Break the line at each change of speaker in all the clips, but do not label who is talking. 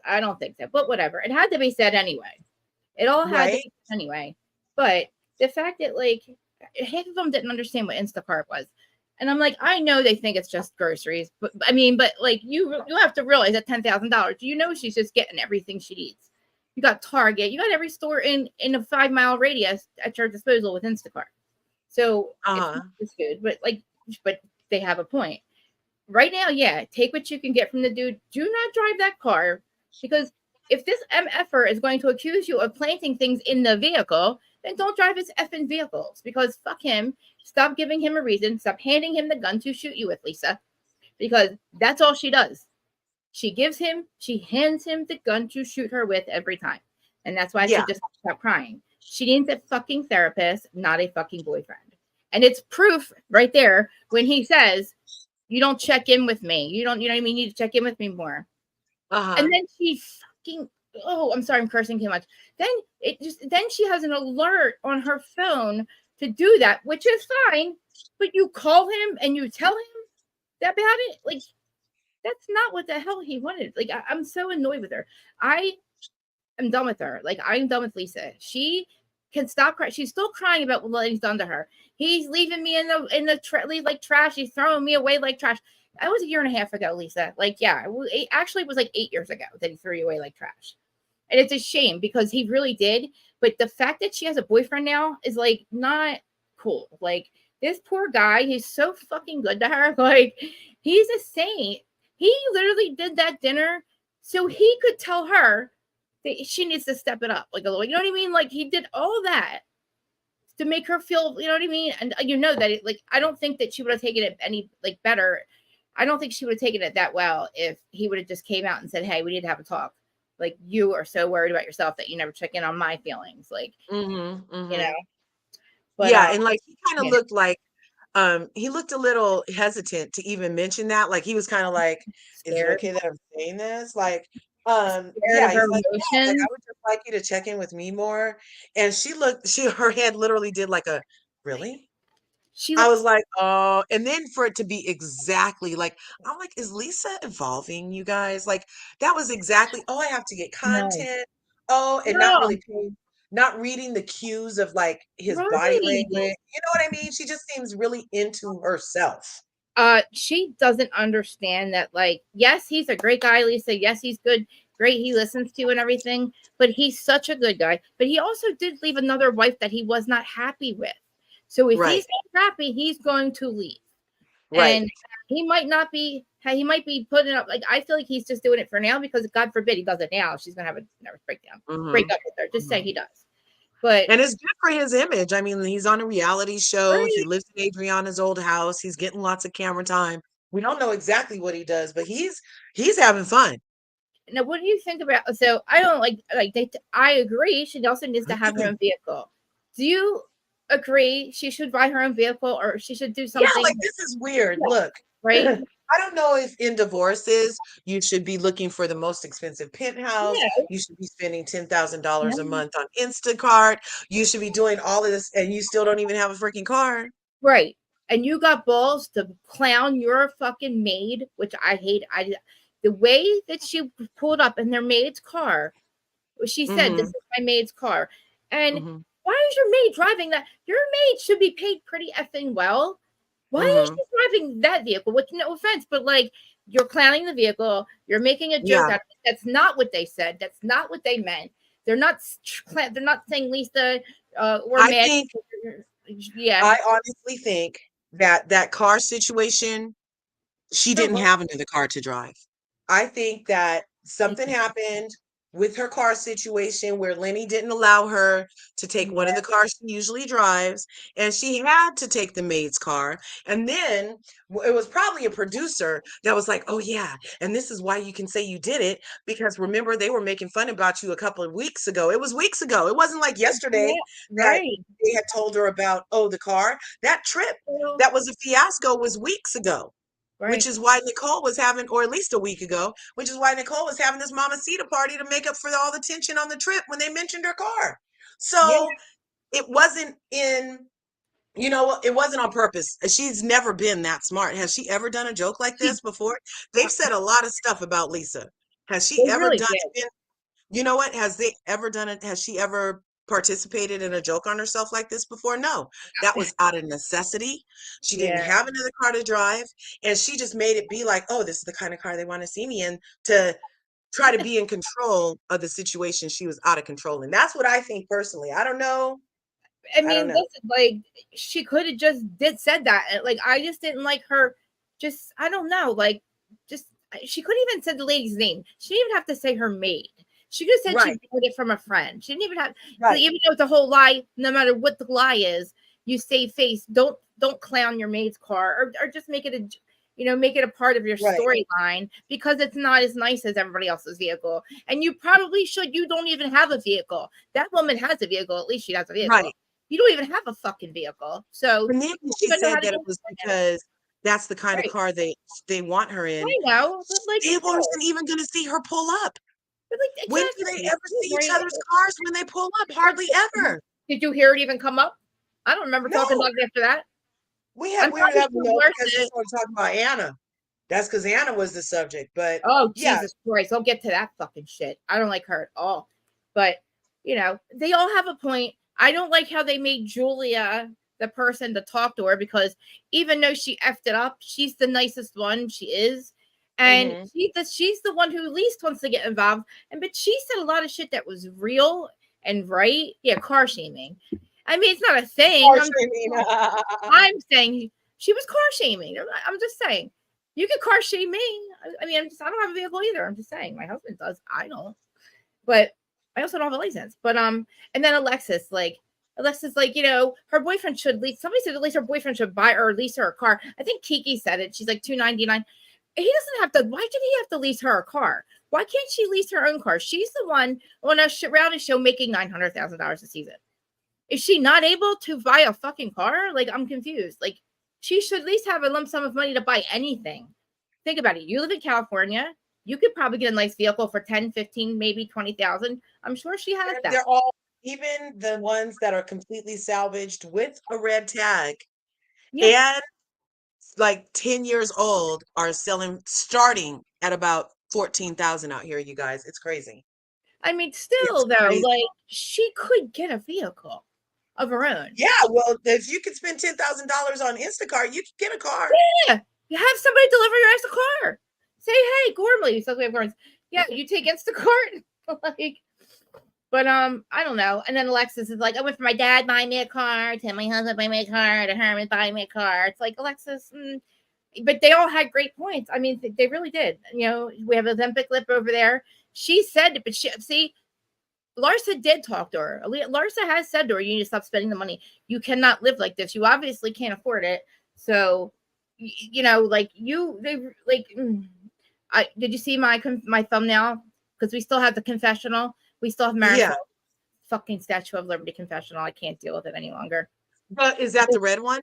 I don't think so. But whatever. It had to be said anyway. It all had to
Right.
be said anyway. But the fact that like half of them didn't understand what Instacart was. And I'm like, I know they think it's just groceries, but I mean, but like you have to realize that $10,000, you know, she's just getting everything she needs. You got Target, you got every store in a 5 mile radius at your disposal with Instacart. So
Uh-huh.
it's good, but they have a point right now. Yeah, take what you can get from the dude. Do not drive that car because if this mf'er is going to accuse you of planting things in the vehicle, then don't drive his effing vehicles because fuck him. Stop giving him a reason. Stop handing him the gun to shoot you with, Lisa, because that's all she does. She hands him the gun to shoot her with every time. And that's why she
Yeah.
just stopped crying. She needs a fucking therapist, not a fucking boyfriend. And it's proof right there when he says, you don't check in with me. You know what I mean? You need to check in with me more. And
Uh-huh.
then she fucking, oh, I'm sorry, I'm cursing too much. Then she has an alert on her phone to do that, which is fine. But you call him and you tell him about it. Like, that's not what the hell he wanted. Like, I'm so annoyed with her. I am done with her. Like, I'm done with Lisa. She can stop crying. She's still crying about what he's done to her. He's leaving me like trash. He's throwing me away like trash. That was a year and a half ago, Lisa. Like, yeah, actually, it was like 8 years ago that he threw you away like trash. And it's a shame because he really did. But the fact that she has a boyfriend now is like not cool. Like, this poor guy, he's so fucking good to her. Like, he's a saint. He literally did that dinner so he could tell her that she needs to step it up like a little. You know what I mean? Like, he did all that to make her feel, you know what I mean? And you know that it, like, I don't think that she would have taken it any like better. I don't think she would have taken it that well if he would have just came out and said, "Hey, we need to have a talk. Like, you are so worried about yourself that you never check in on my feelings." Like,
Mm-hmm.
you know.
Mm-hmm.
But
Yeah, and like he kind of
you know,
looked like he looked a little hesitant to even mention that. Like he was kind of like, is it
scared,
okay that I'm saying this? Like,
scared of
yeah,
her
he's like, yeah, like I
emotions.
would just like you to check in with me more. And her head literally did like a really?
She
I was
looks
like, oh, and then for it to be exactly like, I'm like, is Lisa evolving, you guys? Like, that was exactly, oh, I have to get
no,
content. Oh, and not
no,
really paying, not reading the cues of like his body
right.
language. You know what I mean? She just seems really into herself.
She doesn't understand that, like, yes, he's a great guy, Lisa. Yes, he's good, great, he listens to you and everything, but he's such a good guy. But he also did leave another wife that he was not happy with. So if
Right,
he's not happy, he's going to leave.
right.
And he might be putting up, like, I feel like he's just doing it for now because God forbid he does it now. She's gonna have a nervous breakdown. Break
Hmm.
up with her. Just say
Hmm.
he does. But
And it's good for his image. I mean, he's on a reality show. He
right
lives in Adriana's old house. He's getting lots of camera time. We don't know exactly what he does, but he's having fun.
now, what do you think about? So I don't like they. I agree. She also needs to have her own vehicle. Do you agree she should buy her own vehicle or she should do
Yeah,
something?
like this is weird.
Yeah,
Look,
right?
I don't know if in divorces you should be looking for the most expensive penthouse.
Yeah,
You should be spending $10,000 a
yeah.
month on Instacart. You should be doing all of this, and you still don't even have a freaking car.
Right. And you got balls to clown your fucking maid, which I hate. The way that she pulled up in their maid's car, she said, "This
Hmm.
is my maid's car," and
Hmm.
why is your maid driving that? Your maid should be paid pretty effing well. Why is
Hmm.
she driving that vehicle? With no offense, but like, you're clowning the vehicle, you're making a joke
Yeah,
out of it. That's not what they said. That's not what they meant. They're not. They're not saying Lisa or
I
Matt.
think
Yeah.
I honestly think that that car situation, she
For
didn't
what?
have another car to drive. I think that something happened with her car situation where Lenny didn't allow her to take one of the
Yeah.
cars she usually drives, and she had to take the maid's car. And then it was probably a producer that was like, "Oh yeah, and this is why you can say you did it because remember they were making fun about you a couple of weeks ago. It was weeks ago. It wasn't like yesterday
Yeah.
that
Right.
they had told her about the car. That trip
Well,
that was a fiasco was weeks ago." Which
right.
is why Nicole was having, or at least a week ago, which is why Nicole was having this Mamacita party to make up for all the tension on the trip when they mentioned her car.
Yeah.
So it wasn't it wasn't on purpose. She's never been that smart. Has she ever done a joke like
She.
this before? They've
Uh,
said a lot of stuff about Lisa. Has she
They
ever
really
done
did.
you know what? Has they ever done it? Has she ever participated in a joke on herself like this before? No. That was out of necessity. She didn't
Yeah.
have another car to drive, and she just made it be like, oh, this is the kind of car they want to see me in, to try to be in control of the situation she was out of control. And that's what I think personally. I don't know.
I
I don't
mean,
know.
listen, like she could have just did said that. Like I just didn't like her. Just I don't know. Like just she couldn't even said the lady's name. She didn't even have to say her maid. She could have said she
Right.
bought it from a friend. She didn't even have. So
Right.
even though it's a whole lie, no matter what the lie is, you save face. Don't clown your maid's car, or just make it a make it a part of your
Right.
storyline because it's not as nice as everybody else's vehicle. And you probably should. You don't even have a vehicle. That woman has a vehicle. At least she has a vehicle.
Right.
You don't even have a fucking vehicle. So
And then
you don't
she
even know how
said
to
that
get
it was
in.
because that's the kind of
Right.
car they want her in.
I know, but like
They wasn't
still.
even going to see her pull up.
But like
When do they
exactly.
ever see each other's cars when they pull up? Hardly ever.
Did you hear it even come up? I don't remember talking
No,
about it after that.
we
I'm
had we would
probably
have
sure
no
worse
because we
than
started talking about Anna. That's because Anna was the subject. But
oh
yeah,
Jesus Christ. I'll get to that fucking shit. I don't like her at all. But they all have a point. I don't like how they made Julia the person to talk to her because even though she effed it up, she's the nicest one. She is. And
hmm,
she's the one who least wants to get involved. But she said a lot of shit that was real and right. Yeah, car shaming. I mean, it's not a thing.
car shaming.
I'm saying she was car shaming. I'm just saying. You can car shame me. I mean, I don't have a vehicle either. I'm just saying. My husband does. I don't. But I also don't have a license. But and then Alexis, like, her boyfriend should lease. Somebody said at least her boyfriend should buy or lease her a car. I think Kiki said it. She's like $299. He doesn't have to. Why did he have to lease her a car? Why can't she lease her own car? She's the one on a reality show making $900,000 a season. Is she not able to buy a fucking car? Like, I'm confused. Like, she should at least have a lump sum of money to buy anything. Think about it. You live in California. You could probably get a nice vehicle for 10, 15, maybe 20,000. I'm sure she has that.
They're all, even the ones that are completely salvaged with a red tag
Yeah.
and like 10 years old, are selling starting at about 14,000 out here, you guys. It's crazy.
I mean,
It's
still though,
crazy.
like she could get a vehicle of her own.
Yeah, well, if you could spend $10,000 on Instacart, you can get a car.
Yeah. You have somebody deliver your ass a car. Say, hey, Gormley. So we have Gormley. Yeah, you take Instacart. Like, but I don't know. And then Alexis is like, I went for my dad buying me a car, to my husband buying me a car, to Herman buying me a car. It's like Alexis, but they all had great points. I mean, they really did. We have Olympic lip over there. She said it, but see, Larsa did talk to her. Larsa has said to her, you need to stop spending the money. You cannot live like this. You obviously can't afford it. So, like did you see my thumbnail? Because we still have the confessional. We still have
Yeah.
Marisol fucking Statue of Liberty confessional. I can't deal with it any longer.
But is that the red one?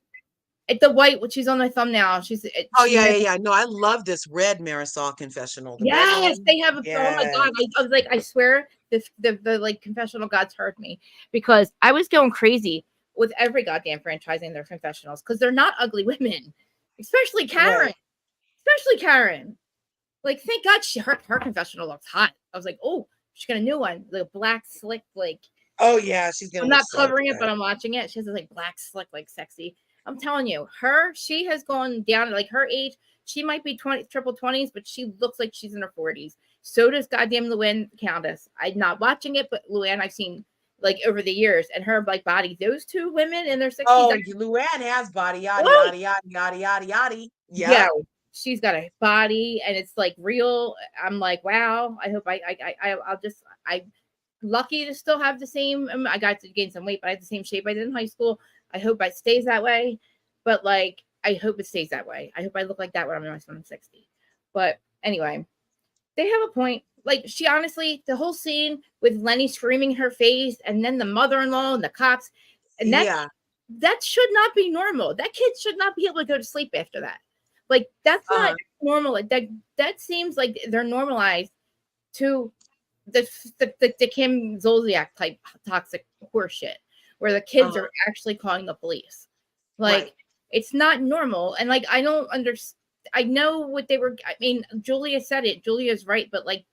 The white, which she's on my thumbnail.
Oh,
She
yeah,
made.
yeah, yeah. No, I love this red Marisol confessional. The red
Yes,
one.
they have a. Oh my
Yes.
god! I was like, I swear, the like confessional gods heard me because I was going crazy with every goddamn franchise in their confessionals because they're not ugly women, especially Karen.
Right.
Especially Karen. Like, thank God her confessional looks hot. I was like, oh, she got a new one, the black slick, like.
Oh, yeah, she's
I'm
gonna look
not
so
covering it,
good.
but I'm watching it. She has this like black slick, like sexy. I'm telling you, she has gone down like her age. She might be triple 20s, but she looks like she's in her 40s. So does goddamn Luann Countess. I'm not watching it, but Luann I've seen like over the years, and her like body. Those two women in their 60s.
Oh, Luann has body, yada,
Oh,
yada, yada, yada, yada, yada.
yeah,
Yep.
she's got a body, and it's like real. I'm like, wow. I hope I'll just I lucky to still have the same. I got to gain some weight, but I had the same shape I did in high school. I hope it stays that way. But like, I hope it stays that way. I hope I look like that when I'm 60. But anyway, they have a point. Like, she honestly, the whole scene with Lenny screaming in her face, and then the mother-in-law and the cops, and
Yeah.
that should not be normal. That kid should not be able to go to sleep after that. Like, that's not
Uh-huh.
normal. That seems like they're normalized to the Kim Zolciak type toxic horseshit, where the kids
Uh-huh.
are actually calling the police.
Right.
Like, it's not normal, and like I don't understand. I know what they were. I mean, Julia said it. Julia's right, but like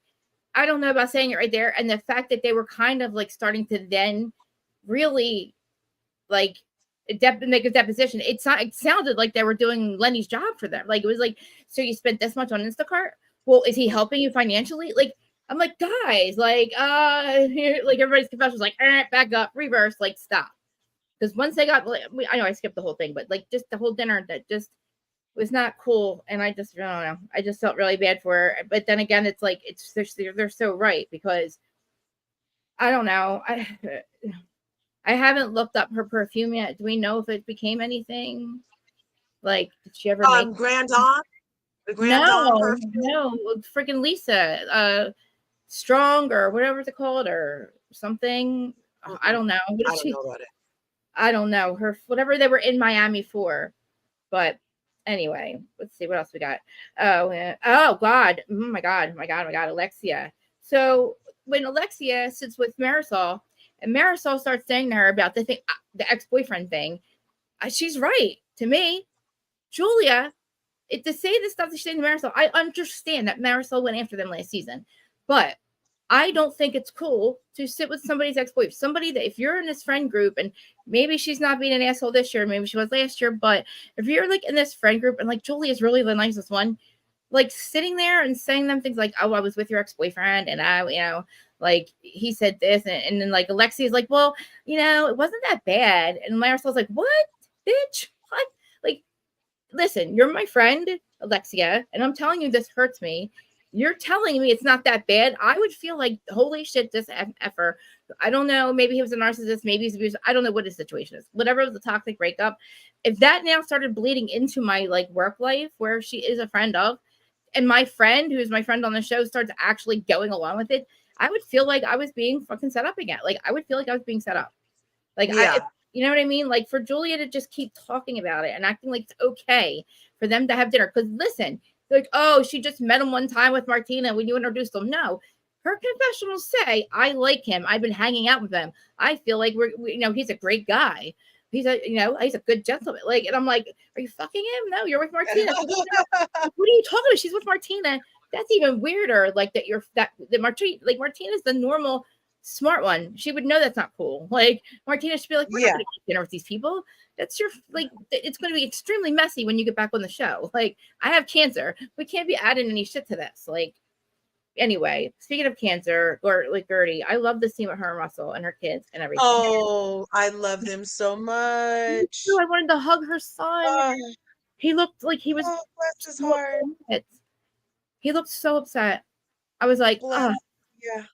I don't know about saying it right there. And the fact that they were kind of like starting to then really like make a deposition. It sounded like they were doing Lenny's job for them. Like it was like, so you spent this much on Instacart? Well, is he helping you financially? Like, I'm like, guys, like, like everybody's confession was like, back up, reverse, like, stop. Because once they got, like, I know I skipped the whole thing, but like just the whole dinner that just was not cool. And I don't know. I just felt really bad for her. But then again, it's like, they're so right, because I don't know. I haven't looked up her perfume yet. Do we know if it became anything? Like, did she ever make?
Grand Dawn, the Grand Dawn
No,
perfume.
no, freaking Lisa, Strong or whatever to call it, or something. I
Mm-mm.
don't know. What
I
is
don't
she?
know about it.
I don't know her. Whatever they were in Miami for, but anyway, let's see what else we got. Oh God, oh my God, oh my God, oh my God, Alexia. So when Alexia sits with Marisol, and Marisol starts saying to her about the thing, the ex-boyfriend thing, she's right to me. Julia, to say the stuff that she's saying to Marisol, I understand that Marisol went after them last season, but I don't think it's cool to sit with somebody's ex-boyfriend. Somebody that, if you're in this friend group, and maybe she's not being an asshole this year, maybe she was last year, but if you're like in this friend group and like Julie is really the nicest one, like sitting there and saying them things like, oh, I was with your ex-boyfriend and like he said this, and then like Alexia's like, well, it wasn't that bad. And Marisol's like, what, bitch? What? Like, listen, you're my friend, Alexia, and I'm telling you this hurts me. You're telling me it's not that bad. I would feel like, holy shit, this effer. I don't know. Maybe he was a narcissist. Maybe he's abusive. I don't know what his situation is. Whatever was the toxic breakup. If that now started bleeding into my like work life, where she is a friend of, and my friend, who's my friend on the show, starts actually going along with it, I would feel like I was being fucking set up again. Like I would feel like I was being set up. Like
Yeah.
you know what I mean? Like for Julia to just keep talking about it and acting like it's okay for them to have dinner. Because listen, like, oh, she just met him one time with Martina when you introduced them. No, her confessionals say, I like him. I've been hanging out with him. I feel like he's a great guy. He's he's a good gentleman. Like, and I'm like, are you fucking him? No, you're with Martina. What are you talking about? She's with Martina. That's even weirder. Like that Martina's the normal smart one. She would know that's not cool. Like Martina should be like, we're not
Yeah.
gonna get dinner with these people. That's your it's gonna be extremely messy when you get back on the show. Like, I have cancer. We can't be adding any shit to this. Like, anyway, speaking of cancer, or like Gertie, I love the scene with her and Russell and her kids and everything.
Oh, I love them so much.
I wanted to hug her son.
Oh,
He looked like he was
oh, bless his
so
heart.
upset. He looked so upset. I was like,
Bless.
oh,
Yeah.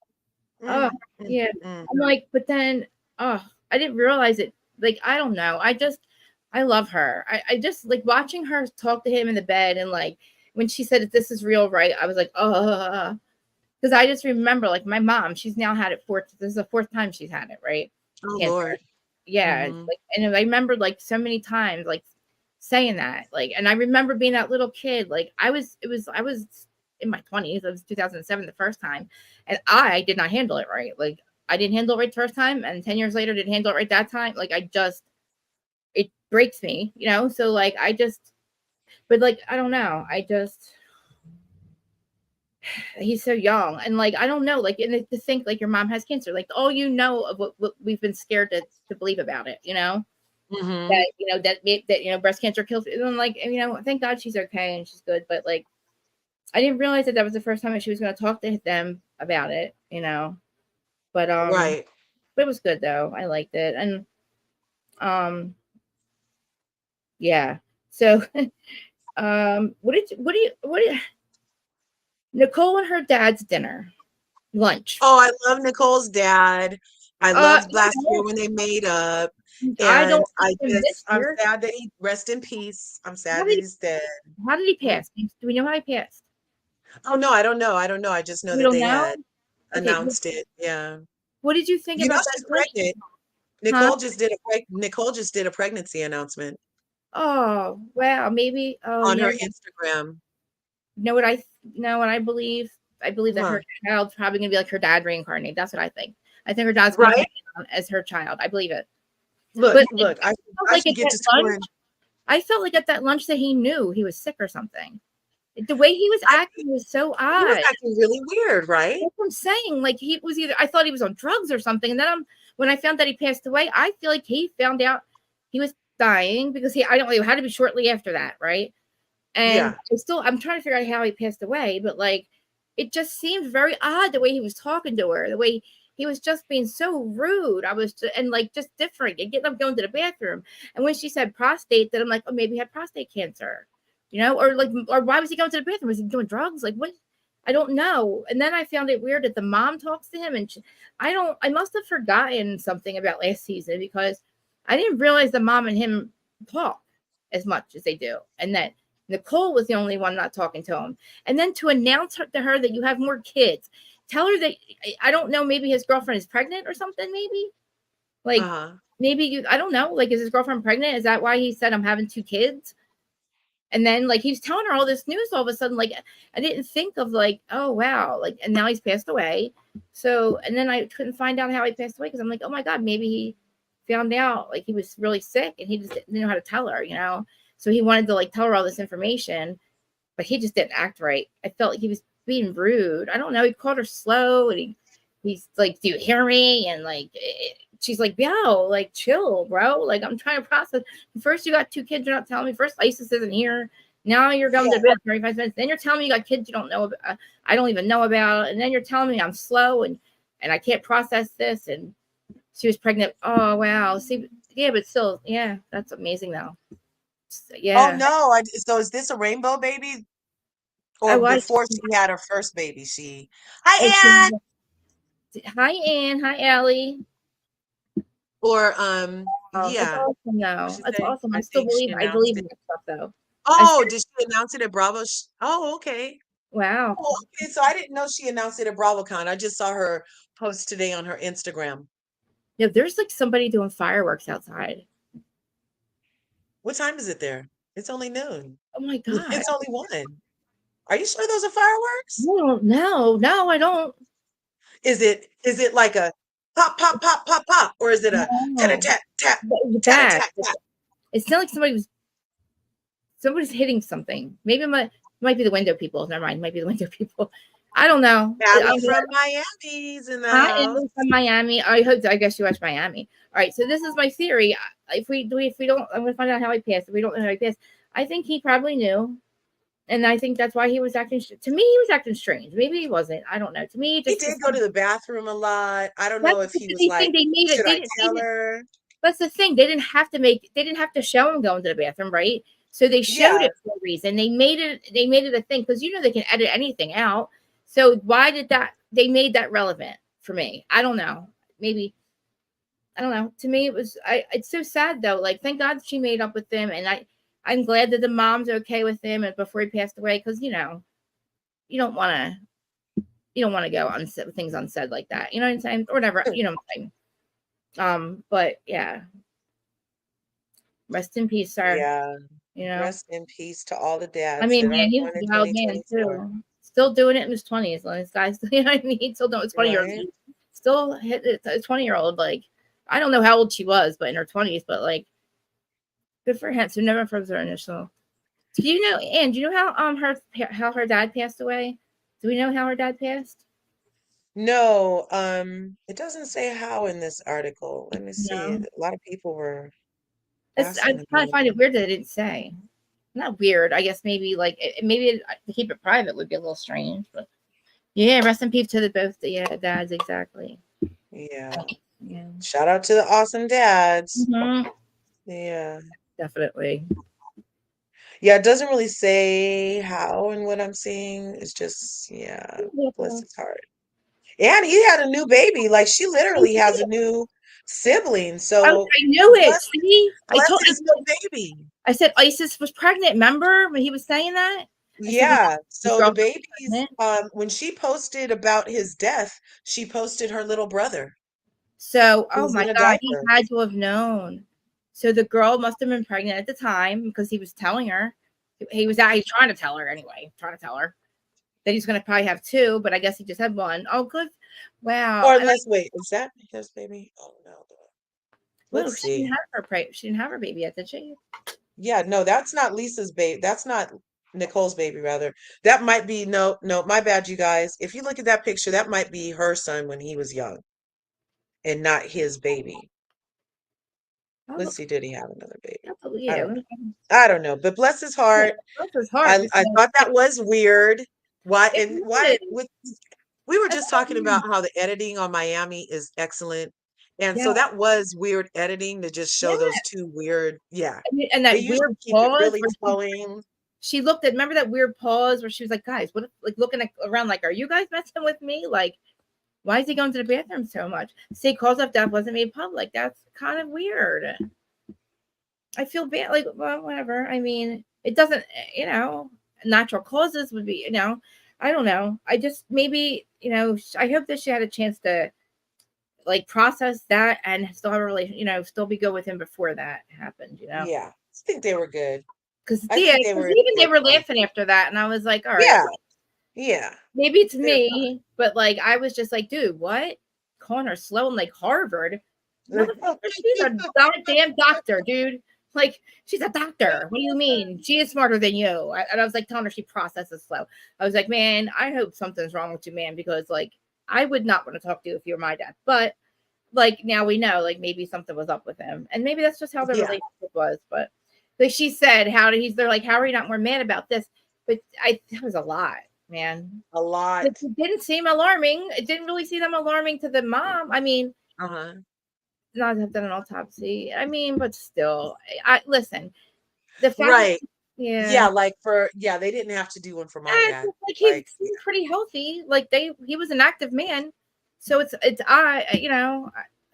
oh,
Mm,
yeah.
mm.
I'm like, but then, oh, I didn't realize it. Like, I don't know. I love her. I just like watching her talk to him in the bed, and like when she said this is real, right? I was like, oh, because I just remember like my mom. She's now had it this is the fourth time she's had it, right?
Oh,
Cancer.
Lord.
Yeah,
Mhm.
like, and I remember like so many times like saying that, like, and I remember being that little kid. Like I was in my 20s. It was 2007 the first time, and I did not handle it right. Like I didn't handle it right the first time, and 10 years later didn't handle it right that time. Like it breaks me, So like but like I don't know. He's so young, and like I don't know, like, and to think like your mom has cancer, like all of what we've been scared to believe about it,
Mhm.
that breast cancer kills, and like, thank God she's okay and she's good, but like I didn't realize that was the first time that she was going to talk to them about it, but
Right.
it was good though. I liked it, and yeah. So what did Nicole and her dad's dinner lunch?
Oh, I love Nicole's dad. I loved last year
No,
when they made up,
I
and
don't like him this
I'm
year.
sad that he rest in peace. I'm
How
sad that
did
he's dead.
how did he
Mm.
pass? Do we know how he passed?
Oh, no, I don't know. I don't know. I just know
We
that
don't
they
know.
had
Okay,
announced it. Yeah.
what did you think
You know
about that
she's
lunch?
pregnant.
Huh?
Nicole just did a pregnancy announcement
Oh wow, maybe. Oh
on
yeah.
her Instagram.
You know what I know what I believe? I believe that
Huh.
her child's probably gonna be like her dad reincarnated. That's what I think. I think her dad's gonna come
Right?
down as her child. I believe it.
Look,
But like,
look,
I felt
I
like
should
at
get
that
to
lunch,
touring.
I felt like at that lunch that he knew he was sick or something. The way he was
I
acting was so
He was
odd.
acting really weird, right?
That's what I'm saying. Like he was either I thought he was on drugs or something. And then when I found that he passed away, I feel like he found out he was dying because I don't know, it had to be shortly after that, right? And
Yeah.
I'm trying to figure out how he passed away, but like it just seemed very odd the way he was talking to her, the way he was just being so rude. And like just different and getting up going to the bathroom. And when she said prostate, then I'm like, oh, maybe he had prostate cancer, or why was he going to the bathroom? Was he doing drugs? Like what? I don't know. And then I found it weird that the mom talks to him, and I must have forgotten something about last season because I didn't realize the mom and him talk as much as they do, and that Nicole was the only one not talking to him. And then to announce to her that you have more kids, tell her that I don't know, maybe his girlfriend is pregnant or something, maybe. Like
Uh-huh.
maybe I don't know, like is his girlfriend pregnant? Is that why he said I'm having two kids? And then like he's telling her all this news all of a sudden, like I didn't think of like, oh wow, like and now he's passed away. So and then I couldn't find out how he passed away because I'm like, oh my god, maybe he found out like he was really sick and he just didn't know how to tell her. So he wanted to like tell her all this information, but he just didn't act right. I felt like he was being rude. I don't know. He called her slow, and he's like, "Do you hear me?" And like, she's like, "Yo, like, chill, bro. Like, I'm trying to process. First, you got two kids. You're not telling me. First, Isis isn't here. Now you're going
Yeah.
to bed 35 minutes. Then you're telling me you got kids you don't know about. I don't even know about. And then you're telling me I'm slow and I can't process this. And she was pregnant. Oh wow. See, yeah, but still, yeah, that's amazing though.
Oh
Yeah,
no, so is this a rainbow baby?
I
Or
was.
before she had her first baby,
Oh,
hi Ann.
hi, Ann. Hi, Allie.
Or
That's
yeah.
awesome,
What'd
though.
she
That's
say?
awesome.
I think she
I
announced
believe
it.
in that stuff, though. I
Oh,
said,
did she announce it at Bravo? Oh, okay.
wow.
Oh, okay. So I didn't know she announced it at BravoCon. I just saw her post today on her Instagram.
Yeah, there's like somebody doing fireworks outside.
What time is it there? It's only noon.
Oh my god.
It's only one. Are you sure those are fireworks?
No, no, no, I don't.
Is it like a pop, pop, pop, pop, pop, or is it a tat a
No,
tat tat
but it was
tat a
bad.
tat tat?
It sounded like somebody's hitting something. Maybe it might be the window people. Never mind. It might be the window people. I don't know.
Allie from Miami's in the
Hi,
house.
Emily from Miami. I guess you watch Miami. All right. So this is my theory. If we don't, I'm gonna find out how he passed. If we don't know how he passed, I think he probably knew, and I think that's why he was acting. To me, he was acting strange. Maybe he wasn't. I don't know. To me, it
He
just
did go to the bathroom a lot. I don't
that's
know if
the
he was
they think
like,
they made it.
should
They
I
didn't. They
tell
didn't.
her?
That's the thing. They didn't have to show him going to the bathroom, right? So they showed
Yeah,
it for a reason. They made it. They made it a thing because they can edit anything out. So why did that? They made that relevant for me. I don't know. Maybe I don't know. To me, it was. It's so sad though. Like, thank God she made up with him, and I'm glad that the mom's okay with him. And before he passed away, because you don't want to. You don't want to go unsaid with things unsaid like that. You know what I'm saying? Or whatever. You know what I'm saying? But yeah, rest in peace, sir.
yeah.
You know.
Rest in peace to all the
I
dads
mean,
that are
man, he was
born in
a wild man
2024.
too. Still doing it in his 20s. Like, this guy's, you know what I mean? He's still doing it's 20 year old.
Right?
Still hit a 20-year-old. Like, I don't know how old she was, but in her 20s. But like, good for him. So never froze her initial. Do you know, Anne? Do you know how her dad passed away? Do we know how her dad passed?
No, it doesn't say how in this article. Let me see. A
No.
lot of people were
I
asking
kind
about
of find
it.
it weird that it didn't say. Not weird. I guess maybe like to keep it private would be a little strange. But yeah, rest in peace to the both the dads. Exactly.
Yeah.
Yeah.
Shout out to the awesome dads.
Mhm.
Yeah.
Definitely.
Yeah, it doesn't really say how and what I'm seeing. It's just, yeah, bless his heart. And he had a new baby. Like she literally has a new sibling. So
I knew it.
bless
See,
bless his new baby.
I said Isis was pregnant. Remember when he was saying that? I said
Yeah.
his
So the
girlfriend was
baby's
pregnant.
when she posted about his death, she posted her little brother
So, oh
who's
my
in a
God, he
diaper.
had to have known. So the girl must have been pregnant at the time because he was telling her. He's trying to tell her anyway, trying to tell her that he's going to probably have two, but I guess he just had one. Oh, good. Wow.
Or
And
let's wait, is that his baby? Oh no. Let's see.
she didn't have her baby yet, did she?
Yeah, no, that's not Lisa's baby. That's not. Nicole's baby, rather. That might be, no, my bad, you guys. If you look at that picture, that might be her son when he was young and not his baby.
Oh,
Let's see, did he have another baby? I
yeah.
don't know. I don't know, but bless his
Yeah,
heart.
that's his heart.
I thought that was weird. Why
It
and why
is.
with we were
That's
just
what I
talking about
mean.
how the editing on Miami is excellent. And
Yeah,
so that was weird editing to just show
yeah.
those two weird, yeah.
And
They
that
usually
weird
keep it
pause
really
where
flowing.
she looked at. Remember that weird pause where she was like, "Guys, what?" Like looking around, like, "Are you guys messing with me? Like, why is he going to the bathroom so much?" Say, cause of death wasn't made public. That's kind of weird. I feel bad. Like, well, whatever. I mean, it doesn't. Natural causes would be. I don't know. I just maybe. I hope that she had a chance to like process that and still have a relation. Still be good with him before that happened.
Yeah. I think they were good.
Because
I
yeah,
think they
because
were in
even
a
they
good
were
place.
laughing after that, and I was like, all right,
Yeah. Yeah.
maybe it's
They're
me, but like I was just like, dude, what? Calling her slow and like Harvard,
fine.
motherfucker, she's a goddamn doctor, dude. Like she's a doctor. What do you mean? She is smarter than you. And I was like telling her she processes slow. I was like, man, I hope something's wrong with you, man, because like I would not want to talk to you if you were my dad. But like now we know, like maybe something was up with him, and maybe that's just how the
Yeah.
relationship was. But like she said, they're like, how are you not more mad about this? But that was a lot, man.
A lot.
It didn't seem alarming. It didn't really seem them alarming to the mom. I mean,
Uh-huh.
not have done an autopsy. I mean, but still, I listen. The fact,
Right.
yeah,
Yeah, they didn't have to do one for my
and
dad.
like he
Like,
seemed pretty healthy. Like he was an active man. So it's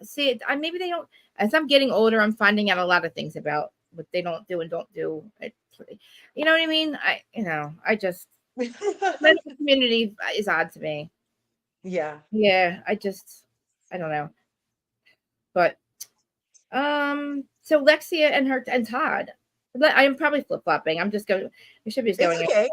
see it. Maybe they don't. As I'm getting older, I'm finding out a lot of things about what they don't do and don't do. You know what I mean? I just the medical community is odd to me.
yeah.
Yeah, I don't know. But so Lexia and Todd. I am probably flip flopping. I'm just going. We should be just
It's
going.
okay.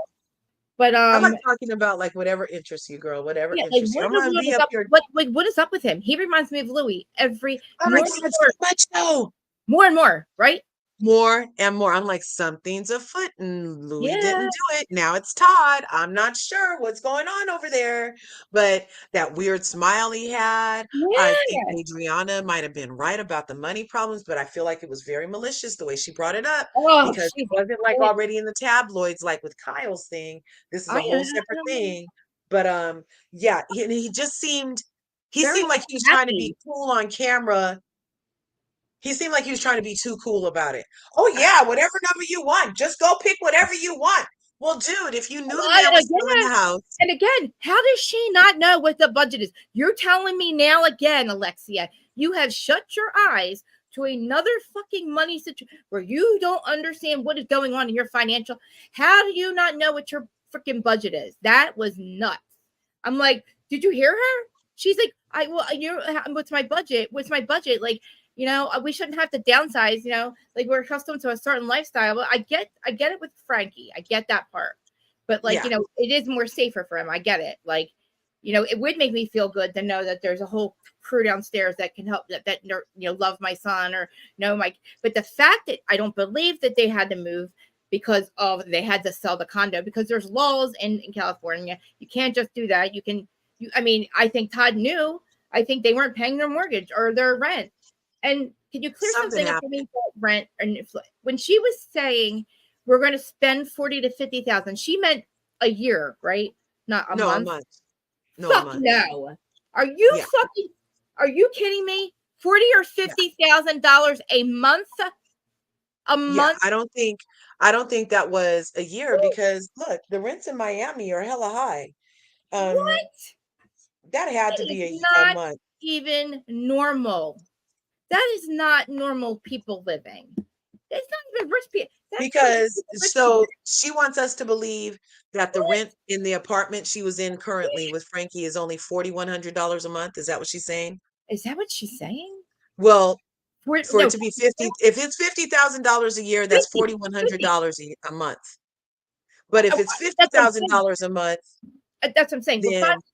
But
I like talking about like whatever interests you, girl, whatever
yeah, like
interests you.
what
I'm
in the
gonna
world
be
is
up
up?
here.
What is up with him? He reminds me of Louis every
Oh my God, so much though.
more and more, right?
More and more. I'm like, something's afoot, and Louis
Yeah,
didn't do it. Now it's Todd. I'm not sure what's going on over there. But that weird smile he had, I think
yeah.
Adriana might have been right about the money problems, but I feel like it was very malicious the way she brought it up
Oh,
because it
she's a
wasn't like
bitch.
already in the tabloids, like with Kyle's thing. This is
I
a whole separate
am
thing. But yeah, he
very
seemed like he was trying to be
happy.
cool on camera. He seemed like he was trying to be too cool about it. Oh yeah, whatever number you want, just go pick whatever you want. Well, dude, if you knew the man was still in
Again,
the house,
and again, how does she not know what the budget is? You're telling me now again, Alexia, you have shut your eyes to another fucking money situation where you don't understand what is going on in your financial. How do you not know what your freaking budget is? That was nuts. I'm like, did you hear her? She's like, what's my budget? What's my budget? Like, we shouldn't have to downsize, like we're accustomed to a certain lifestyle. But I get it with Frankie. I get that part. But like,
yeah,
it is more safer for him. I get it. Like, it would make me feel good to know that there's a whole crew downstairs that can help that love my son or know my. But the fact that I don't believe that they had to move because they had to sell the condo because there's laws in California. You can't just do that. I mean, I think Todd knew. I think they weren't paying their mortgage or their rent. And can you clear
something
something up for me
happened.
about rent? And when she was saying we're going to spend 40 to 50,000, she meant a year, right? Not a
No, a
month.
month. No, a
Fuck
month.
no.
Yeah,
Are you kidding me? 40 or
yeah,
$50,000 a month? A
yeah.
month?
I don't think that was a year because look, the rents in Miami are hella high. Um,
What?
that had
That
to
is
be a
not
month
even normal. That is not normal people living. It's not even rich people. That's not
because
even rich people.
she wants us to believe that the
What?
rent in the apartment she was in currently with Frankie is only $4,100 a month. Is that what she's saying?
Is that what she's saying?
Well, for it
No,
to be 50, if it's $50,000 a year, that's
50, 50.
$4,100 a month. But if it's
That's what I'm saying.
$50,000 a month,
That's what I'm saying.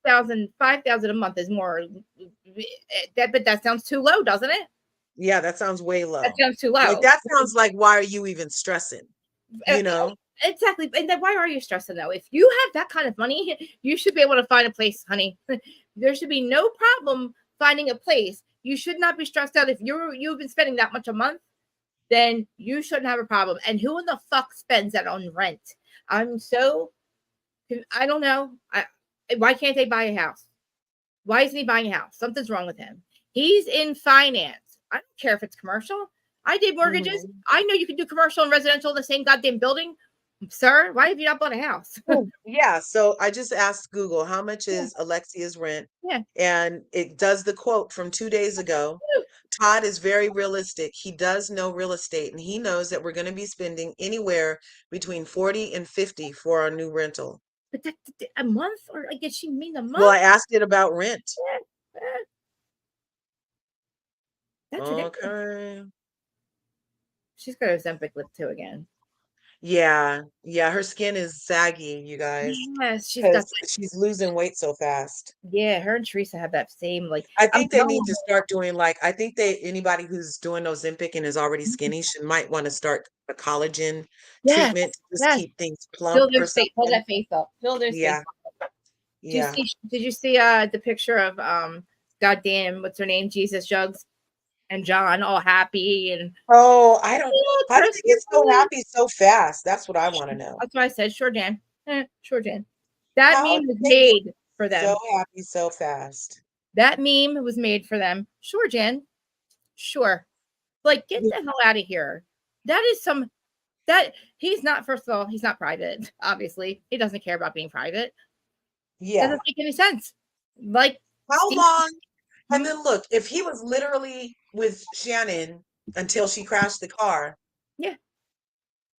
But
then
5,000 a month is more. But that sounds too low, doesn't it?
yeah, that sounds way
That
low.
sounds too
Like
low.
that sounds like, why are you even stressing?
Uh,
You know?
Exactly. And then why are you stressing though? If you have that kind of money, you should be able to find a place, honey. There should be no problem finding a place. You should not be stressed out. If you've been spending that much a month, then you shouldn't have a problem. And who in the fuck spends that on rent? I'm so I don't know. Why can't they buy a house? Why isn't he buying a house? Something's wrong with him. He's in finance. I don't care if it's commercial. I did mortgages.
Mhm.
I know you can do commercial and residential in the same goddamn building. Sir, why have you not bought a house?
Yeah, so I just asked Google, how much
Yeah,
is Alexia's rent?
yeah.
And it does the quote from 2 days ago. Todd is very realistic. He does know real estate, and he knows that we're going to be spending anywhere between 40 and 50 for our new rental.
But that a month, or I guess she mean a
Well,
month.
I asked it about rent.
That's ridiculous.
Okay.
She's got Ozempic lip too again.
Yeah, yeah, her skin is saggy, you guys,
Yes, she's got
because
that.
she's losing weight so fast.
Yeah, her and Teresa have that same like.
I
I'm
think they
telling
need to
you.
start doing like I think they anybody who's doing Ozempic and is already skinny should might want to start a collagen
Yes,
treatment to just
yes.
keep things plump
Fill
or
those face. Fill
something.
that face up. Fill those face.
Yeah,
Do you
yeah.
see? Did you see the picture of goddamn what's her name, Jesus Jugs and John all happy and
Oh, I don't.
oh,
How did they
Krista
get so
Marie.
happy so fast? That's what I want to know.
That's what I said. Sure, Jan. Sure, Jan. That
How
meme
did
was
they get
made for
so
them.
happy so fast?
That meme was made for them. Sure, Jan. Sure. Like, get the hell out of here. That is some that he's not. First of all, he's not private. Obviously, he doesn't care about being private.
Yeah.
Doesn't make any sense. Like
How
Steve.
long? And
Hmm?
then look, if he was literally with Shannon until she crashed the car,
Yeah.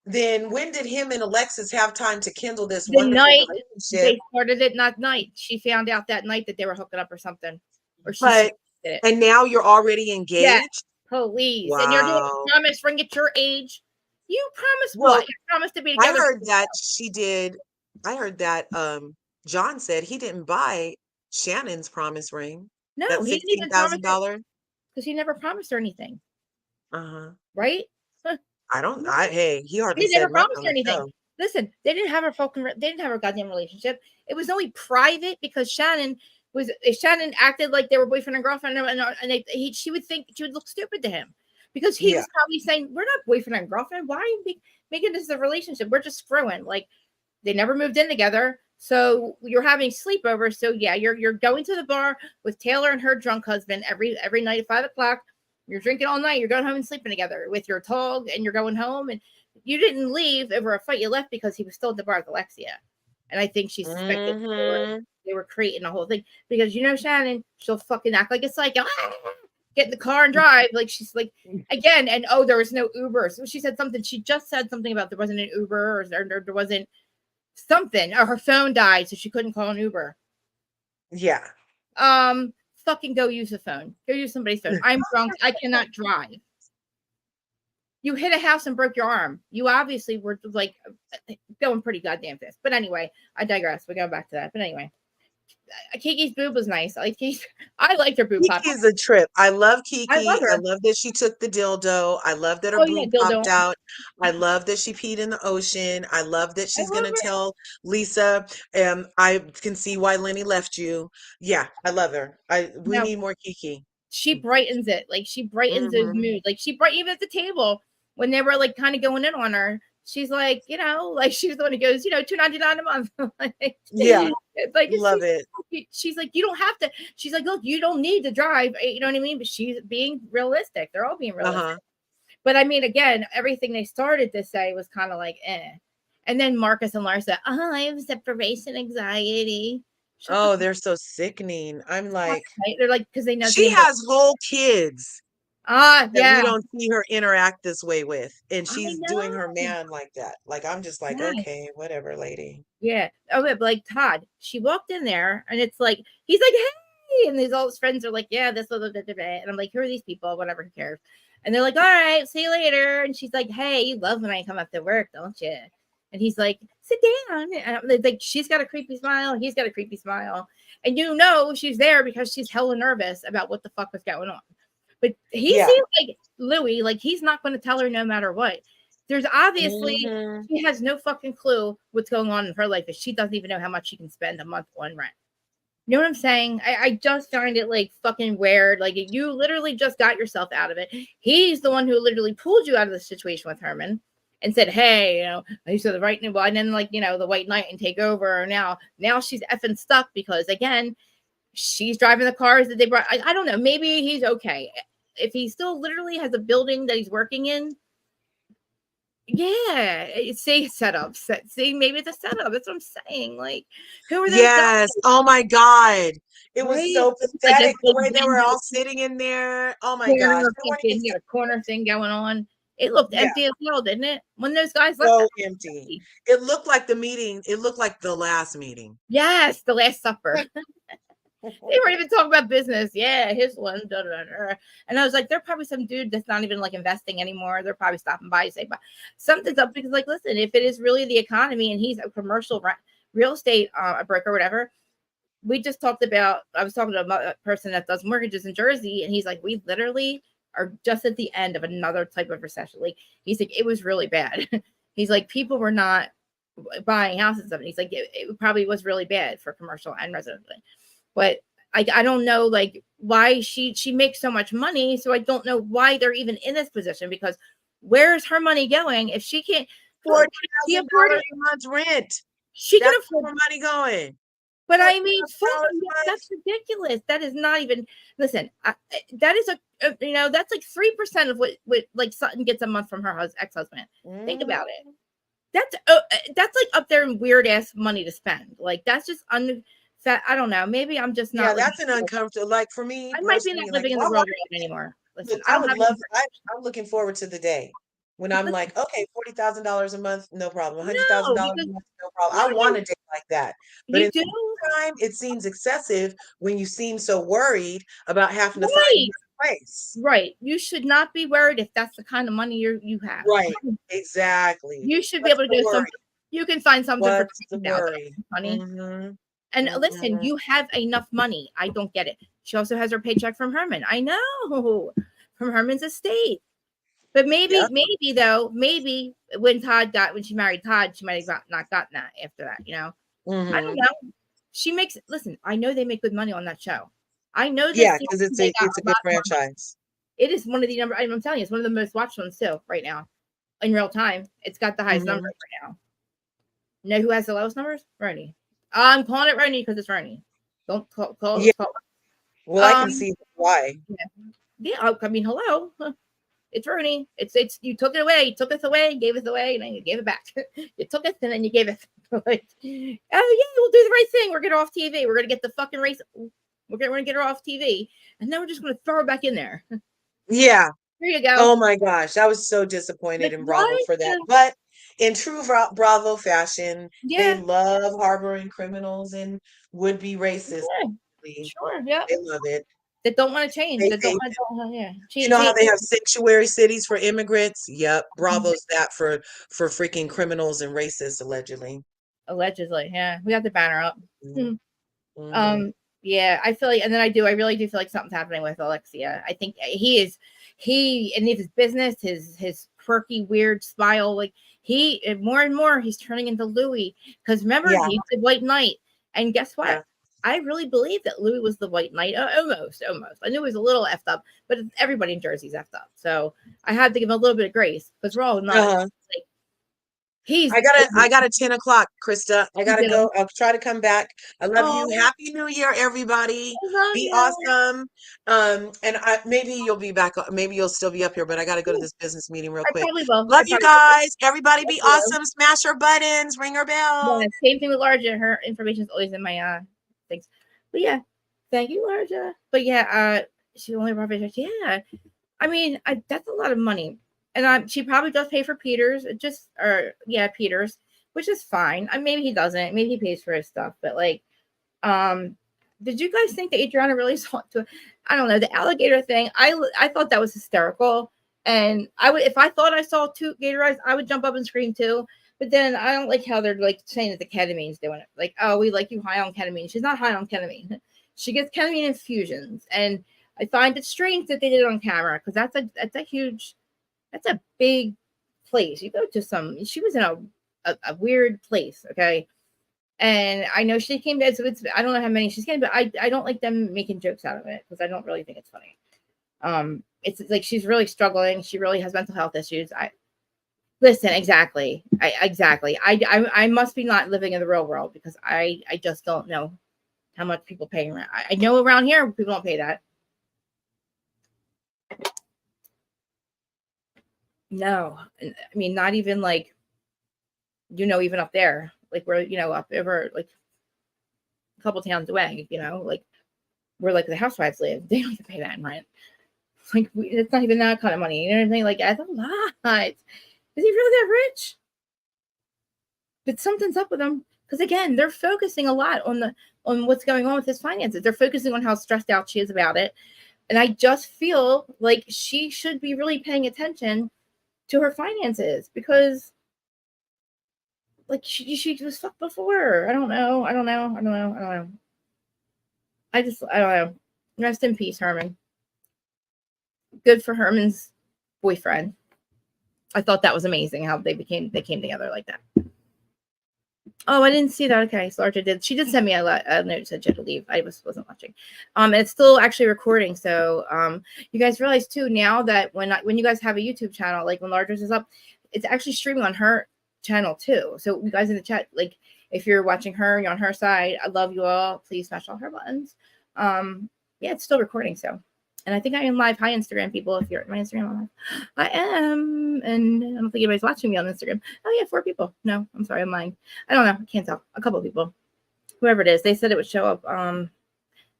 then when did him and Alexis have time to kindle this
The
wonderful
night
relationship?
they started it, not night. She found out that night that they were hooking up or something, or she
But
did it.
and now you're already
Yeah,
engaged?
please. And you're doing a
Wow.
promise ring at your age. You promise
Well,
what? You promised to be
I
together.
heard that she did. I heard that John said he didn't buy Shannon's promise ring.
No,
That
he didn't even promise it
$16,000.
because he never promised her anything,
Uh-huh.
right?
I don't hey, he hardly
He never
said much
promised
on
her
the
anything.
show.
Listen, they didn't have they didn't have a goddamn relationship. It was only private because Shannon acted like they were boyfriend and girlfriend, and she would think she would look stupid to him because he
Yeah.
was probably saying, "We're not boyfriend and girlfriend. Why are you making this a relationship? We're just screwing." Like they never moved in together, so you're having sleepovers. So yeah, you're going to the bar with Taylor and her drunk husband every night at 5 o'clock. You're drinking all night. You're going home and sleeping together with your dog, and you're going home. And you didn't leave over a fight. You left because he was still at the bar with Alexia, and I think she suspected
Mhm.
they were creating a whole thing because Shannon, she'll fucking act like it's like get in the car and drive like she's like again. And oh, there was no Uber, so she said something. She just said something about there wasn't an Uber or there wasn't something, or her phone died, so she couldn't call an Uber.
Yeah.
Fucking go use a phone. Go use somebody's phone. I'm drunk. I cannot drive. You hit a house and broke your arm. You obviously were like going pretty goddamn fast. But anyway, I digress. We're going back to that. But anyway, Kiki's boob was nice. I liked her boob pop.
Kiki's a trip. I love
I love
Kiki. I
her.
love that she took the dildo. I love that her
Oh yeah,
boob
dildo.
popped out. I love that she peed in the ocean. I love that
I
she's
love
gonna
her.
tell Lisa, I can see why Lenny left you. Yeah, I love her. We
No,
need more Kiki.
she brightens it. Like she brightens his
Hmm.
mood. Like she bright even at the table when they were like kind of going in on her. She's like, like she's the one who goes, $2.99 a month. Like,
Yeah,
it's like
love it.
she's like, you don't have to. She's like, look, you don't need to drive. You know what I mean? But she's being realistic. They're all being realistic.
Uh-huh.
But I mean, again, everything they started to say was kind of like, eh. And then Marcus and Larsa, I have separation anxiety. Shut the
Oh, they're so sickening. I'm
fuck,
like,
right? They're like, because they know
she has whole kids that we
yeah,
don't see her interact this way with, and
I
she's doing her
know.
man like that. Like I'm just like,
Yeah.
okay, whatever, lady.
Yeah. Oh, yeah, but like Todd, she walked in there and it's like, he's like, hey. And all his friends are like, yeah, this, blah, blah, blah, blah. And I'm like, who are these people? Whatever, who cares? And they're like, all right, see you later. And she's like, hey, you love when I come up to work, don't you? And he's like, sit down. And I'm like, she's got a creepy smile. He's got a creepy smile. And she's there because she's hella nervous about what the fuck was going on. But he
Yeah.
seems like Louis, like he's not going to tell her no matter what. There's obviously
Mhm.
she has no fucking clue what's going on in her life, if she doesn't even know how much she can spend a month on rent. You know what I'm saying? I just find it like fucking weird. Like you literally just got yourself out of it. He's the one who literally pulled you out of the situation with Herman and said, "Hey, you said the right name." Well, and then like the white knight and take over. Now she's effing stuck because again, she's driving the cars that they brought. I don't know. Maybe he's okay if he still literally has a building that he's working in. Yeah, say setup. See, maybe it's a setup. That's what I'm saying. Like, who are those guys?
Yes. Oh my God. It was
Right?
so
It's like this
pathetic the
big
way they were all
window
sitting in there. Oh my gosh.
corner
They weren't even
thing, you got a corner thing going on. It looked
yeah,
empty as hell, didn't it? When those guys left, that
so
was
empty.
empty.
It looked like the meeting, it looked like the last meeting.
Yes, the Last Supper. They weren't even talking about business. Yeah, his one. Da, da, da. And I was like, they're probably some dude that's not even like investing anymore. They're probably stopping by to say, but something's up because, like, listen, if it is really the economy and he's a commercial real estate a broker or whatever, we just talked about. I was talking to a person that does mortgages in Jersey, and he's like, we literally are just at the end of another type of recession. Like, he's like, it was really bad. He's like, people were not buying houses and stuff. And he's like, it probably was really bad for commercial and residential. But I don't know like why she makes so much money. So I don't know why they're even in this position because where's her money going if she can't
$40,000
she afford it?
a month rent.
She can
That's
afford.
where her money going.
But I mean,
$40,000 a
that's
month.
ridiculous. That is not even. Listen, that is that's like 3% of what like Sutton gets a month from her ex-husband. Think
Mhm.
about it. That's like up there in weird ass money to spend. Like that's just I don't know. Maybe I'm just
Yeah,
not living.
that's an uncomfortable, like for me
I might be not
personally, like
living
if
in
I
the real
want
world anymore. Listen,
look,
I
I
don't
would
have
love
any.
I'm looking forward to the day when I'm
Listen,
like, okay, $40,000 a month, no problem.
no,
$100,000 a
because
month, no problem. I
no,
want a day like that. But
you
in
do
the meantime, it seems excessive when you seem so worried about having to find
right,
another place.
right. You should not be worried if that's the kind of money you have.
Right. Exactly.
You should be
What's
able to
the
go
worry?
some. You can find something for
What's the
20,000,
worry?
honey.
Mm-hmm.
And listen,
Mm-hmm.
you have enough money. I don't get it. She also has her paycheck from Herman. I know from Herman's estate. But
Yep.
maybe when she married Todd, she might have not gotten that after that. I don't
Mm-hmm.
know. She makes listen. I know they make good money on that show. I know this
Yeah,
season
because
they got
it's a
a
good
lot more money.
franchise.
It is one of the number. I'm telling you, it's one of the most watched ones too right now in real time. It's got the highest numbers
Mm-hmm.
right now. Know who has the lowest numbers? Roni. I'm calling it Roni because it's Roni. Don't call.
Yeah.
Call.
Well, I can
Um.
see why.
Yeah. Yeah. I mean, hello. It's Rooney. It's you took it away, you took us away, gave us away, and then you gave it back. You took us and then you gave it. Like, oh yeah, we'll do the right thing. We're getting off TV. We're gonna get the fucking race. We're gonna get her off TV, and then we're just gonna throw her back in there.
Yeah.
Here you go.
Oh my gosh, I was so disappointed
Like
in Bravo
what?
for that. But in true Bravo fashion, they
Yeah,
love harboring criminals and would-be racists.
yeah, sure, yeah.
They love it.
That don't want to change.
They
That don't
hate
want
it.
to. Yeah,
You know how
she
they have sanctuary cities for immigrants? Yep, Bravo's that for freaking criminals and racists allegedly.
allegedly. Yeah, we got the banner up.
Mm-hmm.
Yeah, I feel like, and then I really do feel like something's happening with Alexia. I think he and his business, his quirky, weird smile, like more and more, he's turning into Louis. Because remember,
Yeah,
he's the White Knight, and guess what?
yeah.
I really believe that Louis was the White Knight. Almost. I knew he was a little effed up, but everybody in Jersey's effed up. So I had to give him a little bit of grace because we're all nuts.
Uh-huh.
Like he's
I got a 10 o'clock, Krista. I
you
gotta
know,
go. I'll try to come back. I love you.
oh,
Happy New Year, everybody.
I love
Be
you.
awesome. And maybe you'll be back. Maybe you'll still be up here, but I gotta go to this business meeting real
I
quick.
probably will.
Love you guys. Everybody be
Will.
awesome. Smash her buttons. Ring her bell.
Yeah, same thing with Larja. Her information is always in my things. But yeah, thank you, Larja. But yeah, she only brought pictures. Yeah, I mean, that's a lot of money, and she probably does pay for Peters. Peters, which is fine. Maybe he doesn't. Maybe he pays for his stuff. But like, um, did you guys think that Adriana really saw to? I don't know the alligator thing. I thought that was hysterical, and I would if I thought I saw two gator eyes, I would jump up and scream too. But then I don't like how they're like saying that the ketamine's doing it. Like, oh, we like you high on ketamine. She's not high on ketamine. She gets ketamine infusions, and I find it strange that they did it on camera because that's a big place. You go to some. She was in a weird place. Okay. And I know she came to, so it's, I don't know how many she's getting, but I don't like them making jokes out of it because I don't really think it's funny. It's like she's really struggling. She really has mental health issues. Listen, exactly. I must be not living in the real world because I just don't know how much people pay rent. I know around here people don't pay that. No, I mean not even like, even up there, like we're up over like a couple towns away. Like where like the housewives live, they don't even pay that in rent. Like it's not even that kind of money. You know what I'm saying? Like that's a lot. Is he really that rich? But something's up with him because again, they're focusing a lot on what's going on with his finances. They're focusing on how stressed out she is about it, and I just feel like she should be really paying attention to her finances because, like, she was fucked before. I don't know. I don't know. I don't know. Rest in peace, Herman. Good for Herman's boyfriend. I thought that was amazing how they came together like that. Oh, I didn't see that. Okay, so Archer did. She did send me a note that said she had to leave. I wasn't watching. And it's still actually recording. So you guys realize too now that when you guys have a YouTube channel, like when Largers is up, it's actually streaming on her channel too. So you guys in the chat, like if you're watching her, you're on her side. I love you all. Please smash all her buttons. Yeah, it's still recording. So. And I think I am live. Hi, Instagram people. If you're at my Instagram, I'm live. I am. And I don't think anybody's watching me on Instagram. Oh, yeah, 4 people. No, I'm sorry. I'm lying. I don't know. I can't tell. A couple of people. Whoever it is. They said it would show up.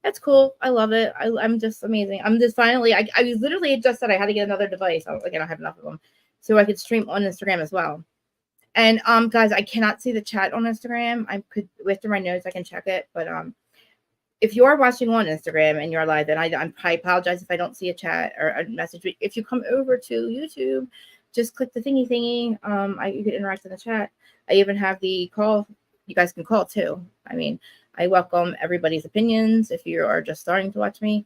That's cool. I love it. I'm just amazing. I'm just finally, I literally just said I had to get another device. I was like, I don't have enough of them. So I could stream on Instagram as well. And guys, I cannot see the chat on Instagram. I could, with my notes, I can check it. But if you are watching on Instagram and you're live, then I apologize if I don't see a chat or a message. If you come over to YouTube, just click the thingy. You can interact in the chat. I even have the call. You guys can call too. I mean, I welcome everybody's opinions. If you are just starting to watch me,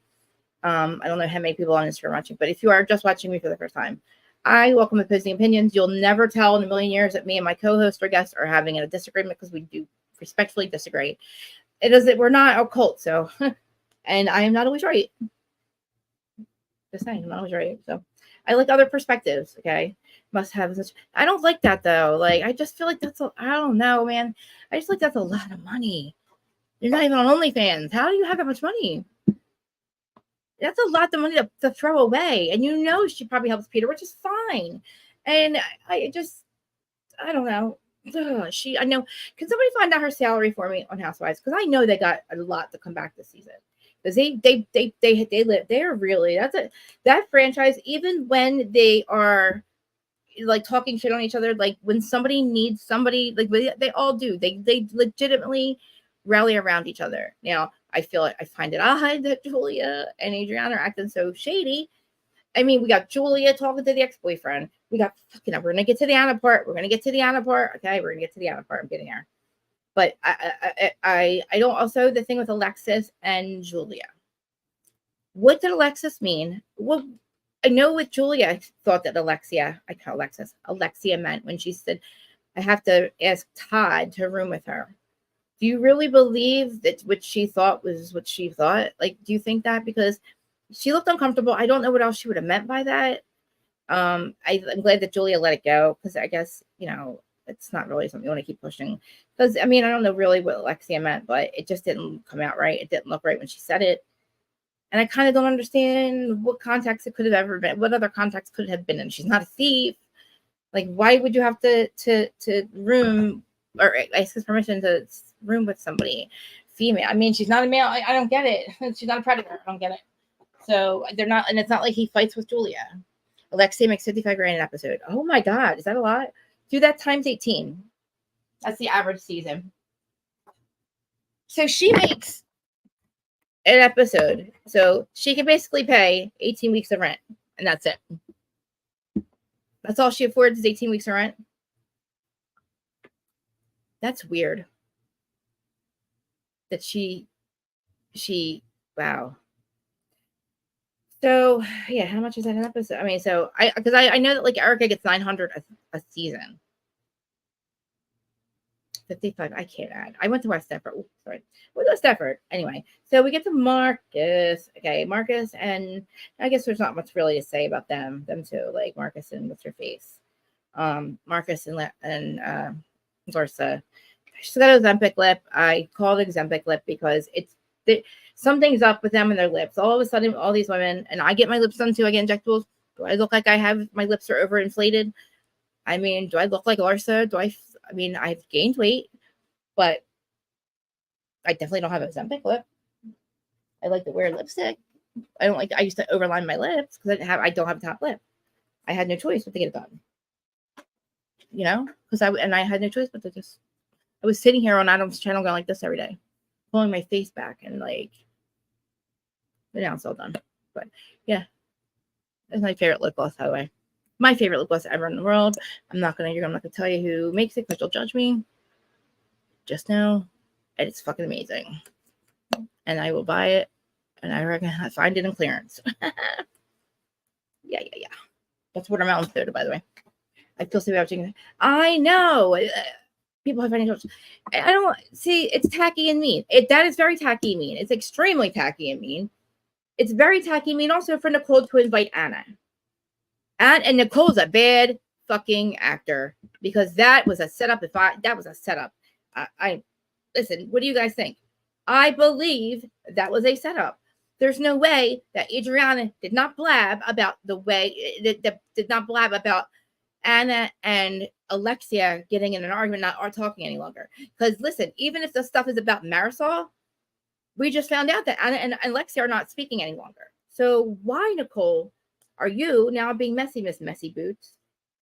I don't know how many people on Instagram are watching, but if you are just watching me for the first time, I welcome opposing opinions. You'll never tell in a million years that me and my co-host or guest are having a disagreement because we do respectfully disagree. It is that we're not a cult, so and I am not always right. Just saying, I'm not always right. So I like other perspectives. Okay, must have such. I don't like that though. Like I just feel like I don't know, man. I just like that's a lot of money. You're not even on OnlyFans. How do you have that much money? That's a lot of money to throw away. And she probably helps Peter, which is fine. And I don't know. I know. Can somebody find out her salary for me on Housewives? Because I know they got a lot to come back this season. Because they live. They're really that franchise. Even when they are like talking shit on each other, like when somebody needs somebody, like they all do. They legitimately rally around each other. Now I find it odd that Julia and Adriana are acting so shady. I mean, we got Julia talking to the ex-boyfriend. We got we're gonna get to the Anna part. Okay, we're gonna get to the Anna part. I'm getting there. But I don't also the thing with Alexis and Julia. What did Alexis mean? Well, I know with Julia, I thought that Alexia meant when she said, I have to ask Todd to room with her. Do you really believe that what she thought was what she thought? Like, do you think that? Because she looked uncomfortable. I don't know what else she would have meant by that. I'm glad that Julia let it go because I guess, it's not really something you want to keep pushing. Because, I mean, I don't know really what Alexia meant, but it just didn't come out right. It didn't look right when she said it. And I kind of don't understand what context it could have ever been. What other context could it have been? And she's not a thief. Like, why would you have to room or ask his permission to room with somebody female? I mean, she's not a male. I don't get it. She's not a predator. I don't get it. So they're not, and it's not like he fights with Julia. Alexia makes 55 grand an episode. Oh my God, is that a lot? Do that times 18. That's the average season. So she makes an episode. So she can basically pay 18 weeks of rent, and that's it. That's all she affords is 18 weeks of rent. That's weird. That she, wow. So yeah, how much is that an episode? I mean, so I know that like Erica gets 900 a season. 55. I can't add. I went to West Stafford. Ooh, sorry. We go to Stafford. Anyway, so we get to Marcus. Okay, Marcus, and I guess there's not much really to say about them two, like Marcus and what's her face. Marcus and Zorsa. She's got a Ozempic lip. I call it Ozempic lip because something's up with them and their lips. All of a sudden, all these women, and I get my lips done too. I get injectables. Do I look like I have my lips are overinflated? I mean, do I look like Larsa? I mean, I've gained weight, but I definitely don't have a Ozempic lip. I like to wear lipstick. I used to overline my lips because I don't have a top lip. I had no choice but to get it done. You know, because I had no choice but to just. I was sitting here on Adam's channel going like this every day, pulling my face back and like. But now it's all done. But yeah, it's my favorite lip gloss, by the way. My favorite lip gloss ever in the world. I'm not gonna tell you who makes it because you'll judge me. Just know, and it's fucking amazing. And I will buy it, and I reckon I find it in clearance. Yeah. That's watermelon soda, by the way. I feel so bad drinking. I know. People have financial. I don't see. It's tacky and mean. That is very tacky and mean. It's extremely tacky and mean. It's very tacky and mean also for Nicole to invite Anna. And Nicole's a bad fucking actor because that was a setup. That was a setup. I listen. What do you guys think? I believe that was a setup. There's no way that Adriana did not blab about the way that did not blab about Anna and Alexia getting in an argument, not talking any longer. Because listen, even if the stuff is about Marisol, we just found out that Anna and Alexia are not speaking any longer. So why, Nicole, are you now being messy, Miss Messy Boots?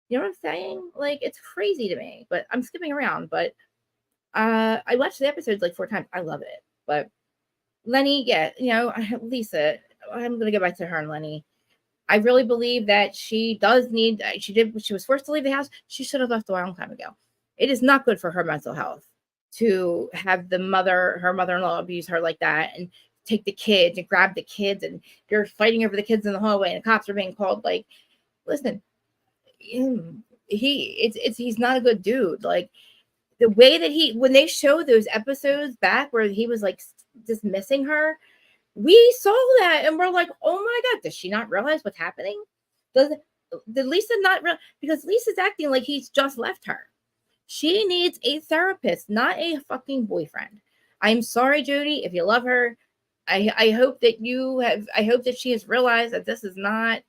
You know what I'm saying? Like, it's crazy to me, but I'm skipping around. But I watched the episodes like 4 times. I love it. But Lenny, yeah, Lisa, I'm going to go back to her and Lenny. I really believe that she was forced to leave the house. She should have left a long time ago. It is not good for her mental health to have her mother-in-law abuse her like that and take the kids and grab the kids and they're fighting over the kids in the hallway and the cops are being called. Like, listen, he's not a good dude. Like the way that when they show those episodes back where he was like dismissing her, we saw that and we're like, oh my God, does she not realize what's happening? Did Lisa not realize? Because Lisa's acting like he's just left her. She needs a therapist, not a fucking boyfriend. I'm sorry, Jody, if you love her. I hope that she has realized that this is not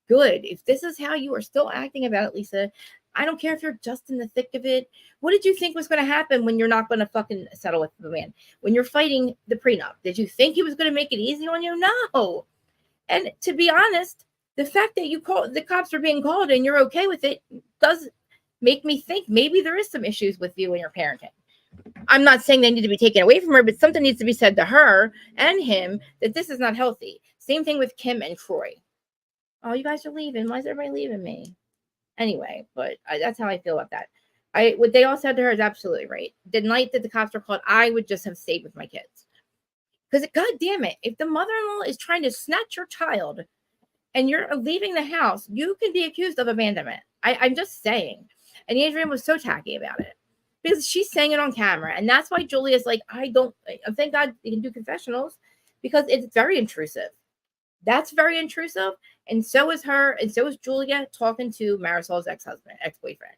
good. If this is how you are still acting about it, Lisa, I don't care if you're just in the thick of it. What did you think was going to happen when you're not going to fucking settle with the man? When you're fighting the prenup? Did you think he was going to make it easy on you? No. And to be honest, the fact that the cops are being called and you're okay with it does make me think maybe there is some issues with you and your parenting. I'm not saying they need to be taken away from her, but something needs to be said to her and him that this is not healthy. Same thing with Kim and Troy. Oh, you guys are leaving. Why is everybody leaving me? Anyway, but that's how I feel about that. What they all said to her is absolutely right. The night that the cops were called, I would just have stayed with my kids. Because, God damn it, if the mother-in-law is trying to snatch your child and you're leaving the house, you can be accused of abandonment. I'm just saying. And Adrienne was so tacky about it. Because she's saying it on camera. And that's why Julia's like, thank God you can do confessionals. Because it's very intrusive. That's very intrusive. And so is her. And so is Julia talking to Marisol's ex-boyfriend.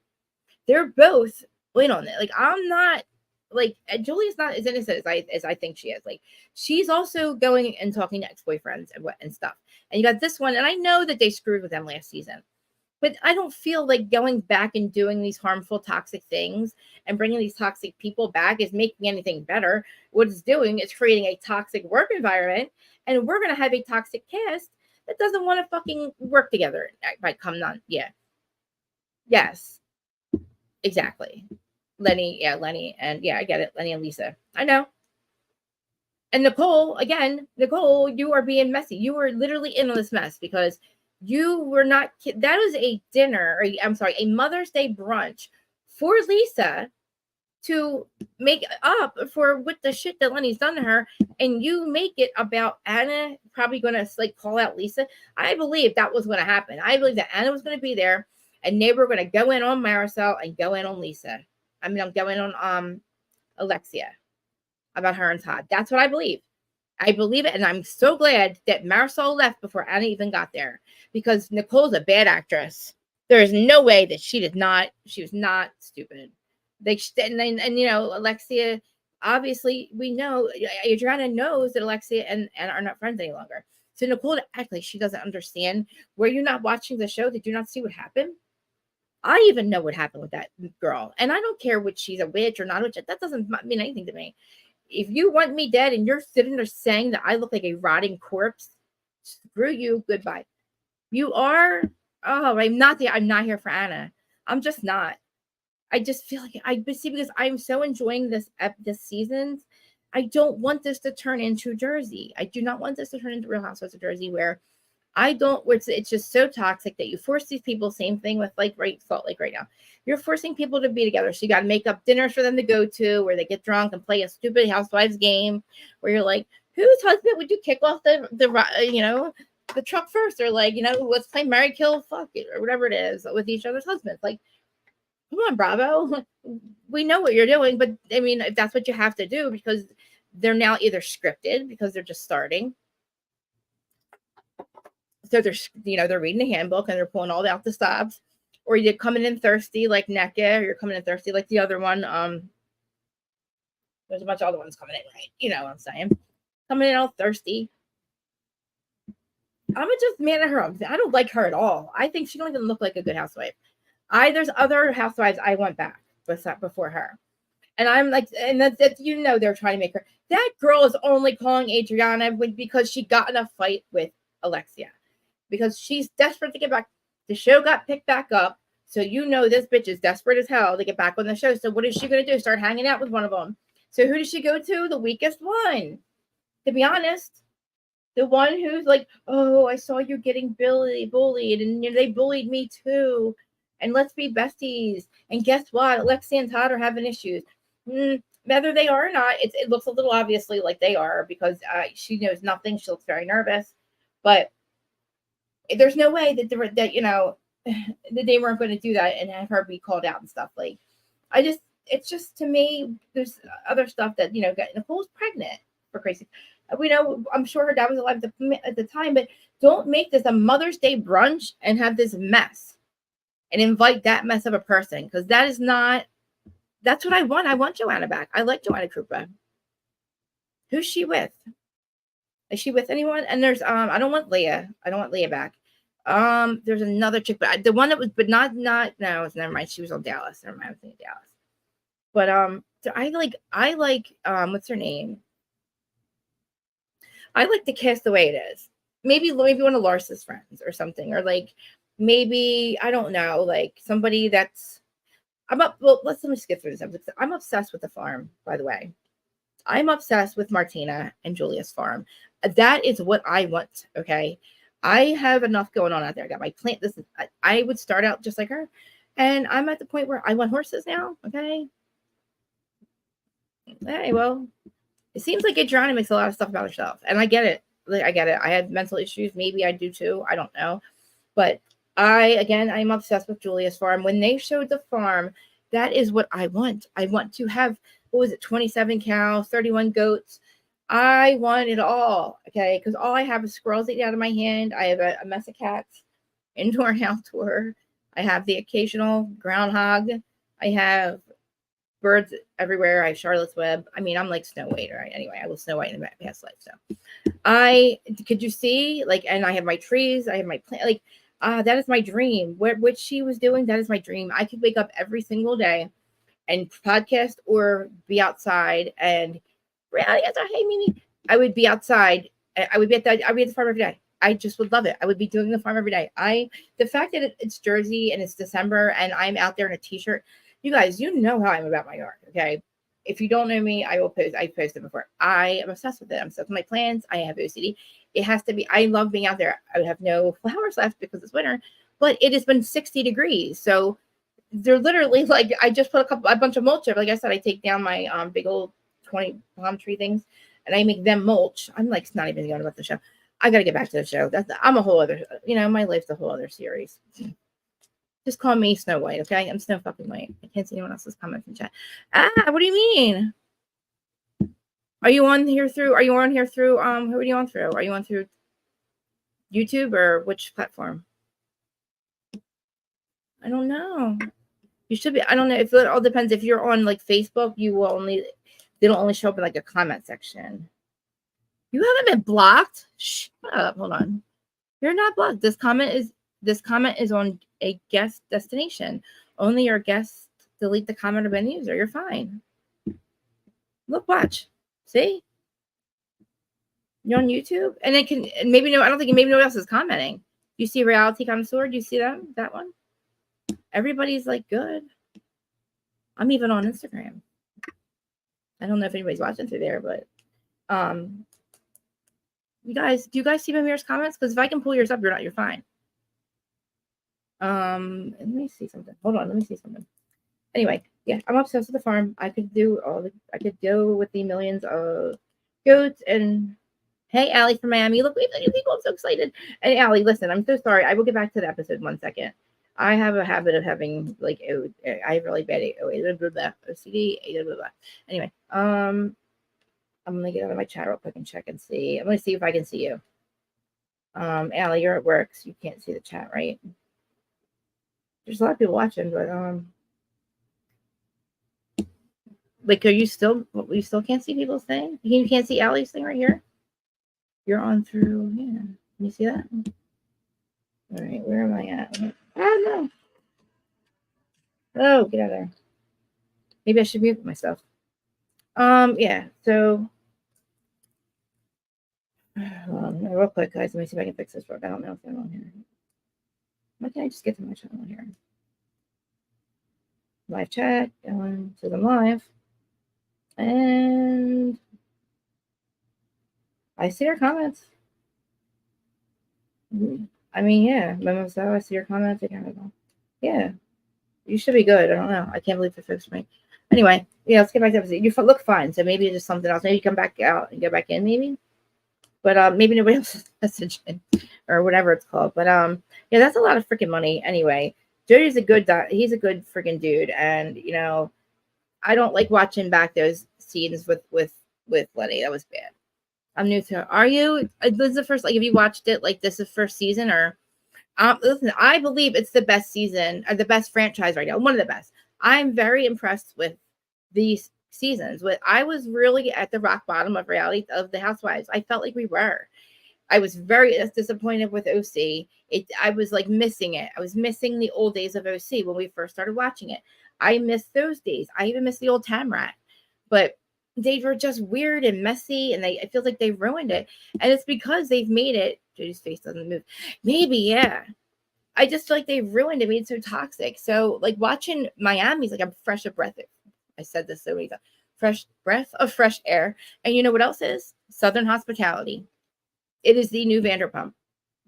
They're both in on it. Like, I'm not, like, Julia's not as innocent as I think she is. Like, she's also going and talking to ex-boyfriends and stuff. And you got this one. And I know that they screwed with them last season. But I don't feel like going back and doing these harmful, toxic things and bringing these toxic people back is making anything better. What it's doing is creating a toxic work environment. And we're going to have a toxic cast that doesn't want to fucking work together. Yeah. Yes. Exactly. Lenny. And yeah, I get it. Lenny and Lisa. I know. And Nicole, you are being messy. You were literally in on this mess because you were not. That was a dinner, a Mother's Day brunch for Lisa to make up for what the shit that Lenny's done to her, and you make it about Anna probably going to like call out Lisa. I believe that was going to happen. I believe that Anna was going to be there, and they were going to go in on Marisol and go in on Lisa. I mean, I'm going on Alexia about her and Todd. That's what I believe. I believe it, and I'm so glad that Marisol left before Anna even got there, because Nicole's a bad actress. There is no way that she was not stupid. And you know, Alexia, obviously we know Adriana knows that Alexia and are not friends any longer. So Nicole to act like she doesn't understand. Were you not watching the show? Did you not see what happened? I even know what happened with that girl, and I don't care what she's a witch or not a witch. That doesn't mean anything to me. If you want me dead and you're sitting there saying that I look like a rotting corpse, screw you. Goodbye. You are. Oh, I'm not there. I'm not here for Anna. I'm just not. I just feel like because I'm so enjoying this season. I don't want this to turn into Jersey. I do not want this to turn into Real Housewives of Jersey, where it's just so toxic that you force these people. Same thing with like Salt Lake right now. You're forcing people to be together. So you got to make up dinners for them to go to, where they get drunk and play a stupid housewives game, where you're like, whose husband would you kick off the truck first, or like, let's play marry, kill, fuck it, or whatever it is with each other's husbands. Like, come on, Bravo. We know what you're doing, but I mean, if that's what you have to do, because they're now either scripted because they're just starting. So they're reading the handbook and they're pulling all out the stops, or you're coming in thirsty like NECA, or you're coming in thirsty like the other one. There's a bunch of other ones coming in, right? You know what I'm saying? Coming in all thirsty. I'm just mad at her. I don't like her at all. I think she don't even look like a good housewife. There's other housewives I want back before her. And I'm like, and that's they're trying to make her. That girl is only calling Adriana because she got in a fight with Alexia. Because she's desperate to get back. The show got picked back up. So this bitch is desperate as hell to get back on the show. So what is she going to do? Start hanging out with one of them. So who does she go to? The weakest one. To be honest. The one who's like, oh, I saw you getting bullied. And they bullied me too. And let's be besties. And guess what? Alexia and Todd are having issues. Whether they are or not, it looks a little obviously like they are, because she knows nothing. She looks very nervous. But there's no way that that they weren't going to do that and have her be called out and stuff. Like, it's just, to me, there's other stuff that, Nicole's pregnant, for crazy. We know, I'm sure her dad was alive at the time, but don't make this a Mother's Day brunch and have this mess and invite that mess of a person, because that's what I want. I want Joanna back. I like Joanna Krupa. Who's she with? Is she with anyone? And there's I don't want Leah. I don't want Leah back. There's another chick, but the one that was, but not no, never mind. She was on Dallas. Never mind, I was thinking Dallas. But I like what's her name? I like the cast the way it is. Maybe one of Lars's friends or something, or like maybe, I don't know, like somebody that's let me skip through this. I'm obsessed with the farm, by the way. I'm obsessed with Martina and Julia's farm. That is what I want. Okay. I have enough going on out there. I got my plant. I would start out just like her. And I'm at the point where I want horses now. Okay. Hey, well, it seems like Adriana makes a lot of stuff about herself. And I get it. I get it. I have mental issues. Maybe I do too. I don't know. But I'm obsessed with Julia's farm. When they showed the farm, that is what I want. I want to have, 27 cows, 31 goats. I want it all, okay? Because all I have is squirrels eating out of my hand. I have a mess of cats, indoor and outdoor. I have the occasional groundhog. I have birds everywhere. I have Charlotte's Web. I mean, I'm like Snow White, right? Anyway, I was Snow White in the past life. So could you see, like, and I have my trees. I have my plant. Like, that is my dream. What she was doing, that is my dream. I could wake up every single day and podcast or be outside and hey Mimi, I would be outside. I would be at the farm every day. I just would love it. I would be doing the farm every day. The fact that it's Jersey and it's December and I'm out there in a t-shirt, you guys, how I'm about my yard. Okay. If you don't know me, I posted before. I am obsessed with it. I'm obsessed with my plants. I have OCD. It has to be, I love being out there. I would have no flowers left because it's winter, but it has been 60 degrees. So they're literally like, I just put a bunch of mulch up. Like I said, I take down my big old 20 palm tree things and I make them mulch. I'm like not even going about the show. I got to get back to the show. I'm a whole other, my life's a whole other series. Just call me Snow White, okay? I'm Snow fucking White. I can't see anyone else's comments in chat. What do you mean? Are you on here through who are you on through? Are you on through YouTube or which platform? I don't know. You should be. I don't know if it all depends. If you're on like Facebook, they'll only show up in like a comment section. You haven't been blocked. Shut up. Hold on. You're not blocked. This comment is on a guest destination. Only your guests delete the comment of any user. You're fine. Look, watch. See? You're on YouTube, and it can maybe no. I don't think maybe no one else is commenting. You see Reality Connoisseur? Do you see them? That one? Everybody's like good. I'm even on Instagram. I don't know if anybody's watching through there, but do you guys see Mamir's comments? Because if I can pull yours up, you're fine. Let me see something. Hold on, let me see something. Anyway, yeah, I'm obsessed with the farm. I could go with the millions of goats. And hey, Allie from Miami, look, we have new people. I'm so excited. And Allie, listen, I'm so sorry. I will get back to the episode in 1 second. I have a habit of having like I have really bad OCD. Anyway, I'm gonna get out of my chat real quick and check and see. I'm gonna see if I can see you. Allie, you're at work, so you can't see the chat, right? There's a lot of people watching, but like, you still can't see people's thing? You can't see Allie's thing right here? You're on through, yeah. Can you see that? All right, where am I at? Oh, no. Oh, get out of there. Maybe I should mute myself. Yeah, so real quick, guys, let me see if I can fix this. I don't know what's going on here. Why can't I just get to my channel here? Live chat, going to the live. And I see your comments. I mean, yeah, I see your comments. Yeah, you should be good. I don't know. I can't believe it fixed me. Anyway, yeah, let's get back to the episode. You look fine, so maybe it's just something else. Maybe you come back out and go back in, maybe. But maybe nobody else is messaging or whatever it's called. But yeah, that's a lot of freaking money. Anyway, Jody's he's a good freaking dude, and I don't like watching back those scenes with Lenny. That was bad. I'm new to her. Are you? This is the first, like, have you watched it? Like, this is the first season, or listen, I believe it's the best season, or the best franchise right now. One of the best. I'm very impressed with these seasons. I was really at the rock bottom of reality of the Housewives. I felt like we were. I was very disappointed with OC. I was like missing it. I was missing the old days of OC when we first started watching it. I missed those days. I even missed the old Tamrat. But they were just weird and messy, and I feel like they ruined it. And it's because they've made it. Jody's face doesn't move. Maybe, yeah. I just feel like they ruined it, made it so toxic. So, like, watching Miami's like I'm fresh of breath. I said this so many times. Fresh breath of fresh air. And you know what else is? Southern hospitality. It is the new Vanderpump.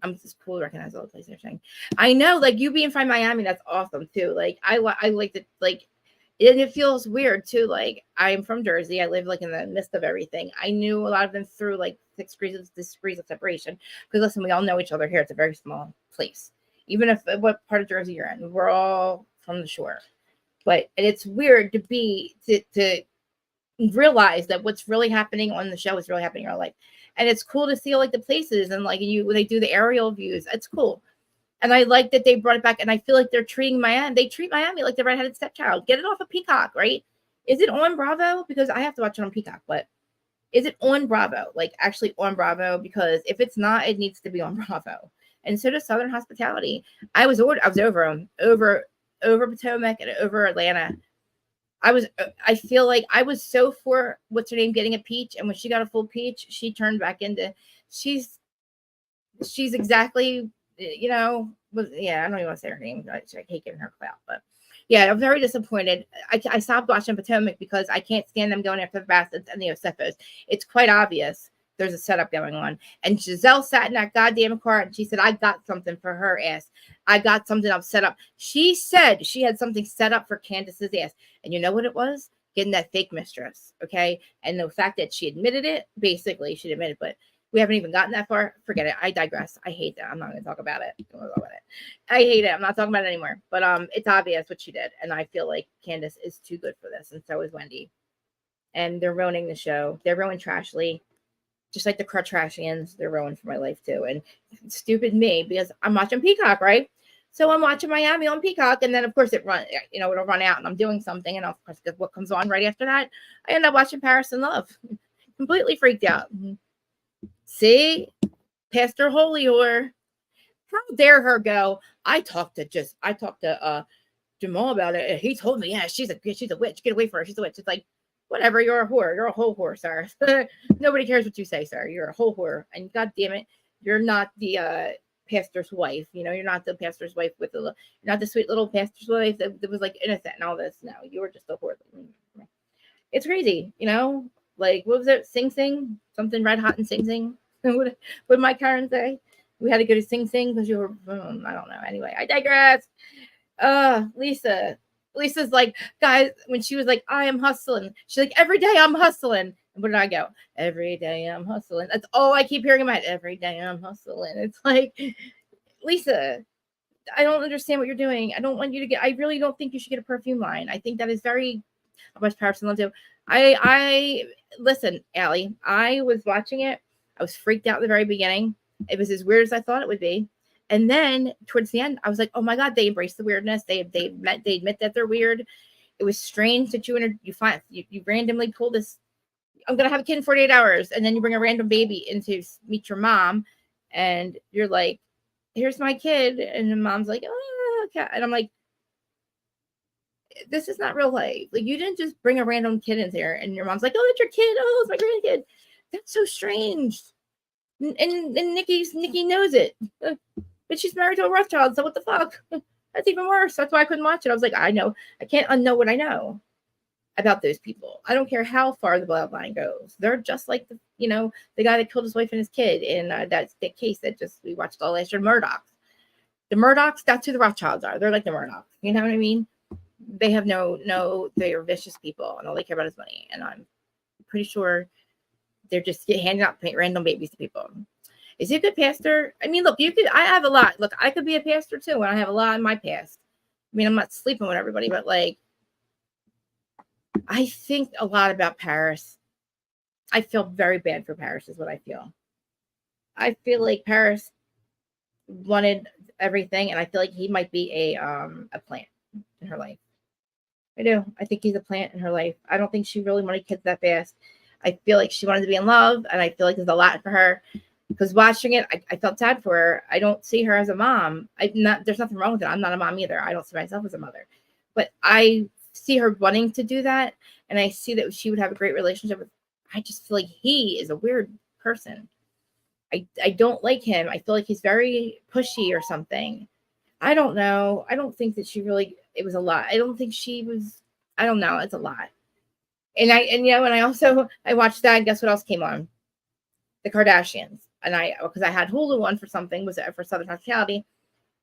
I'm just cool to recognize all the places they're saying. I know, like, you being from Miami, that's awesome too. Like, I like it, like, and it feels weird too. Like, I'm from Jersey. I live like in the midst of everything. I knew a lot of them through like 6 degrees of separation. Because listen, we all know each other here. It's a very small place. Even if what part of Jersey you're in, we're all from the shore. But it's weird to realize that what's really happening on the show is really happening in our life. And it's cool to see like the places and like when they do the aerial views. It's cool. And I like that they brought it back. And I feel like they treat Miami like the redheaded stepchild. Get it off of Peacock, right? Is it on Bravo? Because I have to watch it on Peacock, but is it on Bravo? Like actually on Bravo? Because if it's not, it needs to be on Bravo. And so does Southern Hospitality. I was over Potomac and over Atlanta. I feel like I was so for what's her name getting a peach, and when she got a full peach, she turned back into she's exactly, I don't even want to say her name. I hate giving her clout, but yeah, I'm very disappointed. I stopped watching Potomac because I can't stand them going after the Bastards and the Osefos. It's quite obvious there's a setup going on. And Giselle sat in that goddamn car and she said, I got something for her ass. I got something up set up. She said she had something set up for Candace's ass. And you know what it was? Getting that fake mistress. Okay. And the fact that she admitted it, basically she admitted, but we haven't even gotten that far. Forget it. I digress. I hate that. I'm not going to talk about it. I hate it. I'm not talking about it anymore. But it's obvious what she did. And I feel like Candace is too good for this. And so is Wendy. And they're ruining the show. They're ruining Trashly. Just like the Kardashians, they're ruined for my life too. And stupid me, because I'm watching Peacock, right? So I'm watching Miami on Peacock, and then of course it'll run out, and I'm doing something, and of course what comes on right after that, I end up watching Paris in Love. Completely freaked out. See, Pastor Holy Whore, how dare her go? I talked to Jamal about it, and he told me, yeah, she's a witch. Get away from her. She's a witch. It's like, whatever, you're a whore. You're a whole whore, sir. Nobody cares what you say, sir. You're a whole whore. And God damn it, you're not the pastor's wife. You're not the pastor's wife you're not the sweet little pastor's wife that was like innocent and all this. No, you were just a whore. It's crazy, Like, what was it? Sing Sing? Something red hot and Sing Sing? What would my Karen say? We had to go to Sing Sing because you were, I don't know. Anyway, I digress. Lisa's like, guys, when she was like, I am hustling, she's like, every day I'm hustling. And where did I go? Every day I'm hustling. That's all I keep hearing about. Every day I'm hustling. It's like, Lisa, I don't understand what you're doing. I really don't think you should get a perfume line. I think that is very much Paris in Love too. Listen, Allie, I was watching it. I was freaked out at the very beginning. It was as weird as I thought it would be. And then towards the end, I was like, oh my God, they embrace the weirdness. They admit that they're weird. It was strange that you randomly pull this, I'm going to have a kid in 48 hours. And then you bring a random baby in to meet your mom. And you're like, here's my kid. And the mom's like, oh, okay. And I'm like, this is not real life. Like, you didn't just bring a random kid in there. And your mom's like, oh, that's your kid. Oh, it's my grandkid. That's so strange. And Nikki knows it. But she's married to a Rothschild, so what the fuck? That's even worse. That's why I couldn't watch it. I was like, I know. I can't unknow what I know about those people. I don't care how far the bloodline goes. They're just like the guy that killed his wife and his kid in that case that we watched all last year, Murdochs. The Murdochs, that's who the Rothschilds are. They're like the Murdochs. You know what I mean? They have they are vicious people, and all they care about is money. And I'm pretty sure they're just handing out random babies to people. Is he a good pastor? I mean, look, I have a lot. Look, I could be a pastor too, and I have a lot in my past. I mean, I'm not sleeping with everybody, but like, I think a lot about Paris. I feel very bad for Paris is what I feel. I feel like Paris wanted everything, and I feel like he might be a plant in her life. I do. I think he's a plant in her life. I don't think she really wanted kids that fast. I feel like she wanted to be in love, and I feel like there's a lot for her. Because watching it, I felt sad for her. I don't see her as a mom. There's nothing wrong with it. I'm not a mom either. I don't see myself as a mother. But I see her wanting to do that. And I see that she would have a great relationship with. I just feel like he is a weird person. I don't like him. I feel like he's very pushy or something. I don't know. I don't think that it was a lot. I don't think she was, I don't know. It's a lot. And I watched that. And guess what else came on? The Kardashians. And because I had Hulu on for something, was it for Southern Hospitality?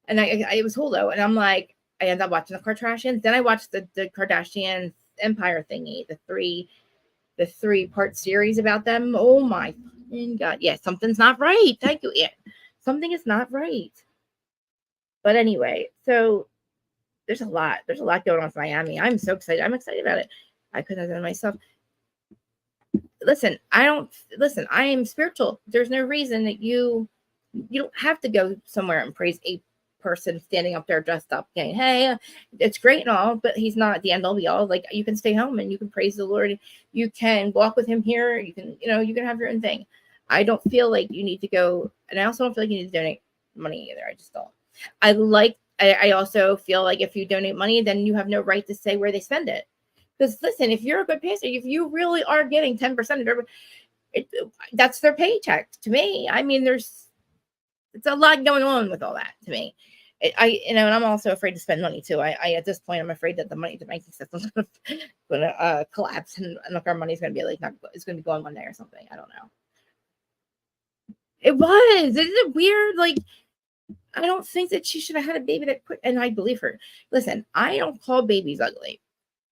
And it was Hulu. And I'm like, I ended up watching the Kardashians. Then I watched the Kardashian Empire thingy, the three part series about them. Oh my God. Yeah, something's not right. Thank you. Yeah, something is not right. But anyway, so there's a lot going on with Miami. I'm so excited. I'm excited about it. I couldn't have done it myself. Listen, I am spiritual. There's no reason that you don't have to go somewhere and praise a person standing up there dressed up saying, hey, it's great and all, but he's not the end all be all. Like, you can stay home and you can praise the Lord. You can walk with him here. You can have your own thing. I don't feel like you need to go, and I also don't feel like you need to donate money either. I just don't. I also feel like if you donate money, then you have no right to say where they spend it. Because listen, if you're a good pastor, if you really are getting 10% of that's their paycheck to me. I mean, it's a lot going on with all that to me. And I'm also afraid to spend money too. I at this point, I'm afraid that the banking system's going to collapse, and our money's going to be it's going to be gone one day or something. I don't know. It was. Isn't it weird? Like, I don't think that she should have had a baby that quick. And I believe her. Listen, I don't call babies ugly.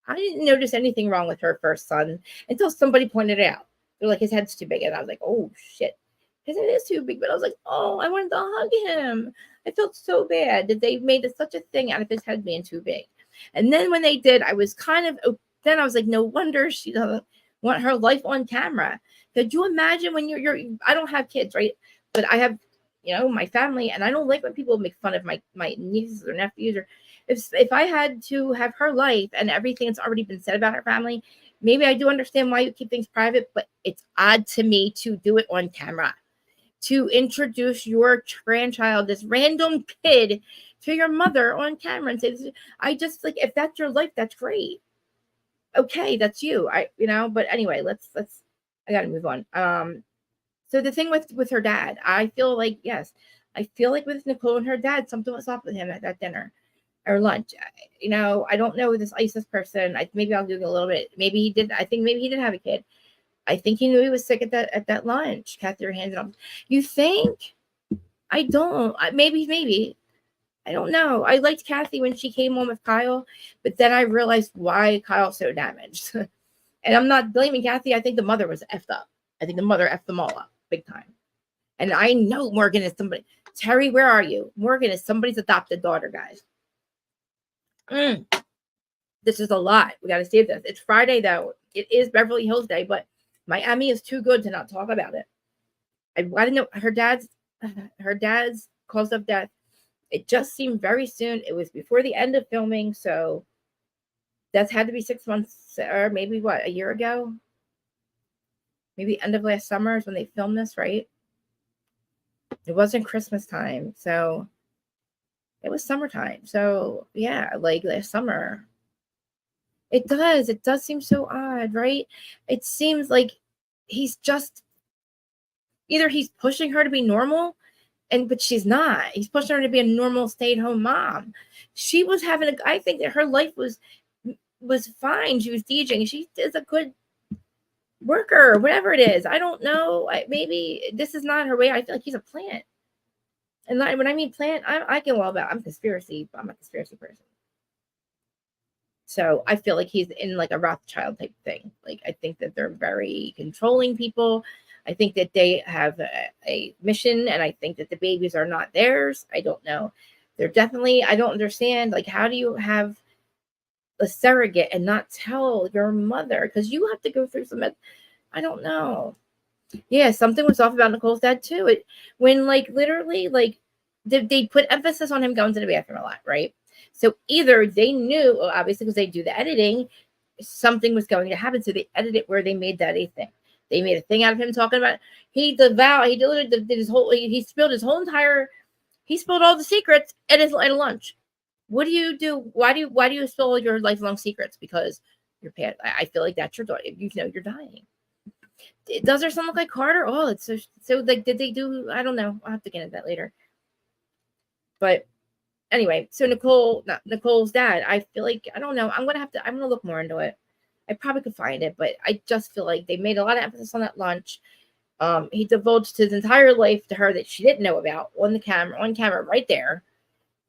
I didn't notice anything wrong with her first son until somebody pointed it out. They're like, his head's too big. And I was like, oh, shit. His head is too big. But I was like, oh, I wanted to hug him. I felt so bad that they made such a thing out of his head being too big. And then when they did, I was kind of, then I was like, no wonder she doesn't want her life on camera. Could you imagine when you're I don't have kids, right? But I have, my family, and I don't like when people make fun of my nieces or nephews, or if I had to have her life and everything that's already been said about her family, maybe I do understand why you keep things private, but it's odd to me to do it on camera, to introduce your grandchild, this random kid, to your mother on camera and say, I just like, if that's your life, that's great. Okay, that's you. But anyway, I gotta move on. So the thing with her dad, I feel like, yes, I feel like with Nicole and her dad, something was off with him at that dinner or lunch. I don't know this ISIS person. Maybe I'll Google a little bit. Maybe he did. I think maybe he did have a kid. I think he knew he was sick at that lunch. Kathy, your hands up. You think? I don't. Maybe. I don't know. I liked Kathy when she came home with Kyle, but then I realized why Kyle's so damaged. And I'm not blaming Kathy. I think the mother was effed up. I think the mother effed them all up big time. And I know Morgan is somebody. Terry, where are you? Morgan is somebody's adopted daughter, guys. This is a lot. We got to save this. It's Friday, though. It is Beverly Hills Day, but Miami is too good to not talk about it. I want to know her dad's cause of death. It just seemed very soon. It was before the end of filming, so that's had to be 6 months or maybe a year ago? Maybe end of last summer is when they filmed this, right? It wasn't Christmas time, so it was summertime. So yeah, like last summer. It does seem so odd, right? It seems like he's just either he's pushing her to be normal, but she's not. He's pushing her to be a normal stay-at-home mom. She was I think that her life was fine. She was DJing. She is a good worker, whatever it is. I don't know. Maybe this is not her way. I feel like he's a plant. And when I mean plant, I can well about. I'm a conspiracy person. So I feel like he's in like a Rothschild type thing. Like I think that they're very controlling people. I think that they have a mission, and I think that the babies are not theirs. I don't know. They're definitely. I don't understand. Like, how do you have a surrogate and not tell your mother? Because you have to go through some. I don't know. Yeah, something was off about Nicole's dad too. When literally they put emphasis on him going to the bathroom a lot, right? So either they knew, obviously, because they do the editing, something was going to happen. So they edited where they made that a thing. They made a thing out of him talking about he spilled all the secrets at lunch. What do you do? Why do you spill all your lifelong secrets? Because you're bad. I feel like that's your daughter. You're dying. Does her son look like Carter? Oh, it's so like, did they do? I don't know. I'll have to get into that later. But anyway, so Nicole's dad, I feel like, I don't know. I'm gonna look more into it. I probably could find it, but I just feel like they made a lot of emphasis on that lunch. He divulged his entire life to her that she didn't know about on camera right there.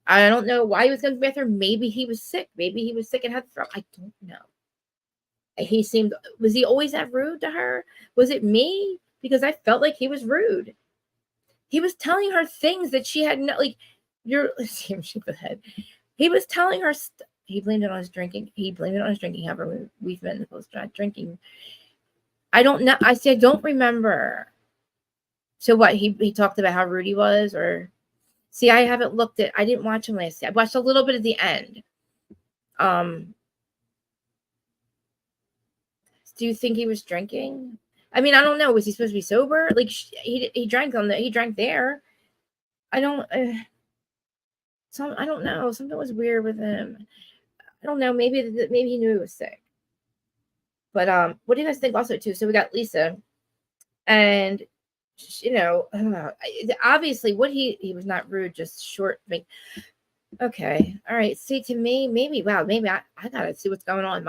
I don't know why he was going to the bathroom. Maybe he was sick. Maybe he was sick and had the throat. I don't know. Was he always that rude to her? Was it me? Because I felt like he was rude. He was telling her things that she had head. He was telling her he blamed it on his drinking. However, we've been supposed to not drinking. I don't know. I don't remember. So what, he talked about how rude he was, or see, I haven't I didn't watch him last year. I watched a little bit at the end. Do you think he was drinking? I mean, I don't know. Was he supposed to be sober? Like he drank there. I don't know. Something was weird with him. I don't know. Maybe he knew he was sick. But what do you guys think also too? So we got Lisa, and obviously he was not rude, just short. Okay, all right. See, to me, maybe I gotta see what's going on.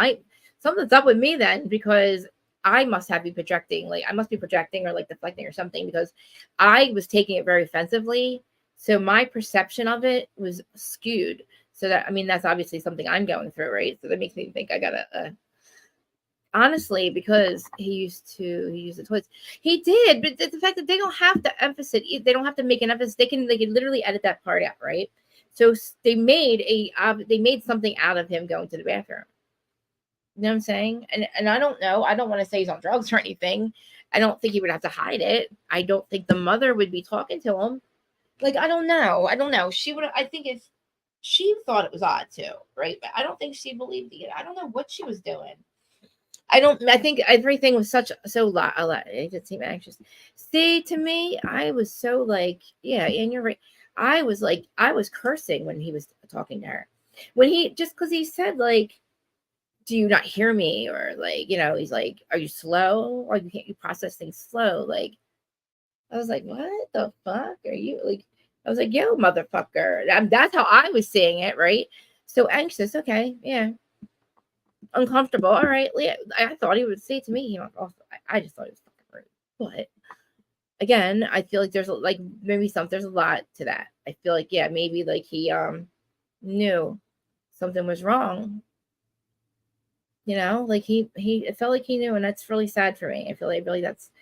Something's up with me then, because I must have been projecting, like I must be projecting or like deflecting or something, because I was taking it very offensively. So my perception of it was skewed. So that, I mean, that's obviously something I'm going through, right? So that makes me think I gotta, honestly, because he used the toys. He did, but the fact that they don't have to emphasize, they don't have to make an emphasis. They can literally edit that part out, right? So they made something out of him going to the bathroom. You know what I'm saying? And I don't know. I don't want to say he's on drugs or anything. I don't think he would have to hide it. I don't think the mother would be talking to him. Like, I don't know. I don't know. She would. I think if she thought it was odd too, right? But I don't think she believed it. I don't know what she was doing. I think everything was so a lot. It did seem anxious. See, to me, I was so like, yeah, and you're right. I was cursing when he was talking to her. When just because he said, like, do you not hear me? Or like, he's like, are you slow? Or you process things slow? Like, I was like, what the fuck are you like? I was like, yo, motherfucker. That's how I was saying it, right? So anxious. Okay, yeah. Uncomfortable. All right. Yeah, I thought he would say to me, I just thought it was fucking rude. But again, I feel like there's there's a lot to that. I feel like, yeah, maybe like he knew something was wrong. Like it felt like he knew, and that's really sad for me. I feel like really that's,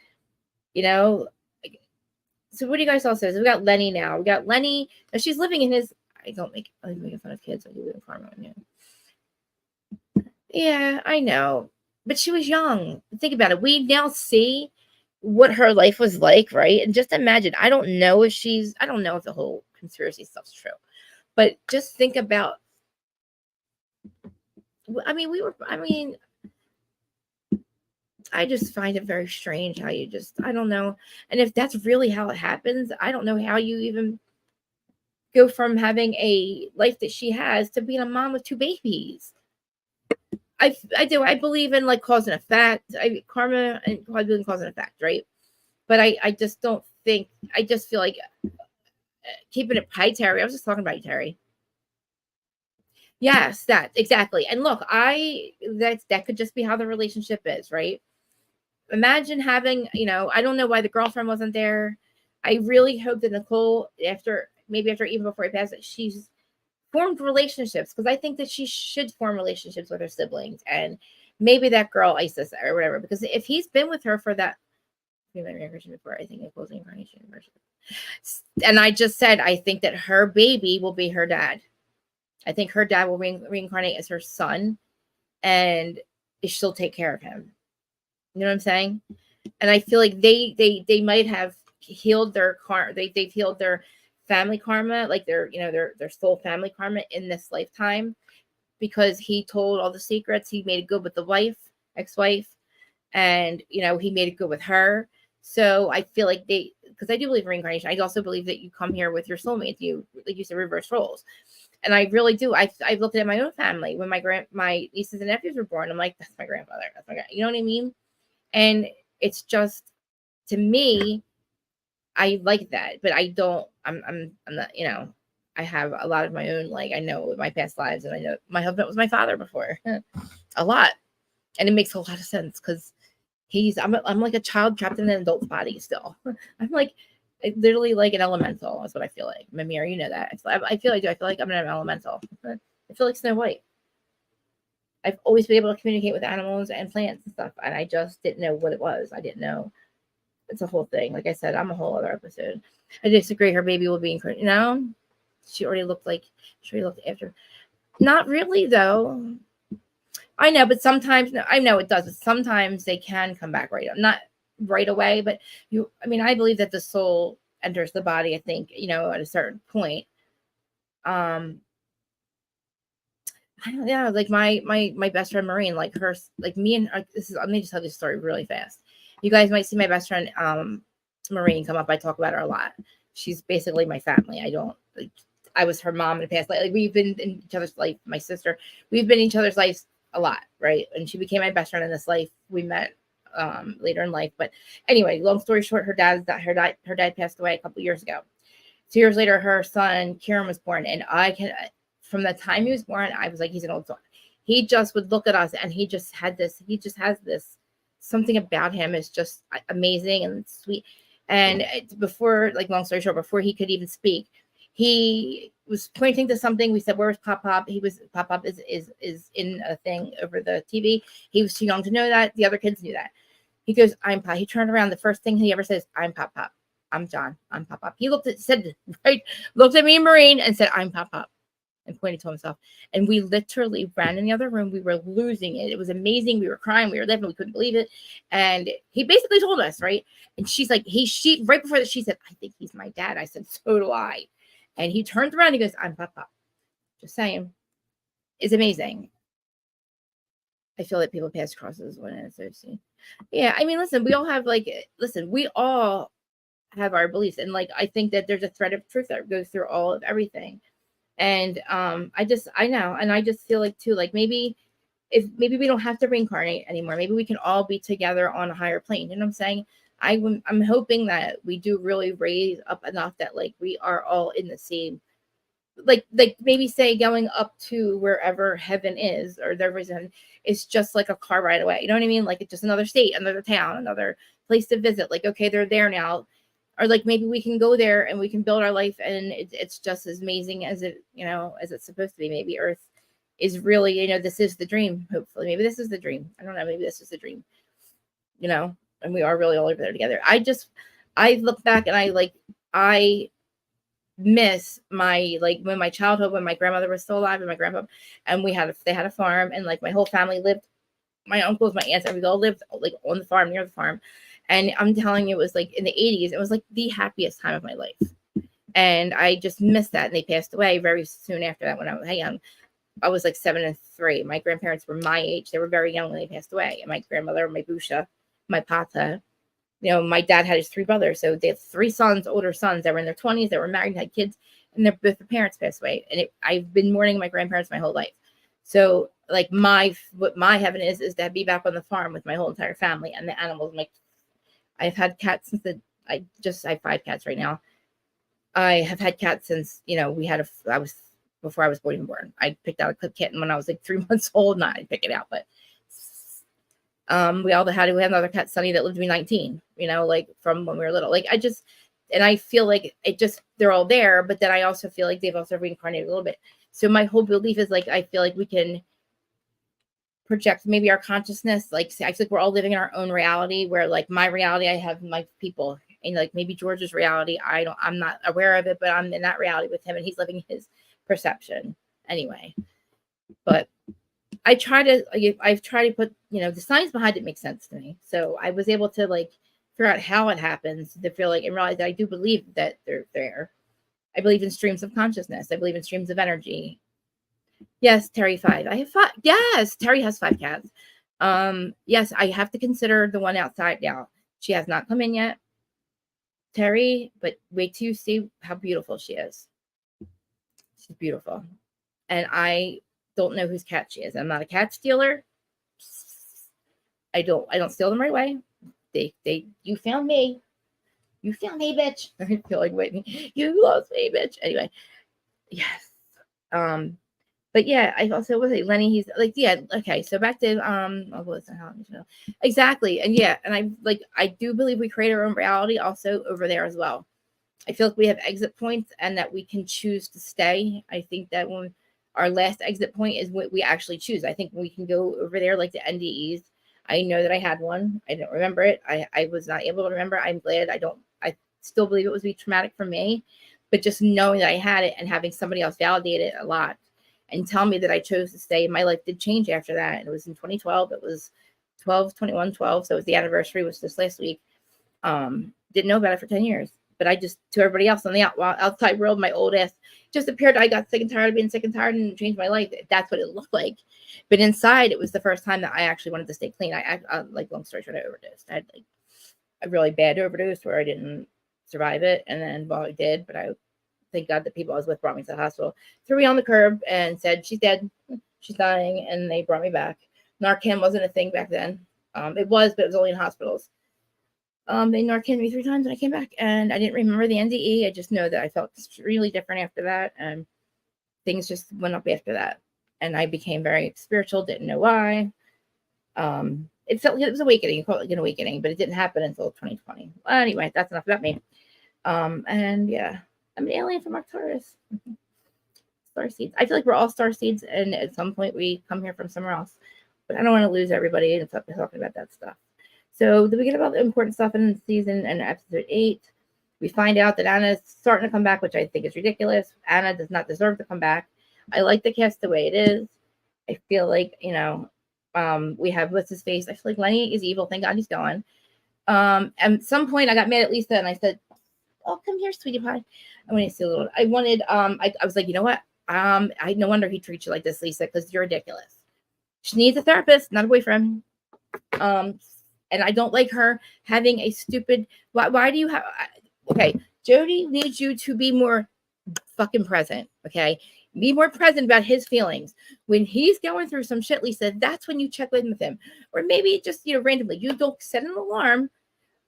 so what do you guys all say? So we got Lenny now. We got Lenny. And she's living in his, I make fun of kids. I do live in farm. Yeah, I know. But she was young. Think about it. We now see what her life was like, right? And just imagine, I don't know if the whole conspiracy stuff's true. But just think about, I just find it very strange how I don't know. And if that's really how it happens, I don't know how you even go from having a life that she has to being a mom with 2 babies. I do. I believe in like cause and effect. Karma and cause and effect, right? But I just don't think. I just feel like keeping it pie, Terry. I was just talking about you, Terry. Yes, that exactly. And look, that could just be how the relationship is, right? Imagine having, I don't know why the girlfriend wasn't there. I really hope that Nicole, even before he passed, she's formed relationships, because I think that she should form relationships with her siblings, and maybe that girl Isis or whatever, because if he's been with her for that, before, I think it was incarnation version. And I just said, I think that her baby will be her dad. I think her dad will reincarnate as her son, and she'll take care of him. You know what I'm saying? And I feel like they might have healed their they've healed their family karma, like their soul family karma in this lifetime, because he told all the secrets. He made it good with the ex-wife, and he made it good with her. So I feel like because I do believe in reincarnation. I also believe that you come here with your soulmate. You, like you said, reverse roles. And I really do. I've looked at my own family when my nieces and nephews were born. I'm like, that's my grandfather. That's my you know what I mean? And it's just, to me, I like that, but I don't. I'm not. I have a lot of my own. Like, I know my past lives, and I know my husband was my father before, a lot, and it makes a lot of sense because I'm like a child trapped in an adult's body still. I'm like literally like an elemental. That's what I feel like. Mimir, you know that. I feel like I'm an elemental. I feel like Snow White. I've always been able to communicate with animals and plants and stuff, and I just didn't know what it was. I didn't know. It's a whole thing. Like I said, I'm a whole other episode. I disagree. Her baby will be incredible. She already looked after. Not really, though. I know, but sometimes, no, I know it does. But sometimes they can come back not right away. But I believe that the soul enters the body. I think at a certain point. Like my best friend Maureen, like her, like me and let me just tell this story really fast. You guys might see my best friend Maureen come up. I talk about her a lot. She's basically my family. I was her mom in the past. Like we've been in each other's life. My sister, we've been in each other's lives a lot, right? And she became my best friend in this life. We met later in life, but anyway, long story short, her dad passed away a couple years ago. 2 years later, her son Kieran was born, and from the time he was born, I was like, he's an old son. He just would look at us, and he just has this something about him is just amazing and sweet. And before, like, long story short, before he could even speak, he was pointing to something. We said, "Where's Pop Pop?" Pop Pop is in a thing over the TV. He was too young to know that. The other kids knew that. He goes, "I'm Pop." He turned around. The first thing he ever says, "I'm Pop Pop. I'm John. I'm Pop Pop." He looked at me and Marine and said, "I'm Pop Pop," and pointed to himself. And we literally ran in the other room. We were losing it. It was amazing. We were crying. We were laughing. We couldn't believe it. And he basically told us, right? And she's like, she right before that, she said, "I think he's my dad." I said, "So do I." And he turns around and he goes, "I'm Pop Pop." Just saying. It's amazing. I feel like people pass crosses when it's so seen. Yeah, I mean, listen, we all have we all have our beliefs, and like I think that there's a thread of truth that goes through all of everything. And I know, and I just feel like too, like maybe we don't have to reincarnate anymore. Maybe we can all be together on a higher plane. You know what I'm saying? I'm hoping that we do really raise up enough that like we are all in the same, like maybe say going up to wherever heaven is, or there reason it's just like a car ride away. You know what I mean? Like it's just another state, another town, another place to visit. Like, okay, they're there now. Or like maybe we can go there and we can build our life, and it's just as amazing as as it's supposed to be. Maybe Earth is really, this is the dream. Hopefully, maybe this is the dream. I don't know. Maybe this is the dream. And we are really all over there together. I look back and I miss my, like, when my childhood, when my grandmother was still alive and my grandpa, and they had a farm, and like my whole family lived, my uncles, my aunts, we all lived like on the farm, near the farm. And I'm telling you, it was like in the 80s, it was like the happiest time of my life. And I just missed that. And they passed away very soon after that when I was young. I was like 7 and 3. My grandparents were my age. They were very young when they passed away. And my grandmother, my Busha, my Pata, my dad had his 3 brothers. So they have 3 sons, older sons that were in their 20s, that were married, had kids, and both their parents passed away. And I've been mourning my grandparents my whole life. So like what my heaven is to be back on the farm with my whole entire family and the animals. I've had cats since I have 5 cats right now. I have had cats since, before I was born. I picked out a clip kitten when I was like 3 months old. Not I pick it out, but we had another cat, Sunny, that lived to be 19, like from when we were little. Like and I feel like they're all there, but then I also feel like they've also reincarnated a little bit. So my whole belief is like, I feel like we can project maybe our consciousness. Like, I feel like we're all living in our own reality, where like my reality, I have my people, and like maybe George's reality, I'm not aware of it, but I'm in that reality with him, and he's living his perception anyway. But I've tried to put, the science behind it makes sense to me. So I was able to like figure out how it happens, to feel like and realize that I do believe that they're there. I believe in streams of consciousness. I believe in streams of energy. Yes, Terry 5. I have 5. Yes, Terry has 5 cats. Yes, I have to consider the one outside now. She has not come in yet, Terry, but wait till you see how beautiful she is. She's beautiful. And I don't know whose cat she is. I'm not a cat stealer. I don't steal them right away. You found me. You found me, bitch. I feel like Whitney. You lost me, bitch. Anyway. Yes. But yeah, I also was like Lenny, he's like, yeah, okay. So back to exactly. And yeah, and I do believe we create our own reality also over there as well. I feel like we have exit points and that we can choose to stay. I think that when our last exit point is what we actually choose. I think we can go over there like the NDEs. I know that I had one. I don't remember it. I was not able to remember. I'm glad I still believe it was traumatic for me, but just knowing that I had it and having somebody else validate it a lot and tell me that I chose to stay. My life did change after that. And it was in 2012. It was 12/21/12. So it was the anniversary was this last week. Didn't know about it for 10 years. But I just, to everybody else on the outside world, my old ass just appeared. I got sick and tired of being sick and tired and changed my life. That's what it looked like. But inside, it was the first time that I actually wanted to stay clean. I like, long story short, I overdosed. I had like a really bad overdose where I didn't survive it. And then, well, I did, but I thank God the people I was with brought me to the hospital, threw me on the curb and said, she's dead. She's dying. And they brought me back. Narcan wasn't a thing back then. It was, but it was only in hospitals. They Narcaned me 3 times and I came back, and I didn't remember the NDE. I just know that I felt really different after that, and things just went up after that. And I became very spiritual, didn't know why. it was awakening. You call it like an awakening, but it didn't happen until 2020. Well, anyway, that's enough about me. And yeah, I'm an alien from Arcturus. Star seeds. I feel like we're all star seeds, and at some point we come here from somewhere else. But I don't want to lose everybody and stop talking about that stuff. So we get about the important stuff in the season and episode 8. We find out that Anna's starting to come back, which I think is ridiculous. Anna does not deserve to come back. I like the cast the way it is. I feel like, we have what's his face. I feel like Lenny is evil. Thank God he's gone. At some point I got mad at Lisa and I said, "Oh, come here, sweetie pie. I want to see a little." I wanted. I was like, you know what? I no wonder he treats you like this, Lisa, because you're ridiculous. She needs a therapist, not a boyfriend. And I don't like her having a stupid. Why do you have? Okay, Jody needs you to be more fucking present. Okay, be more present about his feelings when he's going through some shit. Lisa, that's when you check in with him, or maybe just randomly. You don't set an alarm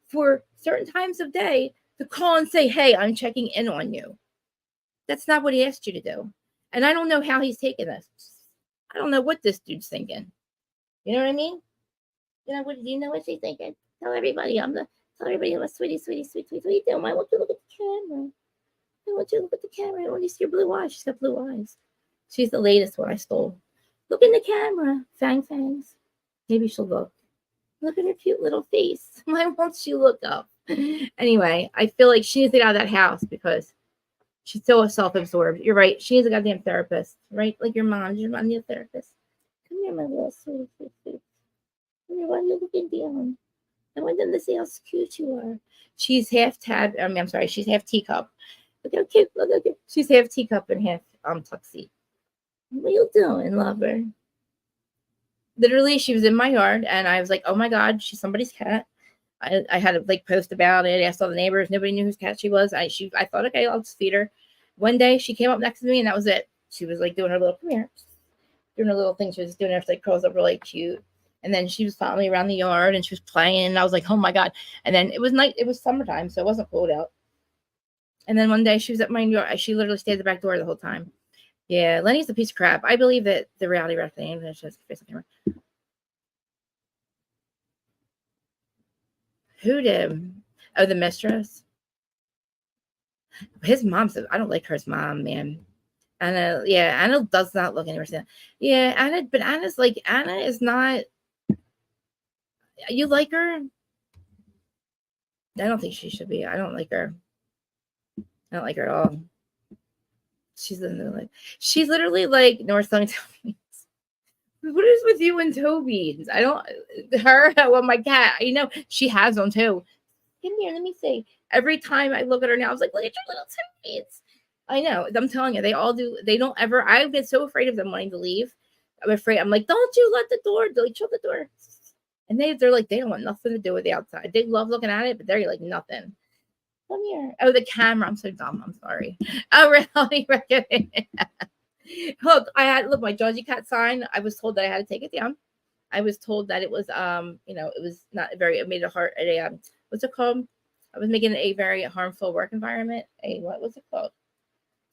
for certain times of day to call and say, "Hey, I'm checking in on you." That's not what he asked you to do, and I don't know how he's taking this. I don't know what this dude's thinking. You know what I mean? You know what she's thinking? Tell everybody I'm a sweetie, sweetie, sweet, sweet, sweet. I want you to look at the camera. I want you to look at the camera. I want you to see your blue eyes. She's got blue eyes. She's the latest one I stole. Look in the camera. Fangs. Maybe she'll look. Look at her cute little face. Why won't she look up? Anyway, I feel like she needs to get out of that house because she's so self-absorbed. You're right. She needs a goddamn therapist, right? Like your mom. Your mom needs a therapist. Come here, my little sweet. Why are you looking down? I want them to see how cute you are. She's half tab. I'm sorry. She's half teacup. Look how cute. Look how cute. She's half teacup and half tuxie. What are you doing, lover? Literally, she was in my yard, and I was like, "Oh my God, she's somebody's cat." I had to post about it. Asked all the neighbors. Nobody knew whose cat she was. I thought, okay, I'll just feed her. One day, she came up next to me, and that was it. She was doing her little doing her little thing. She was doing her curls up really cute. And then she was following me around the yard and she was playing. And I was like, oh my God. And then it was night. It was summertime, so it wasn't cold out. And then one day she was at my yard. She literally stayed at the back door the whole time. Yeah, Lenny's a piece of crap. I believe that the reality wreck thing. Who did? Oh, the mistress. His mom said, I don't like her mom, man. Anna, yeah, Anna does not look anywhere. Yeah, Anna, but Anna is not. You like her? I don't think she should be. I don't like her. I don't like her at all. She's literally like North Sun Toby. What is with you and Toby? I don't. Her, well, my cat. She has them too. Come here, let me see. Every time I look at her now, I was like, look at your little Tobies. I know. I'm telling you, they all do. They don't ever. I've been so afraid of them wanting to leave. I'm afraid. I'm like, don't you let the door. Don't shut the door. And they're like, they don't want nothing to do with the outside. They love looking at it, but they're like nothing. Come here. Oh, the camera. I'm so dumb. I'm sorry. Oh, reality reckoning. Look, my Georgie Cat sign. I was told that I had to take it down. I was told that it was, it was not very. It made it hard. What's it called? I was making it a very harmful work environment. What was it called?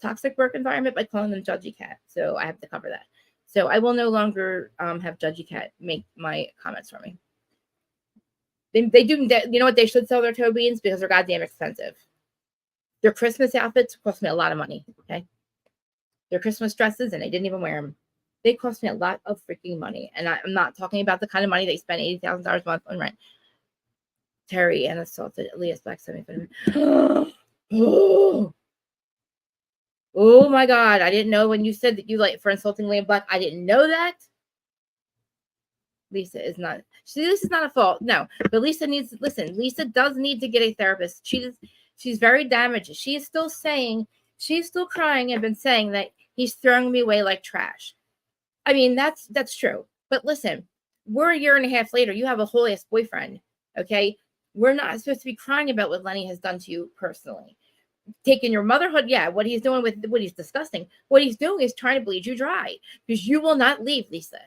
Toxic work environment by calling them Judgy Cat. So I have to cover that. So I will no longer have Judgy Cat make my comments for me. They do. You know what? They should sell their toe beans because they're goddamn expensive. Their Christmas outfits cost me a lot of money. Okay, their Christmas dresses, and they didn't even wear them. They cost me a lot of freaking money, and I'm not talking about the kind of money they spend $80,000 a month on rent. Terry and assaulted Elias Black 75. Oh my God! I didn't know when you said that you for insulting Liam Black. I didn't know that. Lisa is not. This is not a fault. No, but Lisa needs to listen. Lisa does need to get a therapist. She's very damaged. She is still saying, she's still crying and been saying that he's throwing me away like trash. I mean, that's true. But listen, we're a year and a half later. You have a whole ass boyfriend. Okay, we're not supposed to be crying about what Lenny has done to you personally. Taking your motherhood, yeah. What he's doing with what he's disgusting. What he's doing is trying to bleed you dry because you will not leave, Lisa.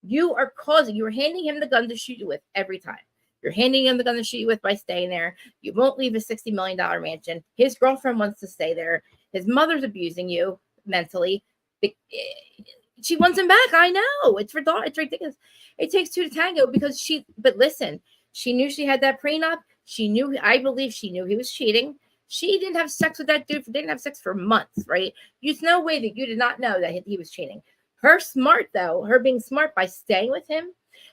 You're handing him the gun to shoot you with every time. You're handing him the gun to shoot you with by staying there. You won't leave a $60 million mansion. His girlfriend wants to stay there. His mother's abusing you mentally. She wants him back. I know. It's ridiculous. It takes two to tango because but listen, she knew she had that prenup. I believe she knew he was cheating. She didn't have sex with that dude. Didn't have sex for months, right? There's no way that you did not know that he was cheating. Her being smart by staying with him,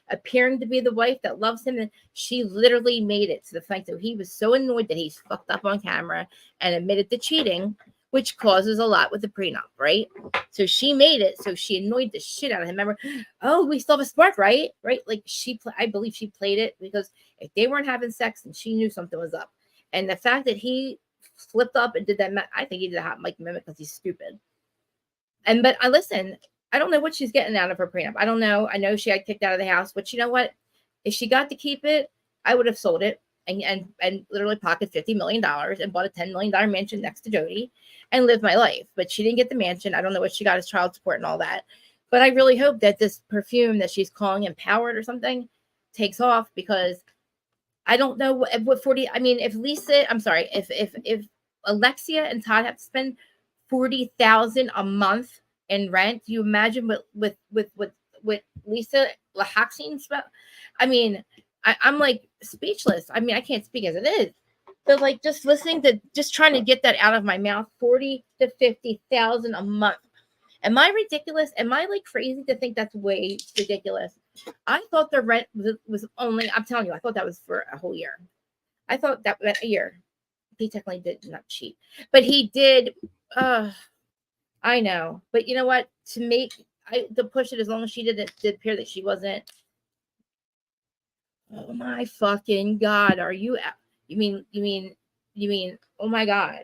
appearing to be the wife that loves him, and she literally made it to the fact that he was so annoyed that he's fucked up on camera and admitted to cheating, which causes a lot with the prenup, right? So she made it. So she annoyed the shit out of him. Remember, oh, we still have a spark, right? Right? Like I believe she played it because if they weren't having sex, and she knew something was up. And the fact that he flipped up and did that, I think he did a hot mic mimic because he's stupid. But listen, I don't know what she's getting out of her prenup. I don't know. I know she got kicked out of the house, but you know what? If she got to keep it, I would have sold it and literally pocketed $50 million and bought a $10 million mansion next to Jody and lived my life. But she didn't get the mansion. I don't know what she got as child support and all that. But I really hope that this perfume that she's calling Empowered or something takes off, because I don't know what 40. I mean, if Alexia and Todd have to spend $40,000 a month in rent, do you imagine what Lisa Lahaxine spent? I mean, I'm like speechless. I mean, I can't speak as it is. But like just trying to get that out of my mouth, 40 to 50,000 a month. Am I ridiculous? Am I like crazy to think that's way ridiculous? I thought the rent was only, I'm telling you, I thought that was for a whole year. I thought that a year. He technically did not cheat, but he did. I know, but you know what? To push it as long as she did appear that she wasn't. Oh my fucking God! Are you? You mean? Oh my God!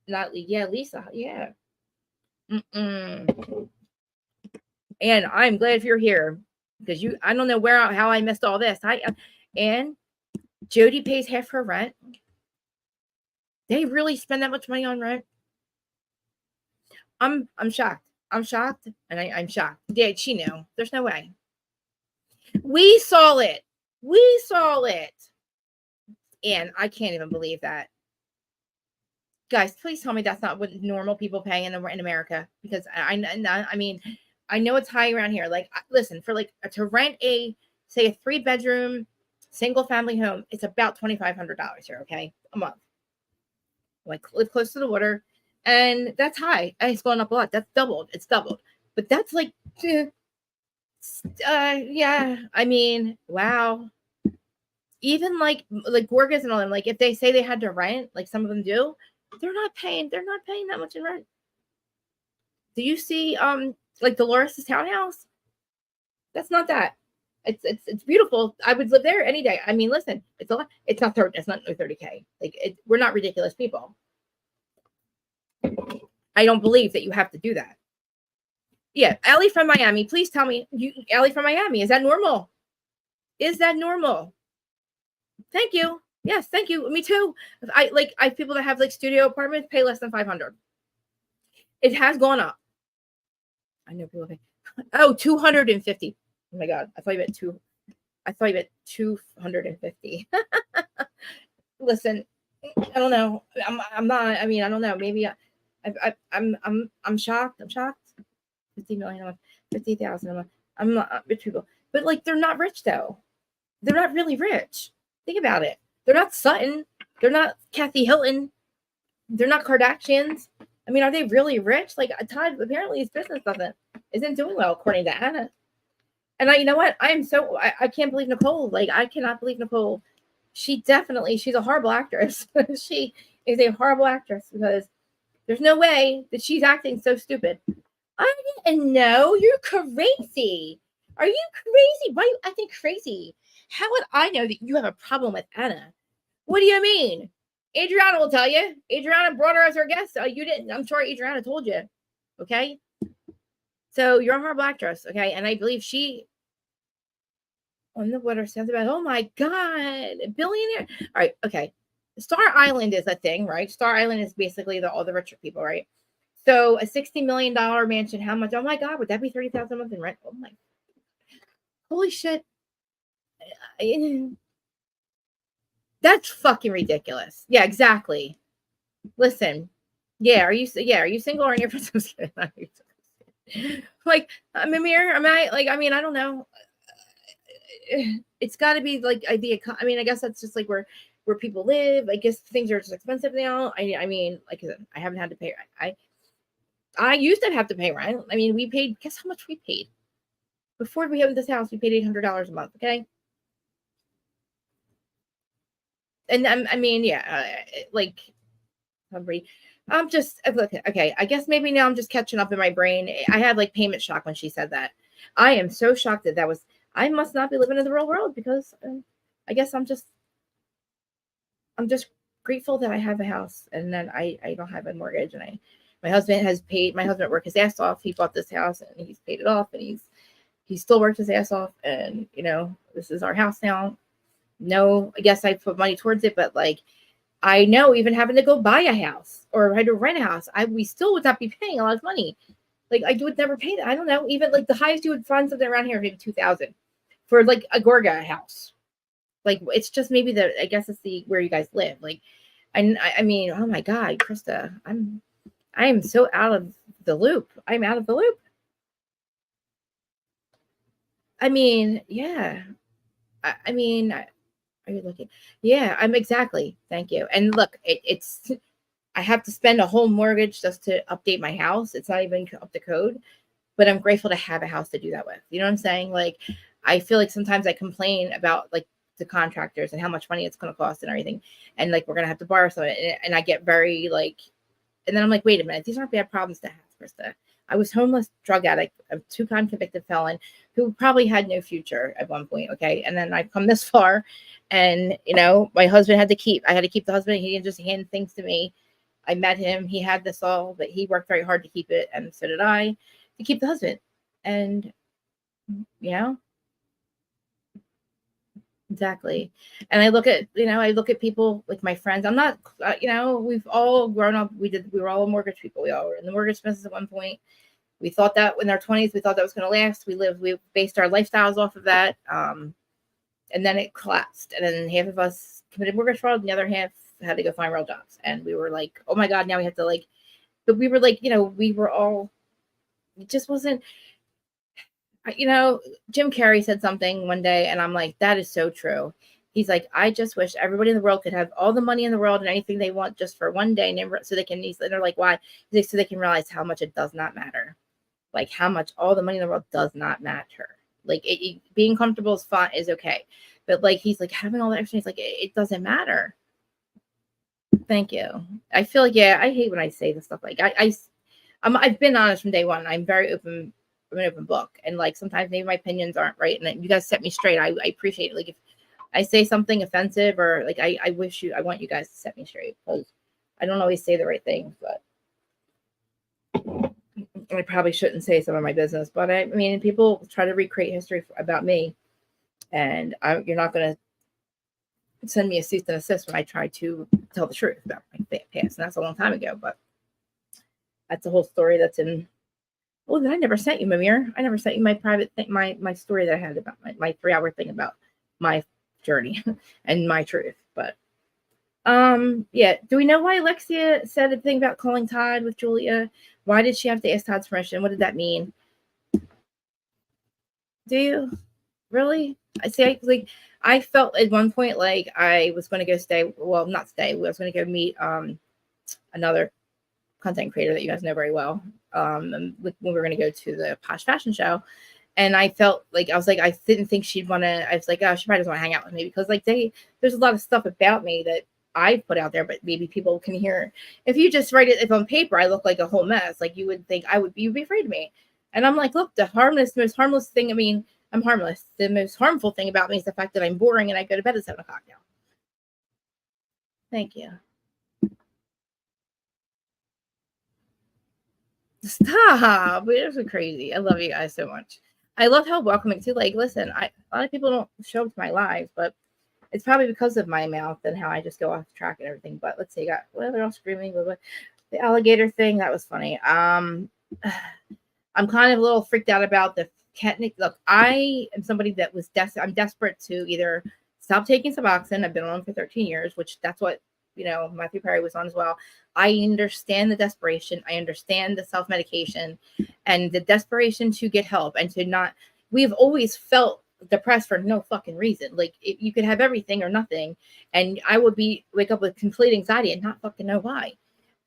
Not Lisa. Yeah. Mm-mm. And I'm glad if you're here, because I don't know how I missed all this. And Jody pays half her rent. They really spend that much money on rent? I'm shocked. I'm shocked, and I'm shocked. Yeah, she knew. There's no way. We saw it. And I can't even believe that. Guys, please tell me that's not what normal people pay in America, because I mean, I know it's high around here. Like, listen, for like to rent a 3-bedroom single family home, it's about $2,500 here, okay, a month. Like, live close to the water, and that's high. It's going up a lot. That's doubled. It's doubled. But that's like, yeah. I mean, wow. Even like Gorgas and all them, like if they say they had to rent, like some of them do, they're not paying that much in rent. Do you see like Dolores' townhouse? That's not that. It's beautiful. I would live there any day. I mean, listen, it's a lot. It's not 30K. Like, we're not ridiculous people. I don't believe that you have to do that. Yeah, Allie from Miami, please tell me, Allie from Miami, is that normal? Is that normal? Thank you. Yes, thank you. Me too. I have people that have like studio apartments pay less than $500. It has gone up. I know people pay. Oh, 250. Oh my God. I thought you meant 250. Listen, I don't know. I'm not. I mean, I don't know. Maybe I'm shocked. I'm shocked. 50 million a month, 50,000 a month. I'm not rich people, but like they're not rich though. They're not really rich. Think about it. They're not Sutton. They're not Kathy Hilton. They're not Kardashians. I mean, are they really rich? Like Todd, apparently his business isn't doing well according to Anna. And you know what? I can't believe Nicole. Like, I cannot believe Nicole. She's a horrible actress. She is a horrible actress, because there's no way that she's acting so stupid. I didn't know. You're crazy. Are you crazy? Why are you acting crazy? How would I know that you have a problem with Anna? What do you mean? Adriana will tell you. Adriana brought her as her guest. You didn't. I'm sure Adriana told you. Okay. So you're a horrible actress. Okay. And I believe she on the water sounds about, oh my God, billionaire. All right. Okay. Star Island is a thing, right? Star Island is basically all the richer people, right? So a $60 million mansion, how much? Oh my God, would that be $30,000 a month in rent? Oh my, holy shit. That's fucking ridiculous. Yeah, exactly. Listen. Yeah, are you single or in your friends? Like, Mimir, am I like? I mean, I don't know. It's got to be like I mean, I guess that's just like where people live. I guess things are just expensive now. I mean, like I said, I haven't had to pay. I used to have to pay rent. I mean, we paid. Guess how much we paid before we owned this house? We paid $800 a month. Okay, and I mean, yeah, like I'm just look. Okay, I guess maybe now I'm just catching up in my brain. I had like payment shock when she said that. I am so shocked that was. I must not be living in the real world because I guess I'm just grateful that I have a house and that I don't have a mortgage and my husband has paid my husband worked his ass off. He bought this house and he's paid it off and he still worked his ass off and this is our house now. No, I guess I put money towards it, but like I know even having to go buy a house or had to rent a house, we still would not be paying a lot of money. Like I would never pay that. I don't know. Even like the highest you would find something around here, maybe 2,000 for like a Gorga house. Like it's just maybe I guess it's where you guys live. Like, and I mean, oh my God, Krista, I am so out of the loop. I'm out of the loop. I mean, yeah. I mean, are you looking? Yeah, I'm exactly. Thank you. And look, it's I have to spend a whole mortgage just to update my house. It's not even up to code, but I'm grateful to have a house to do that with. You know what I'm saying? Like, I feel like sometimes I complain about like the contractors and how much money it's going to cost and everything. And like, we're going to have to borrow some of it. And I get very like, and then I'm like, wait a minute, these aren't bad problems to have, Krista. I was homeless, drug addict, a 2-time convicted felon who probably had no future at one point. Okay. And then I've come this far and, my husband I had to keep the husband. He didn't just hand things to me. I met him. He had this all, but he worked very hard to keep it. And so did I to keep the husband. And, you know, exactly. And I look at people like my friends. I'm not, we've all grown up. We were all mortgage people. We all were in the mortgage business at one point. We thought that in our 20s, we thought that was going to last. We based our lifestyles off of that. And then it collapsed. And then half of us committed mortgage fraud. And the other half had to go find real jobs. And we were like, oh my God, now we have to but we were like, we were all, it just wasn't, Jim Carrey said something one day, and I'm like, that is so true. He's like, I just wish everybody in the world could have all the money in the world and anything they want just for one day, so they can. And they're like, why? He's like, so they can realize how much it does not matter, like how much all the money in the world does not matter. Like being comfortable is fun, is okay, but like he's like having all that extra. He's like, it doesn't matter. Thank you. I feel like I hate when I say this stuff. Like I've been honest from day one. I'm very open. I'm an open book, and like sometimes maybe my opinions aren't right, and you guys set me straight. I appreciate it. Like if I say something offensive or like I want you guys to set me straight because I don't always say the right things, but I probably shouldn't say some of my business. But I mean, people try to recreate history about me, and you're not going to send me a cease and desist when I try to tell the truth about my past, and that's a long time ago. But that's a whole story that's in. Oh, I never sent you, Mimir. I never sent you my private thing, my story that I had about my 3-hour thing about my journey and my truth. But yeah. Do we know why Alexia said a thing about calling Todd with Julia? Why did she have to ask Todd's permission? What did that mean? Do you really? I see. I felt at one point like I was going to go stay. Well, not stay. I was going to go meet another content creator that you guys know very well. And when we were going to go to the Posh Fashion Show, and I felt like I was like I didn't think she'd want to. I was like, oh, she probably doesn't want to hang out with me because like there's a lot of stuff about me that I put out there, but maybe people can hear. If you just write it, if on paper I look like a whole mess, like you would think you'd be afraid of me. And I'm like, look, the most harmless thing. I mean, I'm harmless. The most harmful thing about me is the fact that I'm boring and I go to bed at 7 o'clock now. Thank you. Stop. It was crazy. I love you guys so much. I love how welcoming too. Like, listen, a lot of people don't show up to my lives, but it's probably because of my mouth and how I just go off track and everything. But let's see, they're all screaming. The alligator thing, that was funny. I'm kind of a little freaked out about the technique. Look, I am somebody that was I'm desperate to either stop taking Suboxone. I've been on for 13 years, which that's what Matthew Perry was on as well. I understand the desperation. I understand the self-medication and the desperation to get help and to not, we've always felt depressed for no fucking reason. Like you could have everything or nothing. And I would wake up with complete anxiety and not fucking know why.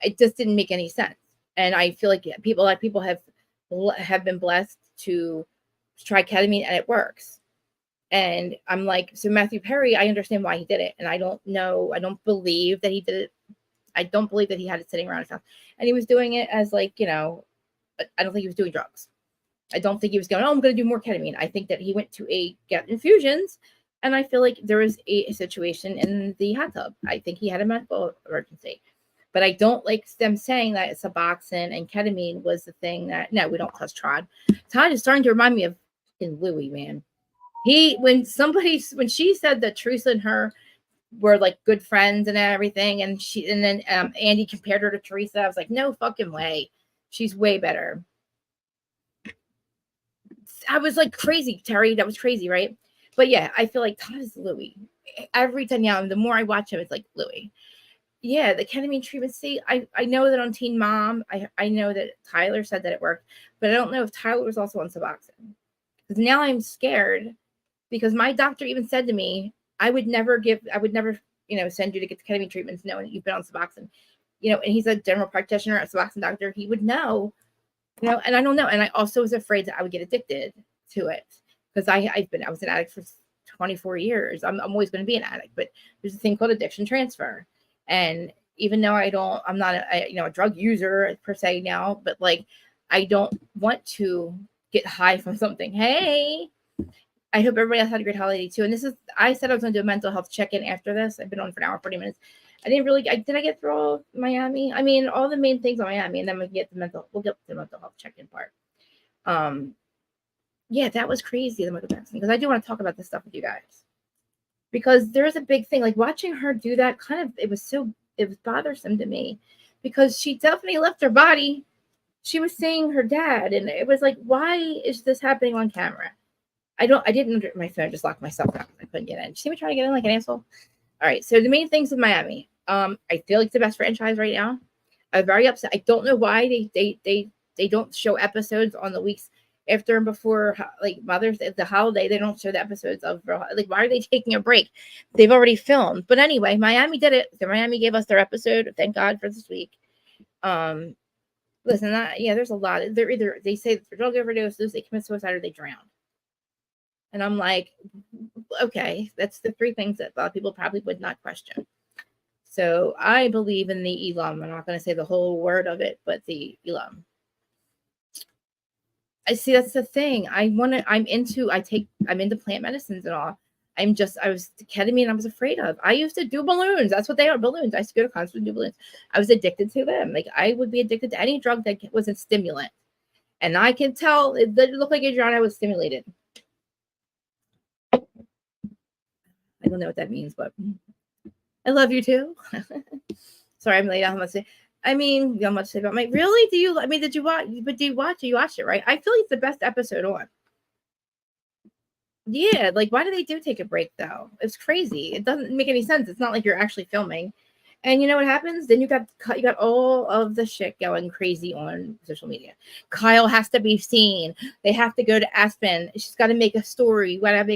It just didn't make any sense. And I feel like people have been blessed to try ketamine and it works. And I'm like, so Matthew Perry, I understand why he did it. And I don't believe that he did it. I don't believe that he had it sitting around his house. And he was doing it as like, I don't think he was doing drugs. I don't think he was going, I'm going to do more ketamine. I think that he went to get infusions. And I feel like there was a situation in the hot tub. I think he had a medical emergency. But I don't like them saying that Suboxone and ketamine was the thing that, no, we don't touch Todd. Todd is starting to remind me of Louis, man. When she said that Teresa and her were like good friends and everything, and then Andy compared her to Teresa, I was like, no fucking way. She's way better. I was like, crazy, Terry. That was crazy, right? But yeah, I feel like Todd is Louis. Every time now, the more I watch him, it's like Louis. Yeah, the ketamine treatment. See, I know that on Teen Mom, I know that Tyler said that it worked, but I don't know if Tyler was also on Suboxone. Because now I'm scared because my doctor even said to me, I would never, send you to get the ketamine treatments knowing that you've been on Suboxone. And he's a general practitioner, a Suboxone doctor. He would know, and I don't know. And I also was afraid that I would get addicted to it because I was an addict for 24 years. I'm always going to be an addict, but there's a thing called addiction transfer. And even though I'm not a drug user per se now, but like, I don't want to get high from something. Hey, I hope everybody else had a great holiday too. And I said I was going to do a mental health check-in after this. I've been on for an hour, 40 minutes. Did I get through all Miami? I mean, all the main things on Miami, and then we'll get to the mental health check-in part. Yeah, that was crazy, the Michael Jackson, because I do want to talk about this stuff with you guys. Because there's a big thing, like watching her do that it was bothersome to me because she definitely left her body. She was seeing her dad, and it was like, why is this happening on camera? My phone just locked myself out. I couldn't get in. Did you see me trying to get in like an asshole? All right. So the main things with Miami, I feel like it's the best franchise right now. I'm very upset. I don't know why they don't show episodes on the weeks after and before, like Mother's Day, the holiday. They don't show the episodes of, like, why are they taking a break? They've already filmed. But anyway, Miami did it. So Miami gave us their episode. Thank God for this week. Listen, there's a lot. They say for drug overdoses, they commit suicide, or they drown. And I'm like, okay, that's the three things that a lot of people probably would not question. So I believe in the Elam. I'm not going to say the whole word of it, but the Elam. I see that's the thing. I'm into plant medicines and all. Ketamine I was afraid of. I used to do balloons. That's what they are, balloons. I used to go to concerts and do balloons. I was addicted to them. Like I would be addicted to any drug that was a stimulant. And I can tell it looked like Adriana was stimulated. I don't know what that means, but I love you too. Sorry, I'm late. You have much to say about my. Really? Did you watch? But do you watch? You watched it, right? I feel like it's the best episode on. Yeah, like why do they take a break though? It's crazy. It doesn't make any sense. It's not like you're actually filming. And you know what happens? Then you got all of the shit going crazy on social media. Kyle has to be seen. They have to go to Aspen. She's got to make a story. We have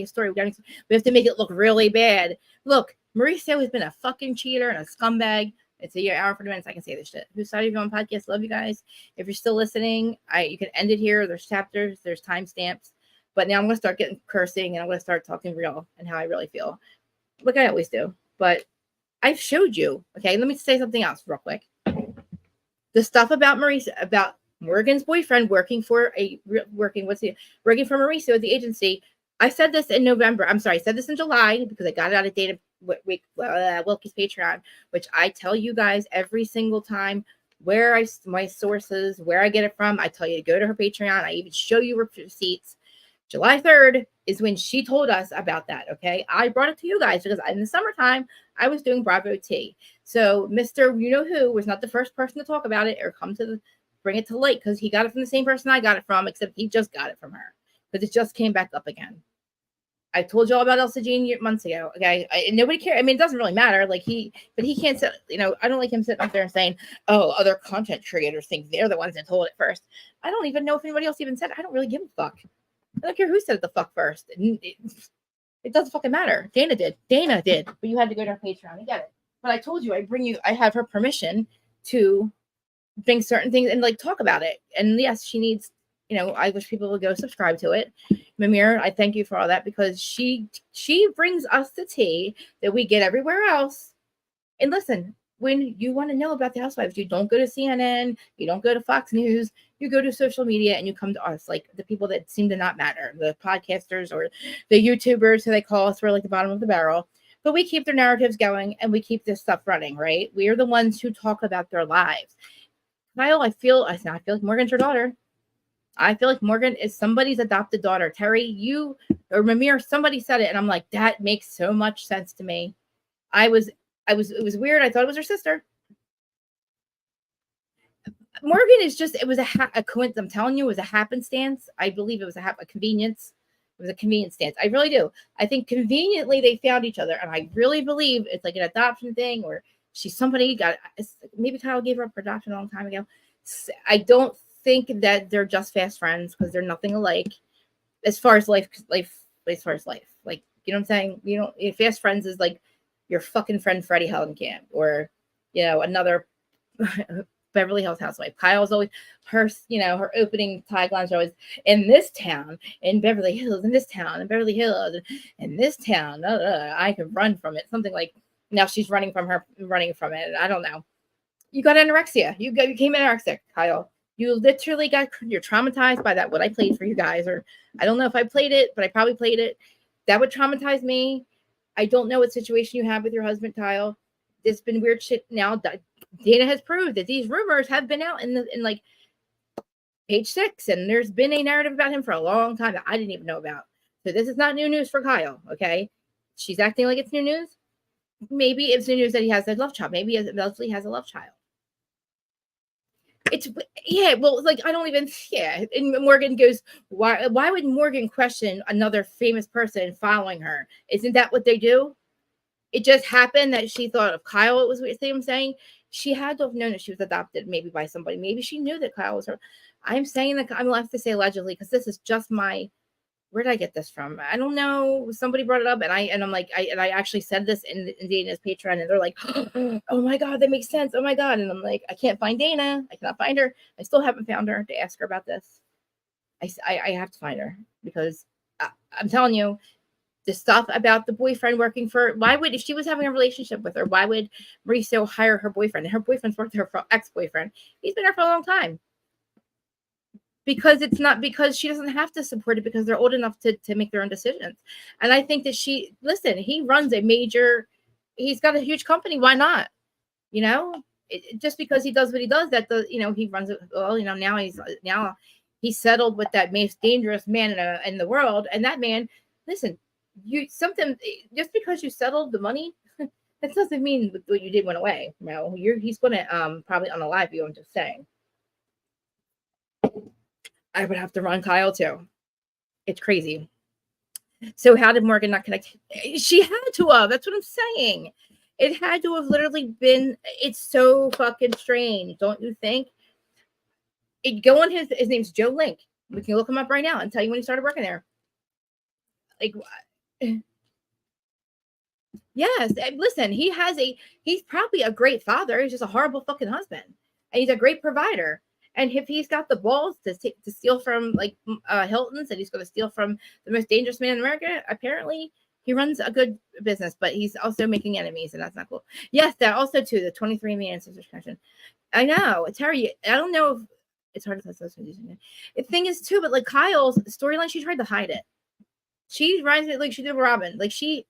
to make it look really bad. Look, Mauricio has been a fucking cheater and a scumbag. It's a hour 40 minutes. I can say this shit. Who started your own podcast? Love you guys. If you're still listening, you can end it here. There's chapters. There's timestamps. But now I'm going to start getting cursing and I'm going to start talking real and how I really feel. Like I always do. But I've showed you. Okay, let me say something else real quick. The stuff about Morgan's boyfriend working for Mauricio at the agency. I said this in November. I'm sorry, I said this in July because I got it out of data Wilkie's Patreon, which I tell you guys every single time where my sources, where I get it from. I tell you to go to her Patreon. I even show you receipts. July 3rd is when she told us about that, okay? I brought it to you guys because in the summertime, I was doing Bravo T. So Mr. You-know-who was not the first person to talk about it or bring it to light because he got it from the same person I got it from, except he just got it from her because it just came back up again. I told you all about Elsa Jean months ago. Okay, and nobody cares. I mean, it doesn't really matter. Like but he can't sit. I don't like him sitting up there and saying, "Oh, other content creators think they're the ones that told it first." I don't even know if anybody else even said it. I don't really give a fuck. I don't care who said it the fuck first. It doesn't fucking matter. Dana did, but you had to go to her Patreon and get it. But I told you, I have her permission to bring certain things and like talk about it. And yes, she needs. I wish people would go subscribe to it. Mimir, I thank you for all that because she brings us the tea that we get everywhere else. And listen, when you want to know about the housewives, you don't go to CNN, you don't go to Fox News, you go to social media and you come to us, like the people that seem to not matter, the podcasters or the YouTubers who they call us, we're like the bottom of the barrel. But we keep their narratives going and we keep this stuff running, right? We are the ones who talk about their lives. Kyle, I feel like Morgan's your daughter. I feel like Morgan is somebody's adopted daughter. Terry, you or Mimir, somebody said it, and I'm like, that makes so much sense to me. It was weird. I thought it was her sister. Morgan is just, it was a coincidence. I'm telling you, it was a happenstance. I believe it was a convenience. It was a convenience stance. I really do. I think conveniently they found each other, and I really believe it's like an adoption thing, or maybe Kyle gave her up for adoption a long time ago. I don't think that they're just fast friends because they're nothing alike as far as life, like, you know what I'm saying? Fast friends is like your fucking friend Freddie Hellenkamp or another Beverly Hills housewife. Kyle's always her opening taglines are always in this town, in Beverly Hills, in this town, in Beverly Hills, in this town. I can run from it. Something like now she's running from it. I don't know. You got anorexia. You became anorexic, Kyle. You're traumatized by that. What I played for you guys, or I don't know if I played it, but I probably played it. That would traumatize me. I don't know what situation you have with your husband, Kyle. There's been weird shit now. Dana has proved that these rumors have been out in like page 6, and there's been a narrative about him for a long time that I didn't even know about. So this is not new news for Kyle. Okay, she's acting like it's new news. Maybe it's new news that he has a love child. Maybe Leslie has a love child. Like I don't even and Morgan goes, why would Morgan question another famous person following her? Isn't that what they do? It just happened that she thought of Kyle. It was what I'm saying. She had to have known that she was adopted maybe by somebody. Maybe she knew that Kyle was her. I'm saying that I'm left to say allegedly because this is just where did I get this from? I don't know. Somebody brought it up, and I'm like, I actually said this in Dana's Patreon, and they're like, "Oh my god, that makes sense. Oh my god!" And I'm like, I can't find Dana. I cannot find her. I still haven't found her to ask her about this. I have to find her because I'm telling you, the stuff about the boyfriend working for. If she was having a relationship with her, why would Mauricio hire her boyfriend? And her boyfriend's worked there for ex-boyfriend. He's been there for a long time. Because she doesn't have to support it because they're old enough to make their own decisions. And I think that he runs he's got a huge company. Why not? Just because he does what he does, he runs it. Well, now he's settled with that most dangerous man in the world. And that man, listen, just because you settled the money, that doesn't mean what you did went away. No, he's going to probably unalive you. I'm just saying. I would have to run Kyle too. It's crazy. So how did Morgan not connect? She had to have. That's what I'm saying. It had to have literally been. It's so fucking strange, don't you think? Go on his name's Joe Link. We can look him up right now and tell you when he started working there. Like, yes. Listen, he's probably a great father. He's just a horrible fucking husband, and he's a great provider. And if he's got the balls to steal from like Hilton's, and he's going to steal from the most dangerous man in America, apparently he runs a good business, but he's also making enemies, and that's not cool. Yes, that also too, the 23andMe ancestors connection. I know, Terry. I don't know if it's hard to tell. The thing is too, but like Kyle's storyline, she tried to hide it. She rides it like she did with Robin. Like she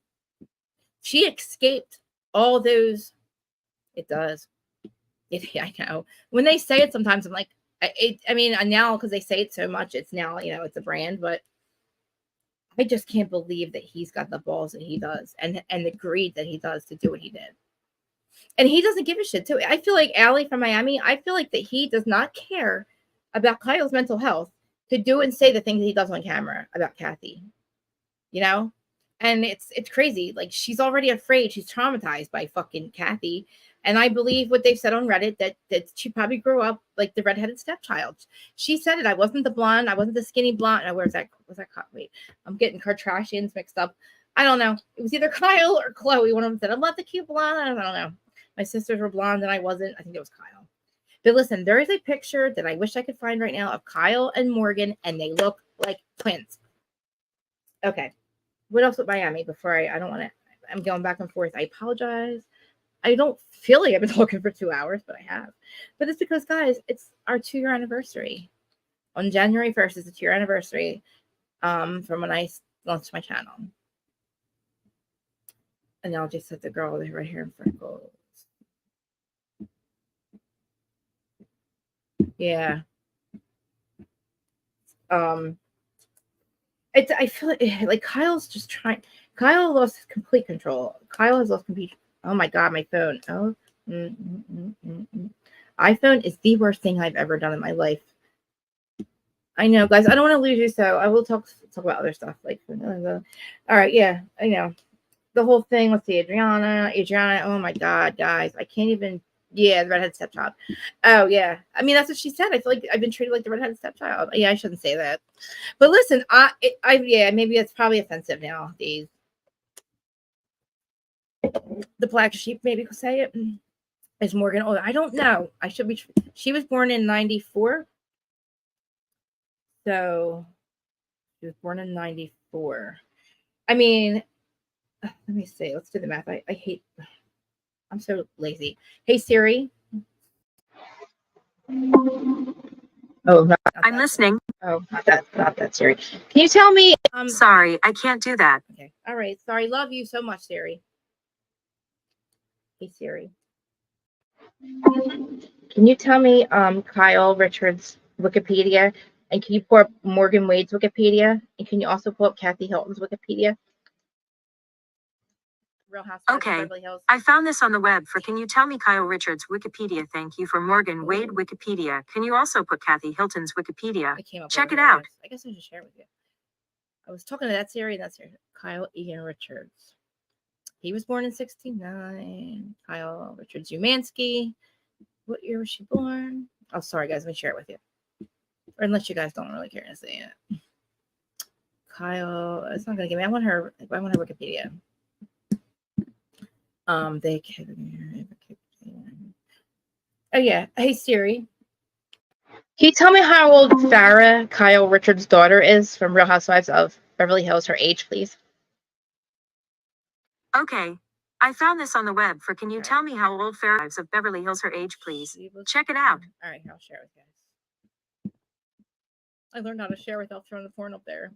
escaped all those. It does. I know. When they say it, sometimes I'm like, I mean, now because they say it so much, it's now, it's a brand, but I just can't believe that he's got the balls that he does and the greed that he does to do what he did. And he doesn't give a shit too. I feel like Allie from Miami, I feel like that he does not care about Kyle's mental health to do and say the things he does on camera about Kathy. And it's crazy. Like, she's already afraid. She's traumatized by fucking Kathy. And I believe what they've said on Reddit, that she probably grew up like the redheaded stepchild. She said it. I wasn't the blonde. I wasn't the skinny blonde. Where's that? Was that? Wait, I'm getting Kardashians mixed up. I don't know. It was either Kyle or Chloe. One of them said, I'm not the cute blonde. I don't know. My sisters were blonde and I wasn't. I think it was Kyle. But listen, there is a picture that I wish I could find right now of Kyle and Morgan, and they look like twins. Okay. What else with Miami before I don't want to, I'm going back and forth. I apologize. I don't feel like I've been talking for 2 hours, but I have. But it's because, guys, it's our 2-year anniversary. On January 1st is the 2-year anniversary from when I launched my channel. And I'll just set the girl right here in freckles. Yeah. I feel like Kyle's just trying. Kyle lost complete control. Kyle has lost complete. Oh my God, my phone. Oh, iPhone is the worst thing I've ever done in my life. I know, guys. I don't want to lose you, so I will talk about other stuff. Like, all right, yeah, I know the whole thing. Let's see, Adriana. Oh my God, guys, I can't even. Yeah, the redhead stepchild. Oh yeah, I mean that's what she said. I feel like I've been treated like the redhead stepchild. Yeah, I shouldn't say that. But listen, yeah, maybe it's probably offensive nowadays. The black sheep maybe could say it. Is Morgan older? I don't know. I should be. She was born in 94. So she was born in 94. I mean, let me see. Let's do the math. I hate. I'm so lazy. Hey Siri. Oh,
I'm listening.
Oh, not that Siri. Can you tell me?
Sorry, I can't do that.
Okay. All right. Sorry. Love you so much, Siri. Hey Siri. Can you tell me Kyle Richards' Wikipedia? And can you pull up Morgan Wade's Wikipedia? And can you also pull up Kathy Hilton's Wikipedia? Real Housewives of
Okay,
Beverly Hills.
I found this on the web for Can you tell me Kyle Richards' Wikipedia? Thank you for Morgan Wade Wikipedia. Can you also put Kathy Hilton's Wikipedia? Check it out.
I guess I should share it with you. I was talking to that Siri, and that's Kyle Ian Richards. He was born in 1969. Kyle Richards Umansky. What year was she born? Oh, sorry, guys. Let me share it with you. Or unless you guys don't really care to see it. Kyle, it's not going to give me. I want her Wikipedia. They can. Oh yeah. Hey Siri. Can you tell me how old Farrah, Kyle Richards' daughter, is from Real Housewives of Beverly Hills? Her age, please.
Okay. I found this on the web for Can you tell me how old Farrah of Beverly Hills her age, please? Check it out.
All right, I'll share with you guys. I learned how to share without throwing the porn up there.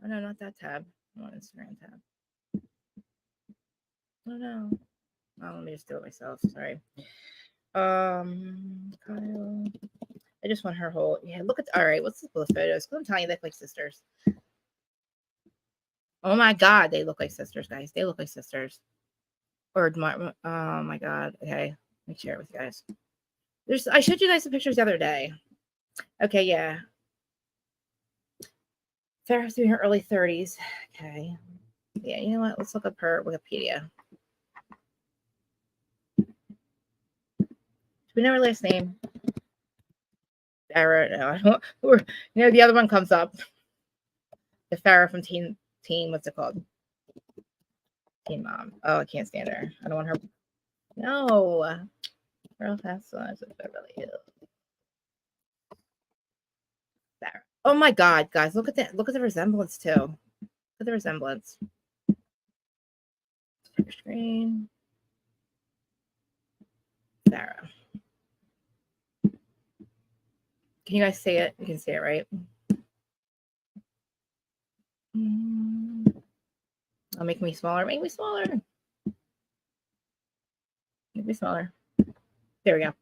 Oh no, not that tab. I want Instagram tab. Oh no. Oh, let me just do it myself. Sorry. Kyle. I just want her whole. Yeah, look at. All right, what's both photos? I'm telling you, they look like sisters. Oh my God, they look like sisters, guys. They look like sisters. Or oh my God. Okay, let me share it with you guys. I showed you guys the pictures the other day. Okay, yeah. Farrah's in her early 30s. Okay. Yeah, you know what? Let's look up her Wikipedia. Do we know her last name? Farrah. No, I don't. The other one comes up. The Farrah from Teen. What's it called? Teen Mom. Oh, I can't stand her. I don't want her. No. Real Housewives of Beverly Hills. Farrah. Oh my God, guys! Look at that. Look at the resemblance too. Look at the resemblance. Screen. Farrah. Can you guys see it? You can see it, right? Oh, make me smaller. Make me smaller. Make me smaller. There we go.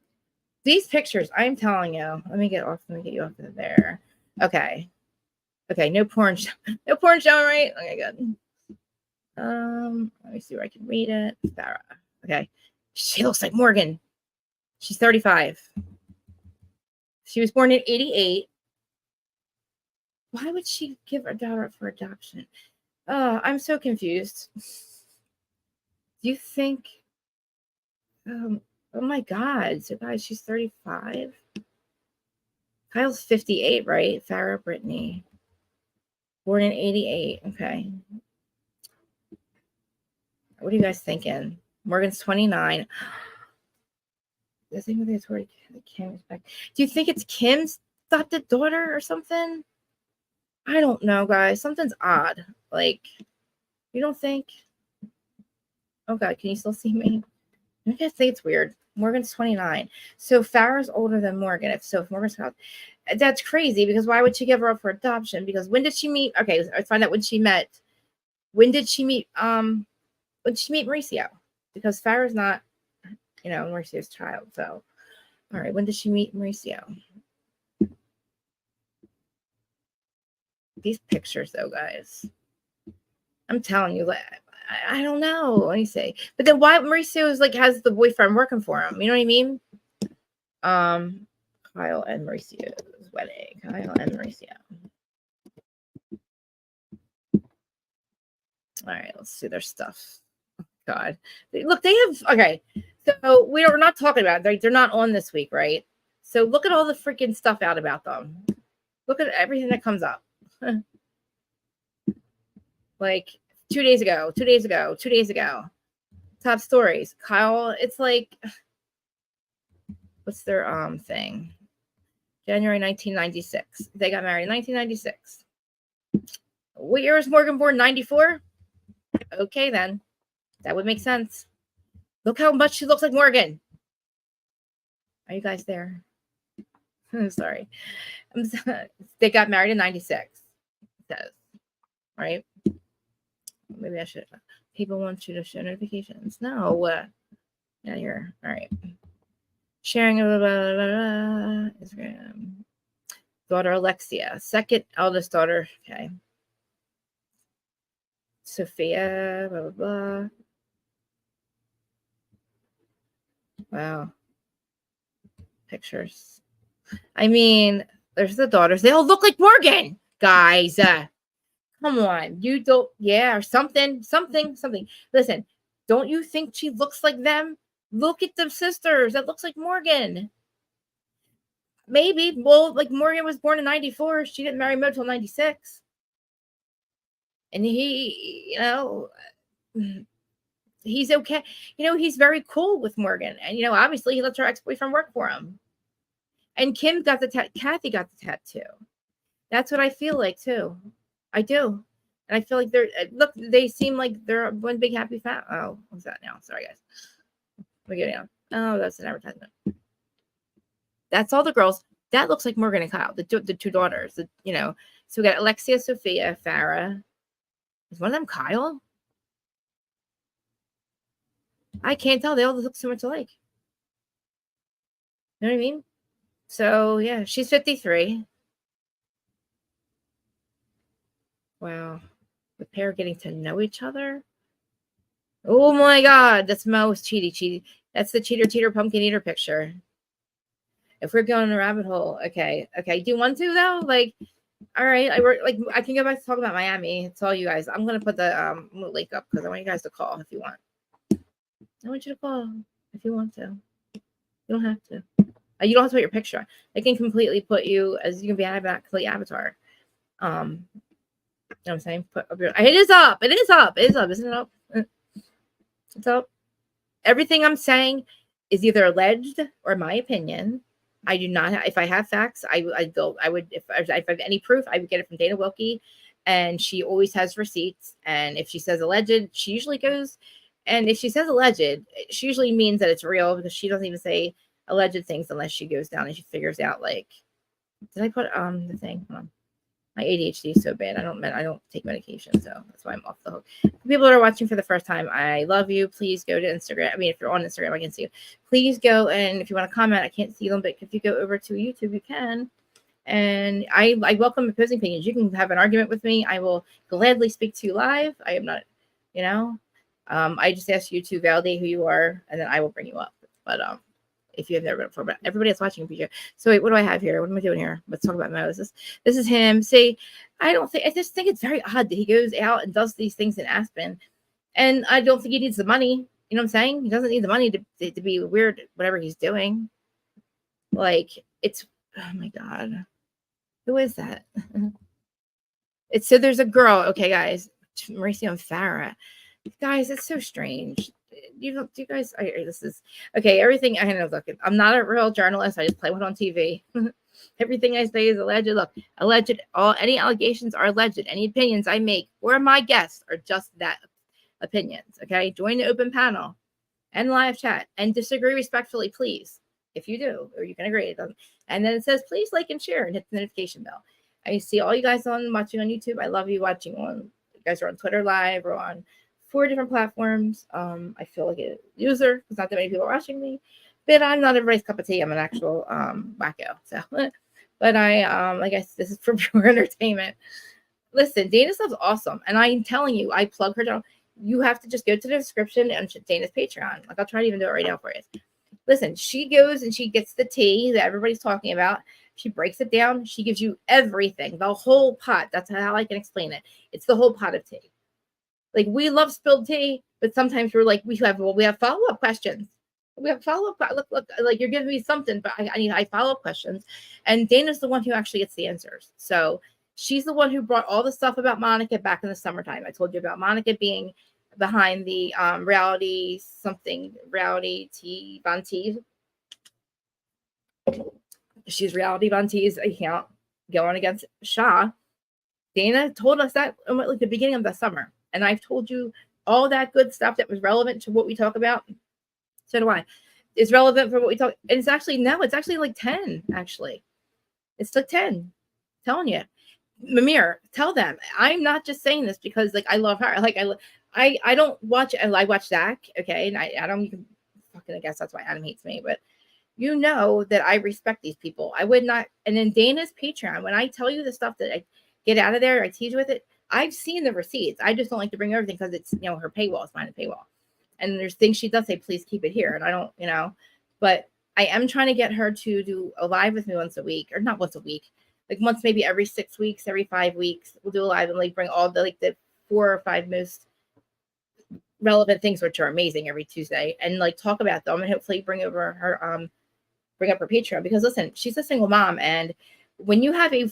These pictures, I'm telling you. Let me get you off of there. Okay. Okay. No porn. No porn showing, right? Okay, good. Let me see where I can read it. Farrah. Okay. She looks like Morgan. She's 35. She was born in 88. Why would she give her daughter up for adoption? I'm so confused. Do you think? Oh my God! So guys, she's 35. Kyle's 58, right? Farrah Brittany, born in 88. Okay. What are you guys thinking? Morgan's 29. Does anybody that's where Kim's back? Do you think it's Kim's adopted daughter or something? I don't know, guys. Something's odd. Like, you don't think? Oh God, can you still see me? I guess think it's weird. Morgan's 29. So Farrah's older than Morgan. If Morgan's that's crazy because why would she give her up for adoption? Because when did she meet? Okay, let's find out when she met. When did she meet Mauricio? Because Farrah's not, Mauricio's child. So, all right, when did she meet Mauricio? These pictures, though, guys. I'm telling you, I don't know. Let me see. But then why Mauricio is has the boyfriend working for him? You know what I mean? Kyle and Mauricio's wedding. Kyle and Mauricio. All right, let's see their stuff. God, look, they have okay. So we're not talking about it. They're not on this week, right? So look at all the freaking stuff out about them. Look at everything that comes up. Like 2 days ago, 2 days ago, 2 days ago. Top stories. Kyle, it's like, what's their thing? January 1996. They got married in 1996. What year was Morgan born? 94? Okay, then. That would make sense. Look how much she looks like Morgan. Are you guys there? I'm sorry. They got married in 96. It says. Right? Maybe I should. People want you to show notifications. No. Yeah, you're. All right. Sharing. Instagram. Daughter Alexia. Second eldest daughter. Okay. Sophia. Blah, blah, blah. Wow. Pictures. I mean, there's the daughters. They all look like Morgan, guys. Come on. You don't, yeah, or something. Listen, don't you think she looks like them? Look at the sisters. That looks like Morgan. Maybe. Well, like Morgan was born in 94. She didn't marry Mo until 96. And he, he's okay. He's very cool with Morgan. And, obviously he lets her ex-boyfriend work for him. And Kim got Kathy got the tattoo. That's what I feel like too. I do. And I feel like they seem like they're one big happy family. Oh, what's that now? Sorry, guys. We're getting on. Oh, that's an advertisement. That's all the girls. That looks like Morgan and Kyle, the two daughters. So we got Alexia, Sophia, Farrah. Is one of them Kyle? I can't tell. They all look so much alike. You know what I mean? So, yeah, she's 53. Wow. The pair getting to know each other. Oh, my God. That's Mo's cheaty. That's the cheater, pumpkin eater picture. If we're going a rabbit hole, okay. Do you want to, though? All right. I can go back to talk about Miami. It's all you guys. I'm going to put the link up because I want you guys to call if you want. I want you to call if you want to. You don't have to. You don't have to put your picture on. They can completely put you as you can be a complete avatar. You know what I'm saying? It is up. Isn't it up? It's up. Everything I'm saying is either alleged or my opinion. I do not. If I have facts, I would. If I have any proof, I would get it from Dana Wilkie, and she always has receipts. And if she says alleged, she usually goes. And if she says alleged, she usually means that it's real because she doesn't even say alleged things unless she goes down and she figures out did I put the thing? Hold on. My ADHD is so bad. I don't take medication, so that's why I'm off the hook. For people that are watching for the first time, I love you. Please go to Instagram. I mean, if you're on Instagram, I can see you. Please go, and if you want to comment, I can't see them, but if you go over to YouTube, you can. And I welcome opposing opinions. You can have an argument with me. I will gladly speak to you live. I am not, I just ask you to validate who you are, and then I will bring you up. But if you have never been before, but everybody that's watching appreciate it. So wait, what do I have here? What am I doing here? Let's talk about Moses. This is him. See, I just think it's very odd that he goes out and does these things in Aspen. And I don't think he needs the money. You know what I'm saying? He doesn't need the money to be weird, whatever he's doing. Like, it's, oh my God. Who is that? So there's a girl. Okay, guys. Mauricio and Farah. Guys, it's so strange. You guys, this is, okay, everything, I know, look, I'm not a real journalist. I just play one on TV. Everything I say is alleged. Look, alleged, any allegations are alleged. Any opinions I make or my guests are just that, opinions. Okay, join the open panel and live chat and disagree respectfully, please, if you do, or you can agree. And then it says, please like and share and hit the notification bell. I see all you guys watching on YouTube. I love you watching on, you guys are on Twitter Live or on 4 different platforms. I feel like a user because not that many people are watching me, but I'm not everybody's cup of tea. I'm an actual wacko. So, but I guess this is for pure entertainment. Listen, Dana stuff's awesome, and I'm telling you, I plug her down. You have to just go to the description and Dana's Patreon. Like, I'll try to even do it right now for you. Listen, she goes and she gets the tea that everybody's talking about. She breaks it down. She gives you everything, the whole pot. That's how I can explain it. It's the whole pot of tea. Like, we love spilled tea, but sometimes we're like, we have follow-up questions. We have follow-up. Look, like, you're giving me something, but I follow-up questions. And Dana's the one who actually gets the answers. So she's the one who brought all the stuff about Monica back in the summertime. I told you about Monica being behind the reality T Von Tees. She's reality Von Tees account going against Shaw. Dana told us that at like the beginning of the summer. And I've told you all that good stuff that was relevant to what we talk about. So do I. It's relevant for what we talk. And it's actually like 10, actually. It's like 10. I'm telling you. Mamir, tell them. I'm not just saying this because, like, I love her. Like, I don't watch, I watch Zach, okay? And I don't even fucking, I guess that's why Adam hates me. But you know that I respect these people. I would not. And in Dana's Patreon, when I tell you the stuff that I get out of there, I tease with it. I've seen the receipts. I just don't like to bring everything because it's, her paywall is behind the paywall. And there's things she does say, please keep it here. And I don't, but I am trying to get her to do a live with me once a week, or not once a week, like once, maybe every 6 weeks, every 5 weeks, we'll do a live and like bring all the 4 or 5 most relevant things, which are amazing, every Tuesday, and like talk about them and hopefully bring up her Patreon, because listen, she's a single mom. And when you have a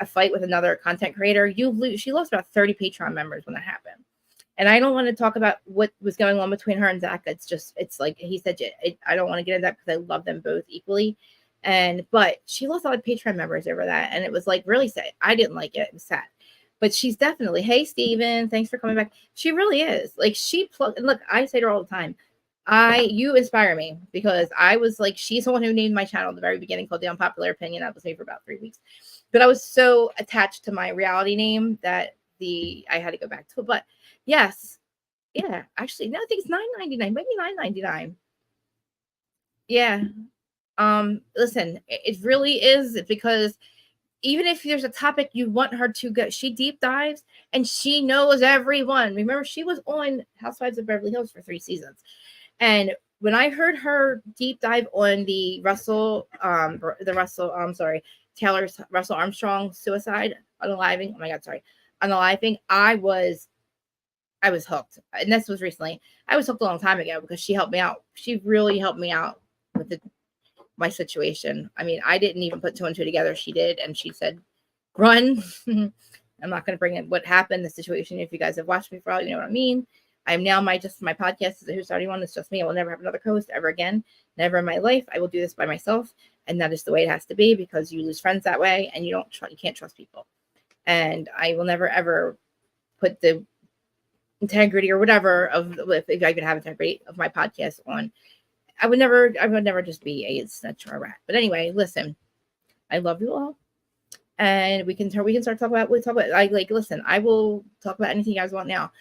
fight with another content creator, she lost about 30 Patreon members when that happened. And I don't want to talk about what was going on between her and Zach. It's like he said, I don't want to get into that because I love them both equally. But she lost a lot of Patreon members over that. And it was like really sad. I didn't like it. It was sad. But she's definitely, hey, Steven, thanks for coming back. She really is. Like, and look, I say to her all the time, you inspire me, because I was like, she's the one who named my channel at the very beginning, called The Unpopular Opinion. That was me for about 3 weeks. But I was so attached to my reality name that I had to go back to it. But yes, yeah, actually, no, I think it's $9.99, maybe $9.99. Yeah. Listen, it really is, because even if there's a topic you want her to go, she deep dives and she knows everyone. Remember, she was on Housewives of Beverly Hills for 3 seasons. And when I heard her deep dive on the Russell Armstrong suicide, unaliving, oh my God, sorry, unaliving, I was hooked. And this was recently. I was hooked a long time ago because she helped me out. She really helped me out with my situation. I mean, I didn't even put 2 and 2 together. She did. And she said, run. I'm not going to bring in what happened, the situation. If you guys have watched me for all, you know what I mean. I'm now my podcast is Who's Starting One. It's just me. I will never have another co-host ever again. Never in my life. I will do this by myself. And that is the way it has to be, because you lose friends that way and you can't trust people. And I will never, ever put the integrity or whatever if I could have integrity of my podcast on. I would never just be a snitch or a rat. But anyway, listen, I love you all. And we can start talking about, listen, I will talk about anything you guys want now.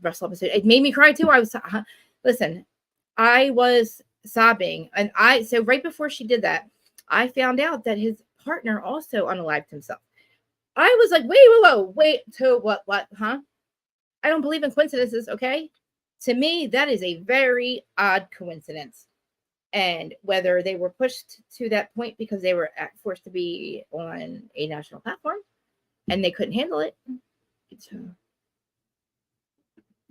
Russell episode, it made me cry too. Listen, I was sobbing. And so right before she did that, I found out that his partner also unalived himself. I was like, wait, to what, huh? I don't believe in coincidences, okay? To me, that is a very odd coincidence. And whether they were pushed to that point because they were forced to be on a national platform and they couldn't handle it.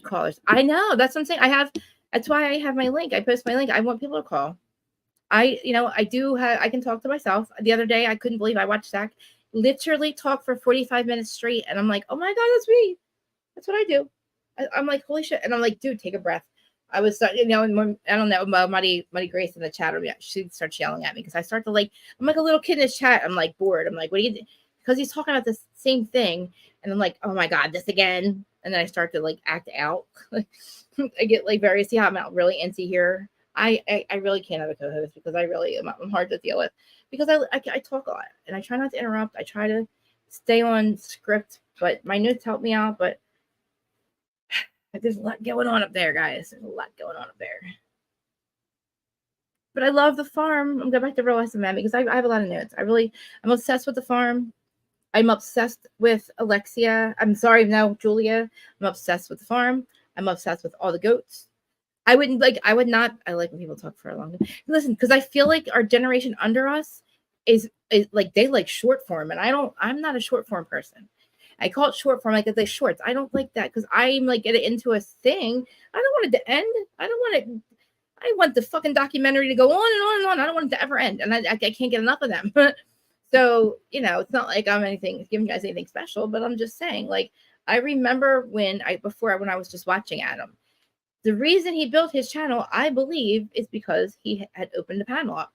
Callers. I know. That's what I'm saying. That's why I have my link. I post my link. I want people to call. I can talk to myself. The other day, I couldn't believe I watched Zach literally talk for 45 minutes straight. And I'm like, oh my God, that's me. That's what I do. I'm like, holy shit. And I'm like, dude, take a breath. I was starting, and I don't know, Muddy Grace in the chat room. She starts yelling at me because I start to I'm like a little kid in his chat. I'm like bored. I'm like, what do you do? Because he's talking about the same thing. And I'm like, oh my God, this again. And then I start to act out. I get very, see how I'm out really antsy here. I really can't have a co-host because I'm hard to deal with because I talk a lot and I try not to interrupt. I try to stay on script, but my notes help me out. But there's a lot going on up there, guys. There's a lot going on up there. But I love the farm. I'm going back to Real SMM because I have a lot of notes. I'm obsessed with the farm. I'm obsessed with Alexia. I'm sorry, no, Julia. I'm obsessed with the farm. I'm obsessed with all the goats. I would not, I like when people talk for a long time. Listen, because I feel like our generation under us is they like short form. And I'm not a short form person. I call it short form, like the shorts. I don't like that because I'm getting into a thing. I don't want it to end. I want the fucking documentary to go on and on and on. I don't want it to ever end. And I can't get enough of them. So, it's not like I'm giving you guys anything special, but I'm just saying, I remember when I was just watching Adam, the reason he built his channel, I believe, is because he had opened a panel up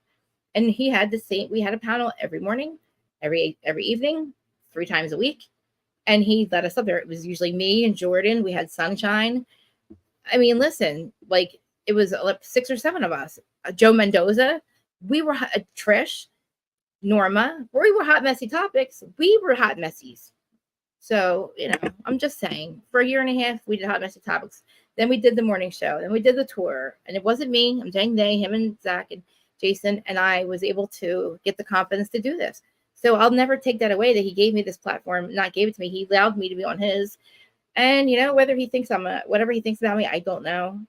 and we had a panel every morning, every evening, 3 times a week. And he let us up there. It was usually me and Jordan. We had Sunshine. I mean, listen, it was 6 or 7 of us. Joe Mendoza. We were Trish, Norma. We were hot, messy topics. We were hot messies. So, I'm just saying, for a year and a half, we did hot, messy topics. Then we did the morning show. Then we did the tour. And it wasn't me. I'm saying him and Zach and Jason. And I was able to get the confidence to do this. So I'll never take that away that he gave me this platform, not gave it to me. He allowed me to be on his. And, whether he thinks whatever he thinks about me, I don't know.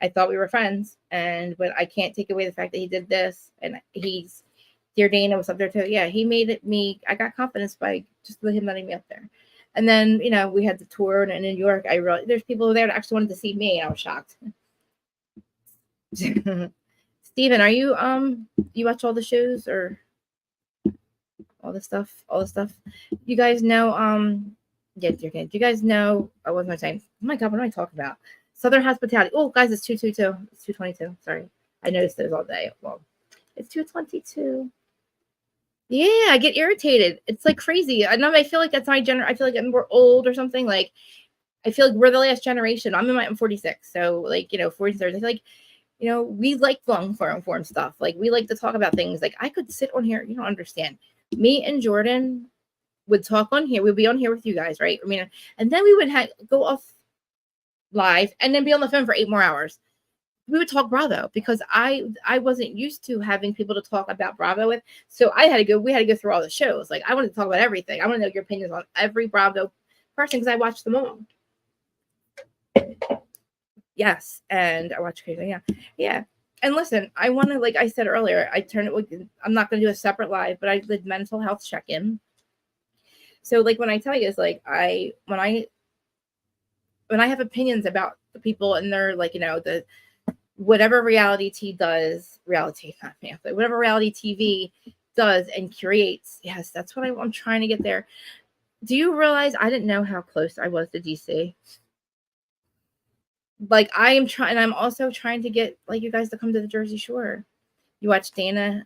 I thought we were friends. But I can't take away the fact that he did this. And Dear Dana was up there too. Yeah, he made I got confidence by just him letting me up there. And then, we had the tour and in New York, I realized there's people there that actually wanted to see me. And I was shocked. Steven, are you watch all the shows or all the stuff? You guys know, yeah, do you guys know, what was I saying? Oh my God, what am I talking about? Southern Hospitality. Oh, guys, it's 222. It's 222. Sorry. I noticed those all day. Well, it's 222. Yeah, I get irritated. It's crazy. I feel like that's my I feel like we're old or something. I feel like we're the last generation. I'm 46. So 43. I feel like, we like long form stuff. We like to talk about things. I could sit on here. You don't understand. Me and Jordan would talk on here. We'd be on here with you guys, right? I mean, and then we would go off live and then be on the phone for 8 more hours. We would talk Bravo because I wasn't used to having people to talk about Bravo with. So we had to go through all the shows. I wanted to talk about everything. I want to know your opinions on every Bravo person because I watched them all. Yes. And I watched Crazy. Yeah. Yeah. And listen, I want to, like I said earlier, I'm not going to do a separate live, but I did mental health check-in. So when I tell you, it's when I have opinions about the people and they're the whatever reality TV does, whatever reality TV does and creates. Yes, that's what I'm trying to get there. Do you realize I didn't know how close I was to DC? I am trying, I'm also trying to get you guys to come to the Jersey Shore. You watch Dana?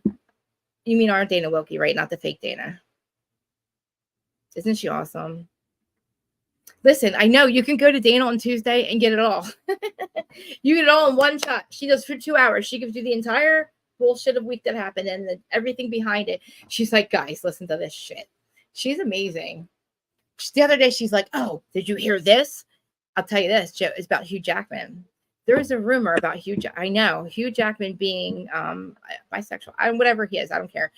You mean our Dana Wilkie, right? Not the fake Dana. Isn't she awesome? Listen, I know you can go to Dana on Tuesday and get it all. You get it all in one shot. She does for 2 hours. She gives you the entire bullshit of week that happened and everything behind it. She's like, guys, listen to this shit. She's amazing. The other day, she's like, oh, did you hear this? I'll tell you this, Joe, it's about Hugh Jackman. There is a rumor about Hugh Jackman being bisexual, whatever he is, I don't care.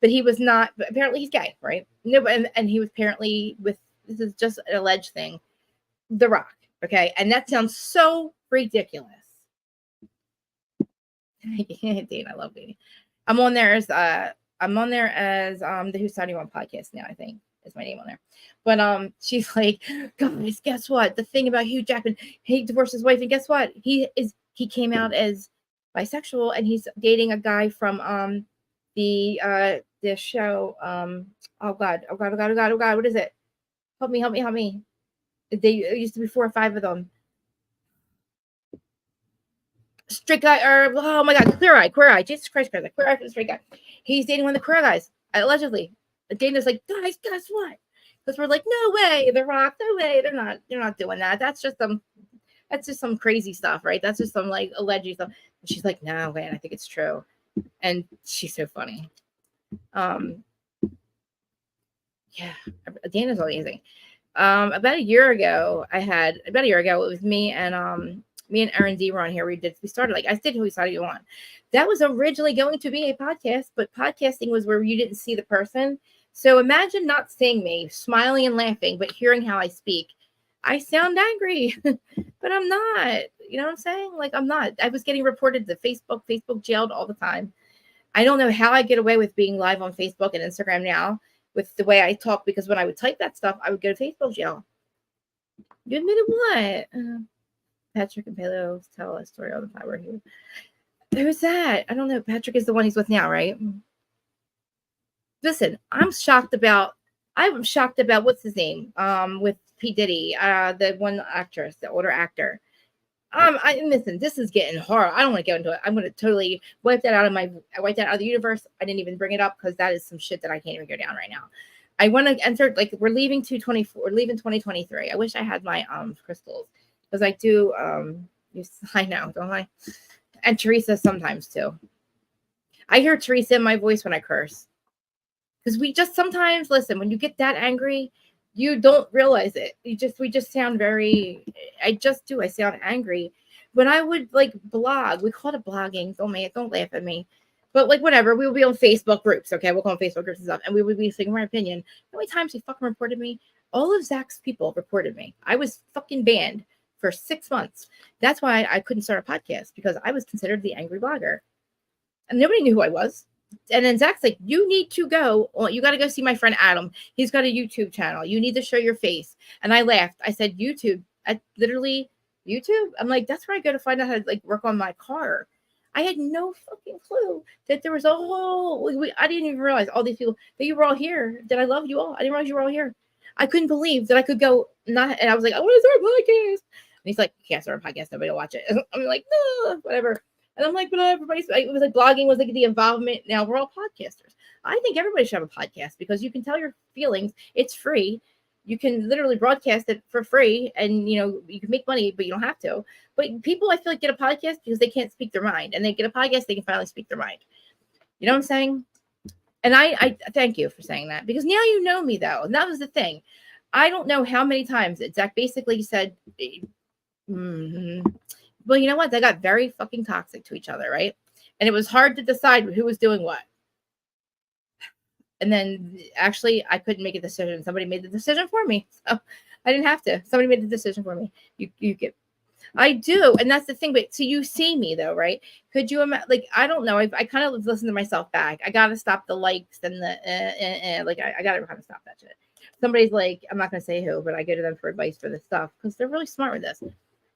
But he was not, but apparently he's gay, right? No, and he was apparently with, this is just an alleged thing, The Rock, okay? And that sounds so ridiculous. Dana, I love Dana. I'm on there as the Who's Signing On podcast now, I think is my name on there. But she's like, guys, guess what? The thing about Hugh Jackman, he divorced his wife, and guess what? He came out as bisexual, and he's dating a guy from the show oh god, what is it? Help me. They used to be 4 or 5 of them. Straight guy, or oh my god, queer eye, Jesus Christ, queer eye for the straight guy. He's dating one of the queer guys, allegedly. Dana's like, guys, guess what? Because we're like, no way, The Rock, no way, they're not doing that. That's just some crazy stuff, right? That's just some like alleged stuff. And she's like, no, man, I think it's true. And she's so funny. Yeah, Dana's amazing. About a year ago, it was me and Aaron D were on here. We started, like I said, Who We Saw You On. That was originally going to be a podcast, but podcasting was where you didn't see the person. So imagine not seeing me, smiling and laughing, but hearing how I speak. I sound angry, but I'm not. You know what I'm saying? Like, I'm not. I was getting reported to Facebook jailed all the time. I don't know how I get away with being live on Facebook and Instagram now with the way I talk, because when I would type that stuff, I would go to Facebook jail. You admitted what? Patrick and Palo tell a story all the time. Who's that? I don't know. Patrick is the one he's with now, right? Listen, I'm shocked about what's his name? With P. Diddy, the one actress, the older actor. Listen, this is getting horrible. I don't want to go into it. I'm going to totally wipe that out of the universe. I didn't even bring it up because that is some shit that I can't even go down right now. I want to enter, like, we're leaving 2023. I wish I had my crystals, because I do. I know, don't I? And Teresa sometimes too. I hear Teresa in my voice when I curse, because we just sometimes, listen, when you get that angry, you don't realize it. We just sound very, I sound angry. When I would like blog, we called it blogging. Don't laugh at me. But like, whatever, we would be on Facebook groups. Okay. We'll call them Facebook groups and stuff. And we would be saying my opinion. How many times he fucking reported me? All of Zach's people reported me. I was fucking banned for 6 months. That's why I couldn't start a podcast, because I was considered the angry blogger. And nobody knew who I was. And then Zach's like, you need to go. You got to go see my friend Adam. He's got a YouTube channel. You need to show your face. And I laughed. I said, YouTube. Literally, YouTube? I'm like, that's where I go to find out how to like work on my car. I had no fucking clue that there was a whole, I didn't even realize all these people, that you were all here, that I love you all. I didn't realize you were all here. I couldn't believe that I could go and I was like, I want to start a podcast. And he's like, you can't start a podcast. Nobody will watch it. I'm like, no, whatever. And I'm like, but everybody's, it was like blogging was like the involvement. Now we're all podcasters. I think everybody should have a podcast, because you can tell your feelings. It's free. You can literally broadcast it for free, and you can make money, but you don't have to. But people, I feel like, get a podcast because they can't speak their mind, and they get a podcast, they can finally speak their mind. You know what I'm saying? And I thank you for saying that, because now you know me, though. And that was the thing. I don't know how many times that Zach basically said, well, you know what? They got very fucking toxic to each other, right? And it was hard to decide who was doing what. And then actually, I couldn't make a decision. Somebody made the decision for me. So I didn't have to. Somebody made the decision for me. You get, I do. And that's the thing. But so you see me, though, right? Could you imagine? Like, I don't know. I kind of listen to myself back. I got to stop the likes and the, like, I got to kind of stop that shit. Somebody's like, I'm not going to say who, but I go to them for advice for this stuff, because they're really smart with this.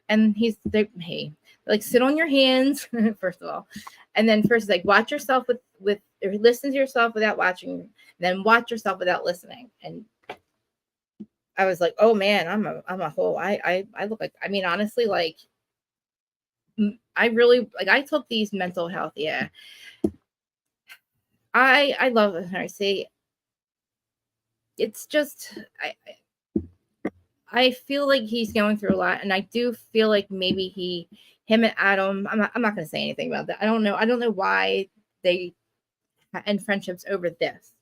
And hey, like, sit on your hands, first of all. And then first, like, watch yourself with or listen to yourself without watching, then watch yourself without listening. And I was like, oh man, I'm a whole, I look like, I mean, honestly, like, I really, like, I took these mental health. Yeah. I love it. I say, it's just, I feel like he's going through a lot, and I do feel like maybe him and Adam, I'm not going to say anything about that. I don't know why they end friendships over this.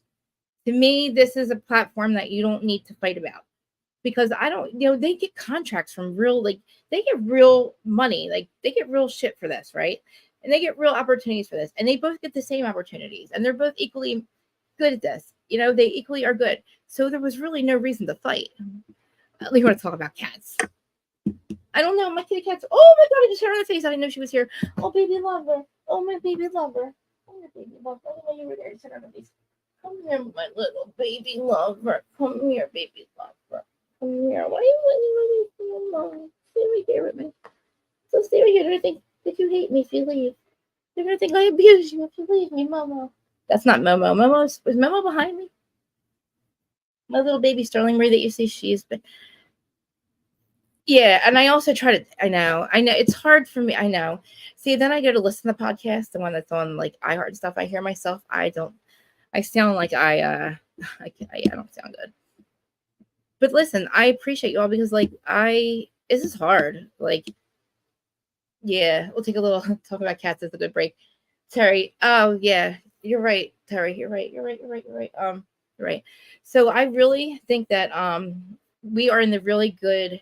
To me, this is a platform that you don't need to fight about, because I don't, they get contracts from real, like, they get real money, like, they get real shit for this, right? And they get real opportunities for this, and they both get the same opportunities, and they're both equally good at this. They equally are good. So there was really no reason to fight. We want to talk about cats. I don't know. My kitty cat's. Oh my god! I just hit her in the face. I didn't know she was here. Oh baby, love her. Oh, my baby lover. Oh, my baby lover. Oh, you were there. Sit on these. Come here, my little baby lover. Come here, baby lover. Come here. Why are you letting me alone? Stay right here with me. So stay right here. They're going to think that you hate me if you leave. They're going to think I abuse you if you leave me, Momo. That's not Momo. Is Momo behind me? My little baby Sterling Marie that you see, she's been. Yeah, and I also try to. I know, it's hard for me. I know. See, then I go to listen to the podcast, the one that's on like iHeart and stuff. I hear myself. I don't. I sound like I don't sound good. But listen, I appreciate you all because like this is hard. Like, yeah, we'll take a little talk about cats is a good break. Terry, oh yeah, you're right, Terry. You're right. You're right. So I really think that we are in the really good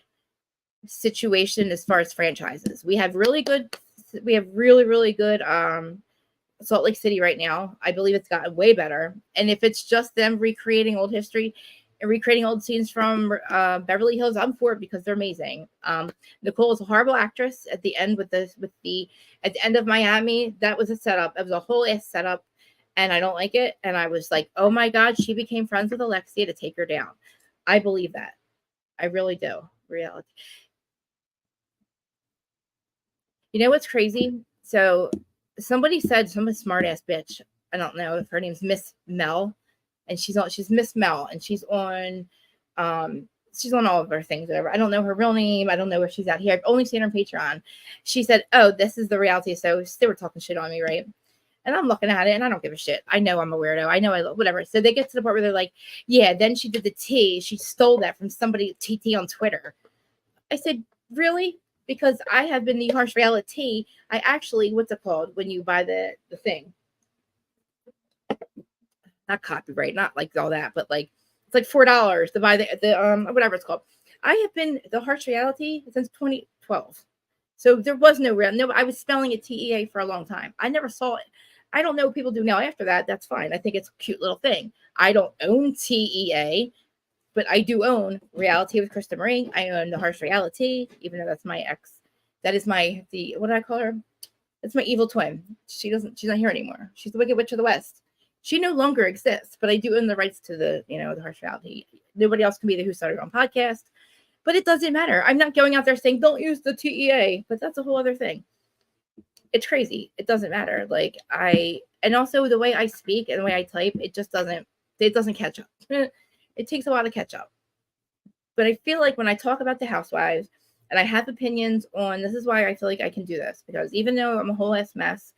situation as far as franchises. We have really good Salt Lake City right now. I believe it's gotten way better. And if it's just them recreating old history and recreating old scenes from Beverly Hills, I'm for it because they're amazing. Nicole is a horrible actress at the end at the end of Miami. That was a setup. It was a whole ass setup. And I don't like it. And I was like, oh my God, she became friends with Alexia to take her down. I believe that. I really do. Reality. You know what's crazy? So somebody said, some smart ass bitch. I don't know if her name's Miss Mel, and she's Miss Mel, and she's on all of her things, whatever. I don't know her real name. I don't know where she's at here. I've only seen her on Patreon. She said, oh, this is the reality. So they were talking shit on me, right? And I'm looking at it and I don't give a shit. I know I'm a weirdo. I know whatever. So they get to the part where they're like, yeah, then she did the T. She stole that from somebody TT on Twitter. I said, really? Because I have been the harsh reality. I actually, what's it called when you buy the thing? Not copyright, not like all that, but like it's like $4 to buy the whatever it's called. I have been the harsh reality since 2012. So there was no, I was spelling it TEA for a long time. I never saw it. I don't know what people do now after that. That's fine. I think it's a cute little thing. I don't own TEA, but I do own Reality with Krita Marie. I own the Harsh Reality, even though that's my ex. That is what did I call her? It's my evil twin. She's not here anymore. She's the Wicked Witch of the West. She no longer exists, but I do own the rights to the Harsh Reality. Nobody else can be the Who Started Your Own Podcast, but it doesn't matter. I'm not going out there saying, don't use the TEA, but that's a whole other thing. It's crazy. It doesn't matter. Like and also the way I speak and the way I type, it doesn't catch up. It takes a while to catch up. But I feel like when I talk about the housewives and I have opinions on, this is why I feel like I can do this, because even though I'm a whole ass mess,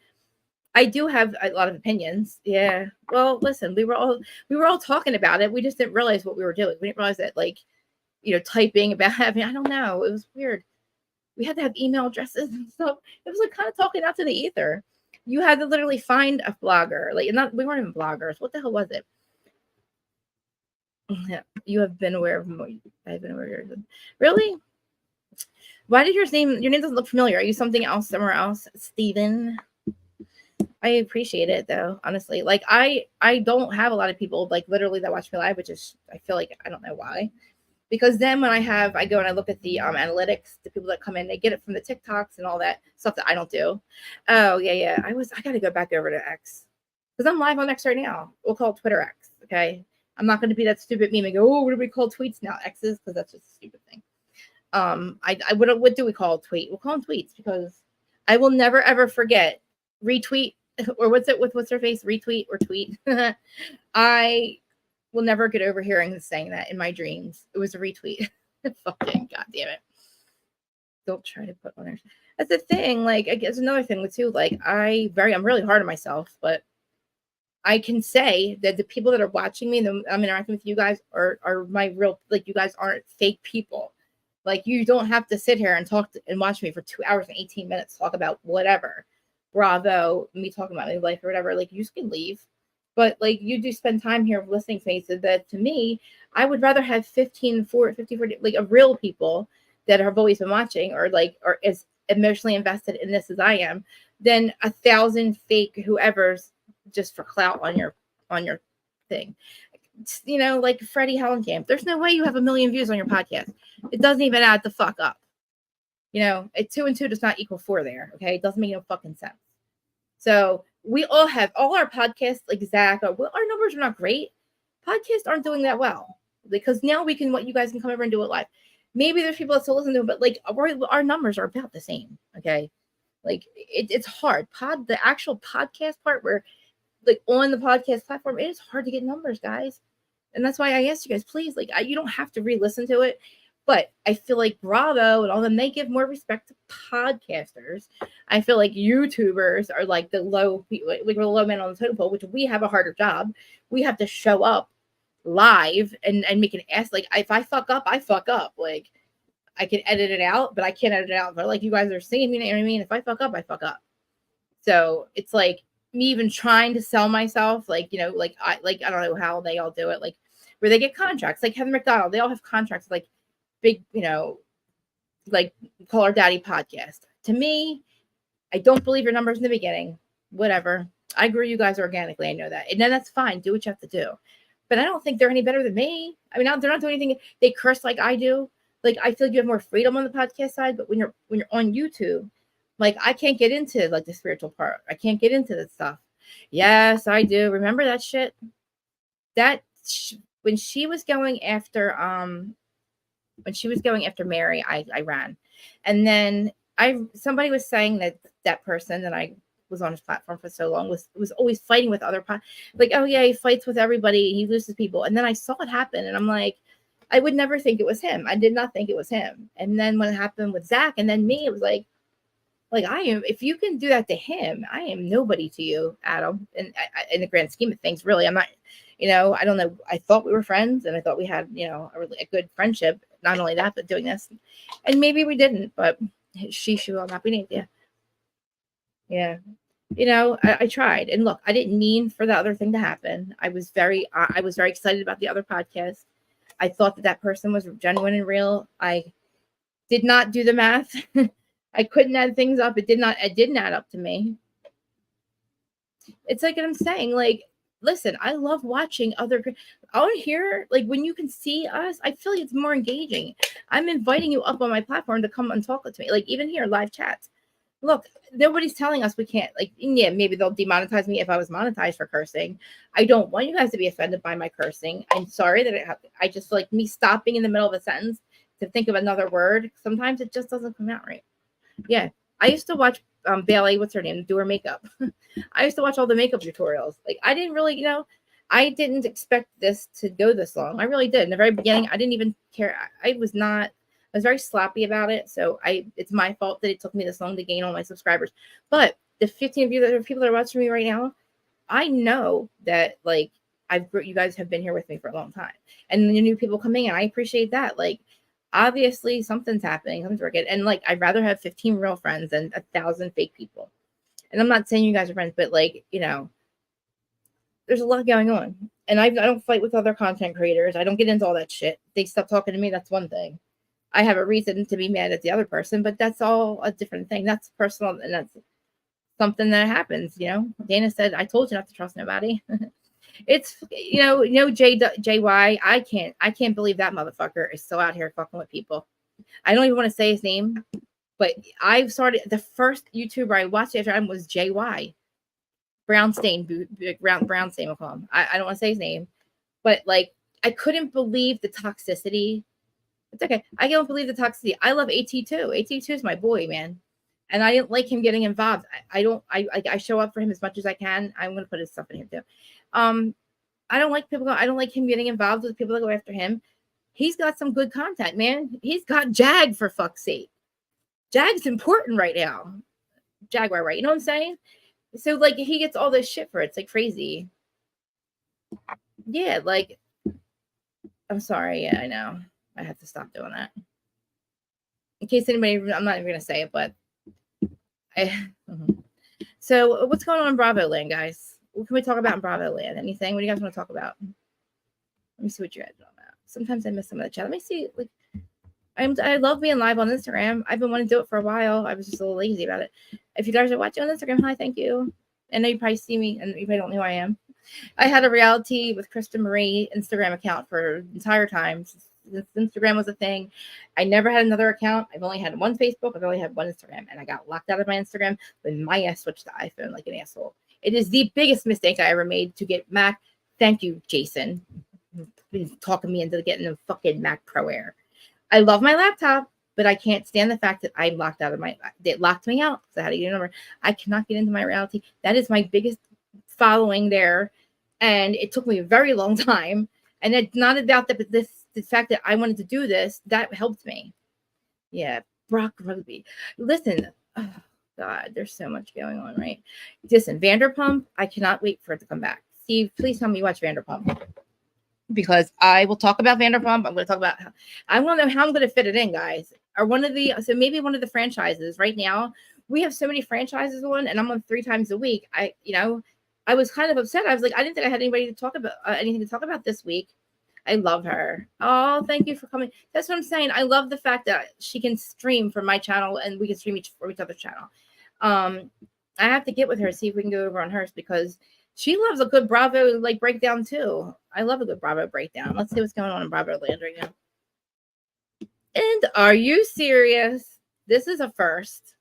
I do have a lot of opinions. Yeah. Well, listen, we were all talking about it. We just didn't realize what we were doing. We didn't realize that, like, typing about having, I don't know. It was weird. We had to have email addresses and stuff. It was like kind of talking out to the ether. You had to literally find a blogger. We weren't even bloggers. What the hell was it? Yeah, you have been aware of more. I've been aware of them. Really? Why did your name doesn't look familiar? Are you something else somewhere else? Steven? I appreciate it though, honestly. Like I don't have a lot of people like literally that watch me live, which is, I feel like, I don't know why. Because then when I go and I look at the analytics, the people that come in, they get it from the TikToks and all that stuff that I don't do. Oh yeah. I got to go back over to X because I'm live on X right now. We'll call it Twitter X. Okay. I'm not going to be that stupid meme and go, oh, what do we call tweets now? X's, because that's just a stupid thing. What do we call a tweet? We'll call them tweets because I will never ever forget retweet or what's her face? Retweet or tweet. I will never get over hearing saying that in my dreams. It was a retweet. Fucking goddamn it. Don't try to put on there. That's the thing. Like, I guess another thing too. Like, I'm really hard on myself, but I can say that the people that are watching me and I'm interacting with you guys are my real, like, you guys aren't fake people. Like, you don't have to sit here and and watch me for 2 hours and 18 minutes, talk about whatever. Bravo, me talking about my life or whatever. Like, you just can leave. But, like, you do spend time here listening to me. So that, to me, I would rather have 50, 40, like, a real people that have always been watching or as emotionally invested in this as I am than 1,000 fake whoever's just for clout on your thing. Like Freddie Hellenkamp. There's no way you have 1 million views on your podcast. It doesn't even add the fuck up. 2 and 2 does not equal 4 there. Okay. It doesn't make no fucking sense. So we all have all our podcasts, like Zach, our numbers are not great. Podcasts aren't doing that well because now you guys can come over and do it live. Maybe there's people that still listen to it, but like our numbers are about the same. Okay. Like it's hard. The actual podcast part where like on the podcast platform, it is hard to get numbers, guys. And that's why I asked you guys, please, like you don't have to re-listen to it. But I feel like Bravo and all them, they give more respect to podcasters. I feel like YouTubers are like the low men on the totem pole, which we have a harder job. We have to show up live and make an ass. Like if I fuck up, I fuck up. Like I can edit it out, but I can't edit it out. But like you guys are saying, you know what I mean? If I fuck up, I fuck up. So it's like me even trying to sell myself, like, you know, like I don't know how they all do it, like where they get contracts, like Heather McDonald, they all have contracts, like big, you know, like Call Her Daddy podcast. To me, I don't believe your numbers in the beginning. Whatever. I grew you guys organically. I know that. And then that's fine. Do what you have to do. But I don't think they're any better than me. I mean, they're not doing anything. They curse like I do. Like I feel like you have more freedom on the podcast side, but when you're on YouTube, like I can't get into like the spiritual part. I can't get into this stuff. Yes, I do. Remember that shit? When she was going after Mary, I ran. And then somebody was saying that person that I was on his platform for so long was always fighting with other like, oh yeah, he fights with everybody, he loses people. And then I saw it happen and I'm like, I would never think it was him. I did not think it was him. And then when it happened with Zach and then me, it was like I am, if you can do that to him, I am nobody to you, Adam. And in the grand scheme of things, really, I'm not, you know, I don't know. I thought we were friends and I thought we had, you know, a good friendship. Not only that, but doing this. And maybe we didn't, but she will not be named. Yeah. Yeah. You know, I tried. And look, I didn't mean for the other thing to happen. I was very excited about the other podcast. I thought that person was genuine and real. I did not do the math. I couldn't add things up. It didn't add up to me. It's like what I'm saying. Like, listen, I love watching other out here. Like when you can see us, I feel like it's more engaging. I'm inviting you up on my platform to come and talk to me. Like even here, live chats. Look, nobody's telling us we can't. Like, yeah, maybe they'll demonetize me if I was monetized for cursing. I don't want you guys to be offended by my cursing. I'm sorry that I just feel like me stopping in the middle of a sentence to think of another word. Sometimes it just doesn't come out right. Yeah, I used to watch Bailey, what's her name, do her makeup. I used to watch all the makeup tutorials. Like I didn't really, you know, I didn't expect this to go this long. I really did. In the very beginning, I didn't even care. I was very sloppy about it. So it's my fault that it took me this long to gain all my subscribers. But the 15 of you that are people that are watching me right now, I know that like you guys have been here with me for a long time. And the new people coming in, I appreciate that. Like obviously something's happening, something's working. And like I'd rather have 15 real friends than 1,000 fake people. And I'm not saying you guys are friends, but like, you know, there's a lot going on. And I don't fight with other content creators. I don't get into all that shit. They stop talking to me, that's one thing. I have a reason to be mad at the other person, but that's all a different thing. That's personal and that's something that happens, you know. Dana said, I told you not to trust nobody. It's, you know, JY, I can't believe that motherfucker is still out here fucking with people. I don't even want to say his name, but I started, the first YouTuber I watched after him was JY. Brownstein, we'll call him. I don't want to say his name, but like, I couldn't believe the toxicity. It's okay. I can't believe the toxicity. I love AT2. AT2 is my boy, man. And I didn't like him getting involved. I show up for him as much as I can. I'm going to put his stuff in here too. I don't like him getting involved with people that go after him. He's got some good content, man. He's got Jag, for fuck's sake. Jag's important right now. Jaguar, right? You know what I'm saying? So like he gets all this shit for it. It's like crazy. Yeah, like I'm sorry. Yeah, I know. I have to stop doing that. In case anybody, I'm not even gonna say it, but So what's going on in Bravo Land, guys? What can we talk about in Bravo Land? Anything? What do you guys want to talk about? Let me see what you're at on that. Sometimes I miss some of the chat. Let me see. Like, I love being live on Instagram. I've been wanting to do it for a while. I was just a little lazy about it. If you guys are watching on Instagram, hi, thank you. I know you probably see me and you probably don't know who I am. I had a reality with Krita Marie Instagram account for the entire time, since since Instagram was a thing. I never had another account. I've only had one Facebook. I've only had one Instagram, and I got locked out of my Instagram when my ass switched to iPhone like an asshole. It is the biggest mistake I ever made to get Mac. Thank you, Jason. He's talking me into getting a fucking Mac Pro Air. I love my laptop, but I can't stand the fact that I'm locked out of my. It locked me out. So I had to get a number. I cannot get into my reality. That is my biggest following there, and it took me a very long time. And it's not about the fact that I wanted to do this. That helped me. Yeah, Brock Rugby. Listen, oh God, there's so much going on, right? Listen, Vanderpump. I cannot wait for it to come back. Steve, please tell me you watch Vanderpump, because I will talk about Vanderpump. I'm going to talk about. I want to know how I'm going to fit it in, guys. Or maybe one of the franchises right now. We have so many franchises on, and I'm on 3 times a week. I was kind of upset. I was like, I didn't think I had anybody to talk about anything to talk about this week. I love her. Oh, thank you for coming. That's what I'm saying. I love the fact that she can stream from my channel and we can stream from each other's channel. I have to get with her, see if we can go over on hers, because she loves a good Bravo like breakdown too. I love a good Bravo breakdown. Let's see what's going on in Bravo land right now. And are you serious? This is a first.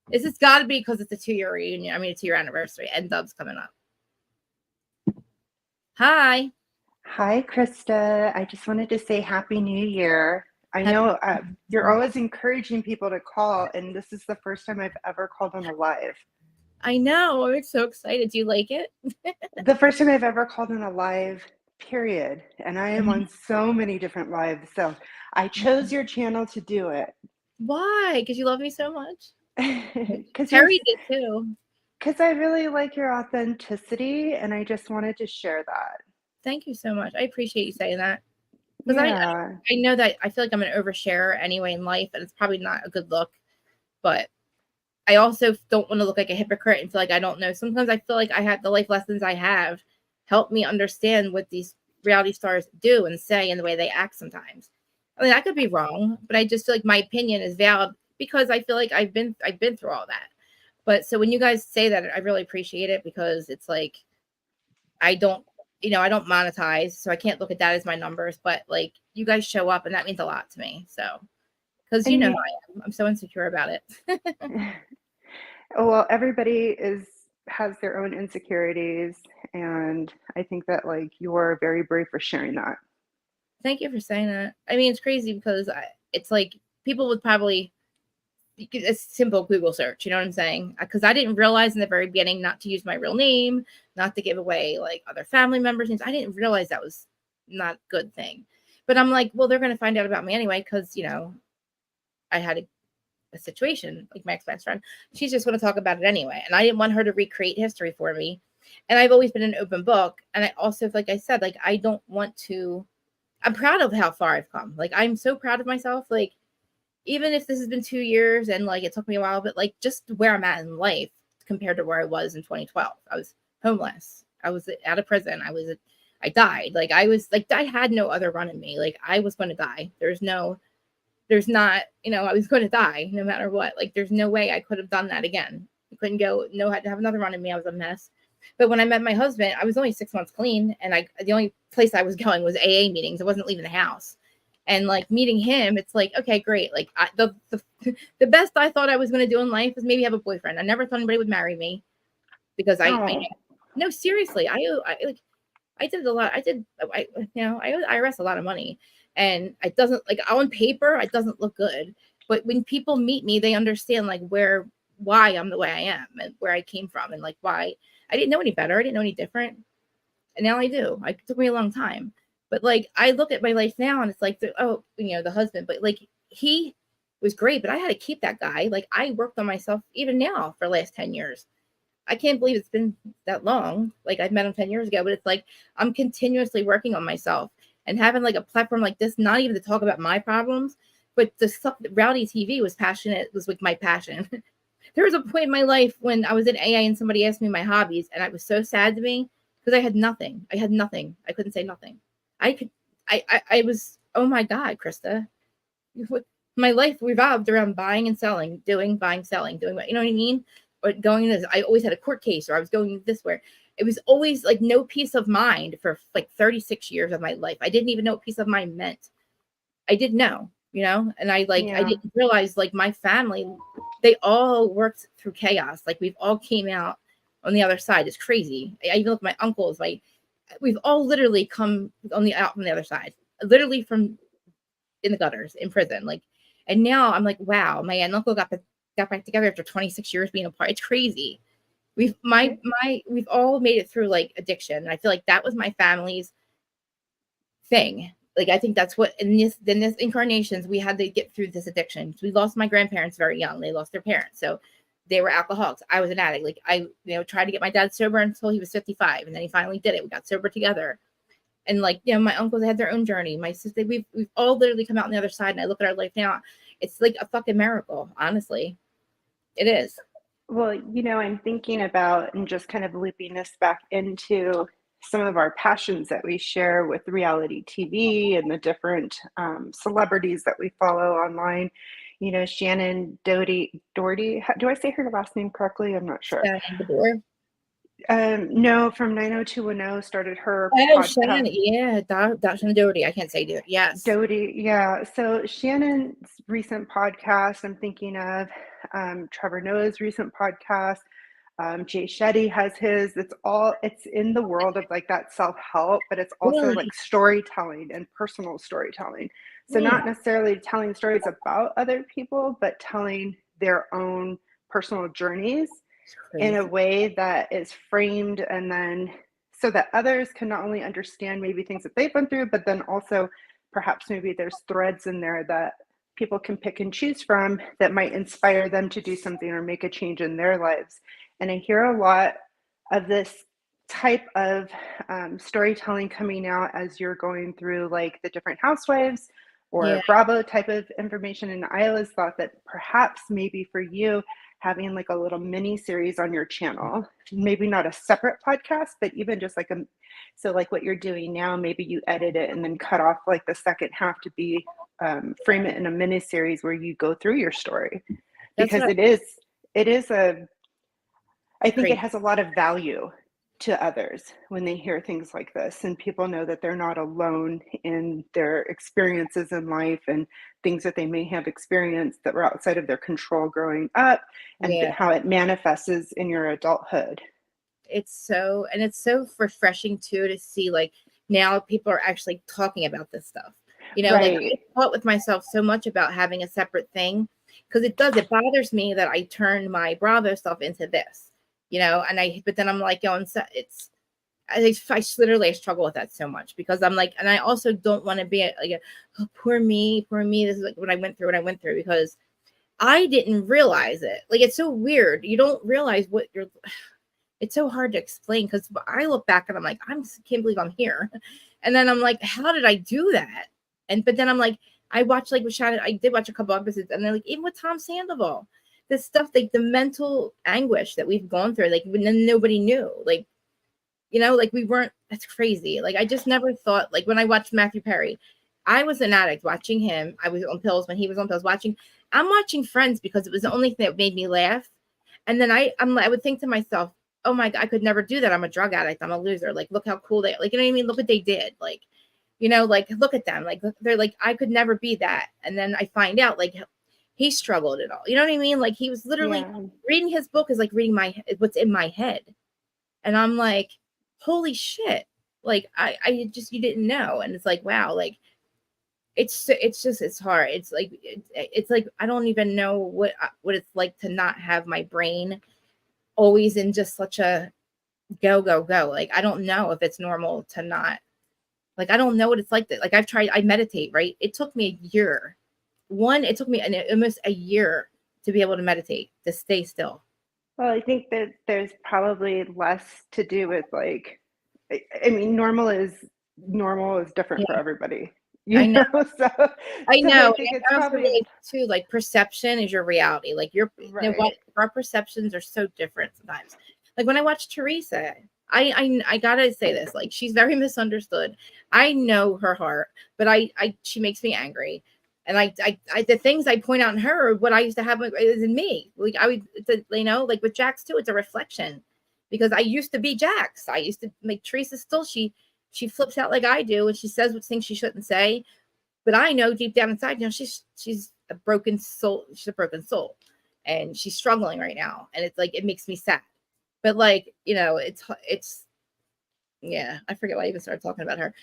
This has got to be because it's a 2-year reunion. I mean, a 2-year anniversary, and Dub's coming up. Hi.
Hi, Krista. I just wanted to say Happy New Year. I know you're always encouraging people to call, and this is the first time I've ever called on a live.
I know. I'm so excited. Do you like it?
The first time I've ever called on a live, period. And I am on so many different lives. So I chose your channel to do it.
Why? Because you love me so much?
Because
Terry did too.
Because I really like your authenticity, and I just wanted to share that.
Thank you so much. I appreciate you saying that. Because
yeah.
I know that I feel like I'm an oversharer anyway in life, and it's probably not a good look. But I also don't want to look like a hypocrite and feel like I don't know. Sometimes I feel like I have the life lessons I have help me understand what these reality stars do and say and the way they act sometimes. I mean, I could be wrong, but I just feel like my opinion is valid because I feel like I've been through all that. But so when you guys say that, I really appreciate it, because it's like I don't monetize, so I can't look at that as my numbers, but like you guys show up and that means a lot to me. So, because you know how I'm so insecure about it.
Well, everybody has their own insecurities, and I think that like you're very brave for sharing that.
Thank you for saying that. I mean, it's crazy because it's like people would probably, a simple Google search, you know what I'm saying? Because I didn't realize in the very beginning not to use my real name, not to give away like other family members' names. I didn't realize that was not a good thing. But I'm like, well, they're going to find out about me anyway, because, I had a situation, like my ex-best friend. She's just going to talk about it anyway. And I didn't want her to recreate history for me. And I've always been an open book. And I also, like I said, like, I don't want to, I'm proud of how far I've come. Like, I'm so proud of myself. Like, even if this has been 2 years and like it took me a while, but like just where I'm at in life compared to where I was in 2012. I was homeless. I was out of prison. I died. Like I had no other run in me. Like I was going to die. I was going to die no matter what. Like there's no way I could have done that again. I couldn't had to have another run in me. I was a mess. But when I met my husband, I was only 6 months clean. And the only place I was going was AA meetings. I wasn't leaving the house. And like meeting him, it's like, okay, great. Like the best I thought I was going to do in life was maybe have a boyfriend. I never thought anybody would marry me because no, seriously. I did a lot. I owe IRS a lot of money, and it doesn't, like, on paper, it doesn't look good. But when people meet me, they understand like why I'm the way I am and where I came from and like why I didn't know any better. I didn't know any different. And now I do. It took me a long time. But like I look at my life now and it's like, the husband, but like he was great, but I had to keep that guy. Like I worked on myself even now for the last 10 years. I can't believe it's been that long. Like I met him 10 years ago, but it's like I'm continuously working on myself and having like a platform like this, not even to talk about my problems, but the stuff that reality TV was like my passion. There was a point in my life when I was in AA and somebody asked me my hobbies, and it was so sad to me because I had nothing. I couldn't say nothing. I was, oh my God, Krista, my life revolved around buying and selling, buying, selling, you know what I mean? Or going this, I always had a court case, or I was going this where it was always like no peace of mind for like 36 years of my life. I didn't even know what peace of mind meant. I didn't know, you know, and I
Yeah.
didn't realize like my family, they all worked through chaos. Like we've all came out on the other side. It's crazy. I even look at my uncles, we've all literally come out from the other side, literally from in the gutters in prison. Like, and now I'm like, wow, my aunt and uncle got back together after 26 years being apart. It's crazy. We've all made it through like addiction. And I feel like that was my family's thing. Like, I think that's what in this incarnations we had to get through this addiction. We lost my grandparents very young. They lost their parents, so they were alcoholics. I was an addict. Like, I tried to get my dad sober until he was 55, and then he finally did it. We got sober together, and like my uncles had their own journey. My sister, we've all literally come out on the other side. And I look at our life now, it's like a fucking miracle. Honestly, it is.
Well, I'm thinking about and just kind of looping this back into some of our passions that we share with reality TV and the different celebrities that we follow online. Shannon Doherty, do I say her last name correctly? I'm not sure. No, from 90210 started her podcast.
Shannon, yeah, Dr. Doherty. I can't say Doherty. Yes.
Doherty, yeah. So Shannon's recent podcast, I'm thinking of Trevor Noah's recent podcast. Jay Shetty has his. It's in the world of like that self-help, but it's also like storytelling and personal storytelling. So not necessarily telling stories about other people, but telling their own personal journeys in a way that is framed, and then so that others can not only understand maybe things that they've been through, but then also perhaps maybe there's threads in there that people can pick and choose from that might inspire them to do something or make a change in their lives. And I hear a lot of this type of storytelling coming out as you're going through like the different housewives or Bravo type of information. And I always thought that perhaps maybe for you, having like a little mini series on your channel, maybe not a separate podcast, but even just like so like what you're doing now, maybe you edit it and then cut off like the second half to be frame it in a mini series where you go through your story, because it is I think it has a lot of value to others when they hear things like this, and people know that they're not alone in their experiences in life and things that they may have experienced that were outside of their control growing up, and how it manifests in your adulthood.
It's so refreshing too to see like now people are actually talking about this stuff. Like I fought with myself so much about having a separate thing, because it bothers me that I turned my Bravo stuff into this. But then I'm like, I struggle with that so much, because I'm like, and I also don't want to be like, oh, poor me. This is like what I went through, because I didn't realize it. Like, it's so weird. You don't realize it's so hard to explain, because I look back and I'm like, can't believe I'm here. And then I'm like, how did I do that? But then I'm like, I watched like with Shannon, I did watch a couple episodes, and then like even with Tom Sandoval, this stuff, like the mental anguish that we've gone through, like when nobody knew, like, like we weren't, that's crazy. Like, I just never thought, like when I watched Matthew Perry, I was an addict watching him. I was on pills when he was on pills I'm watching Friends because it was the only thing that made me laugh. And then I would think to myself, oh my God, I could never do that. I'm a drug addict. I'm a loser. Like, look how cool they, like, you know what I mean? Look what they did. Like, like, look at them. Like, they're like, I could never be that. And then I find out, like, he struggled at all. You know what I mean? Like, he was literally reading his book is like reading what's in my head. And I'm like, holy shit. Like, I just, you didn't know. And it's like, wow, like, it's hard. It's like, I don't even know what it's like to not have my brain always in just such a go. Like, I don't know if it's normal to not, like, I don't know what it's like that. Like, I meditate, right? It took me a year. It took me almost a year to be able to meditate, to stay still.
Well, I think that there's probably less to do with like, I mean, normal is different for everybody. I know. So
I know.
I think it's probably
too, like, perception is your reality. Like, our perceptions are so different sometimes. Like, when I watch Teresa, I gotta say this, like, she's very misunderstood. I know her heart, but she makes me angry. And I the things I point out in her, what I used to have is in me. Like, like with Jax too, it's a reflection, because I used to be Jax. I used to make Teresa still. She flips out like I do, and she says what things she shouldn't say. But I know deep down inside, she's a broken soul. She's a broken soul, and she's struggling right now. And it's like, it makes me sad. But like, it's yeah, I forget why I even started talking about her.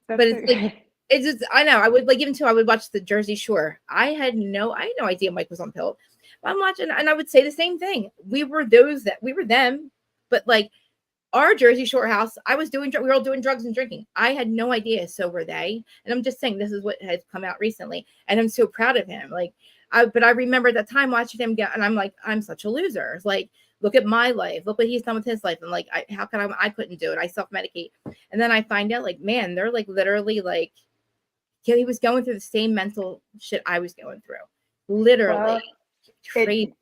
But it's like, it's just, I know, I would like, even too, I would watch the Jersey Shore. I had no idea Mike was on pill. But I'm watching, and I would say the same thing. We were them, but like, our Jersey Shore house, we were all doing drugs and drinking. I had no idea. So were they. And I'm just saying, this is what has come out recently. And I'm so proud of him. Like, but I remember that time watching him get, and I'm like, I'm such a loser. It's like, look at my life. Look what he's done with his life. And like, how could I couldn't do it. I self-medicate. And then I find out, like, man, they're like literally like, yeah, he was going through the same mental shit I was going through. Literally. Crazy.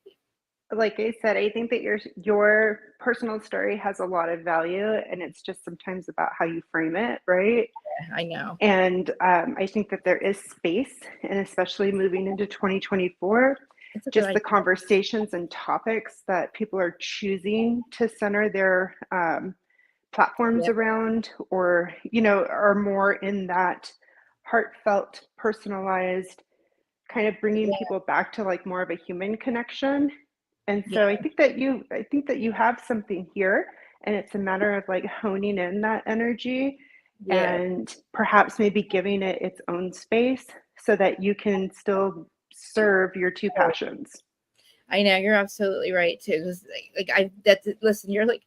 Like I said, I think that your personal story has a lot of value, and it's just sometimes about how you frame it, right?
Yeah, I know.
And I think that there is space, and especially moving into 2024, just the conversations and topics that people are choosing to center their platforms around, or, are more in that heartfelt, personalized, kind of bringing people back to like more of a human connection. And so I think that you have something here, and it's a matter of like honing in that energy and perhaps maybe giving it its own space so that you can still serve your two passions.
I know, you're absolutely right too. Because listen, you're like,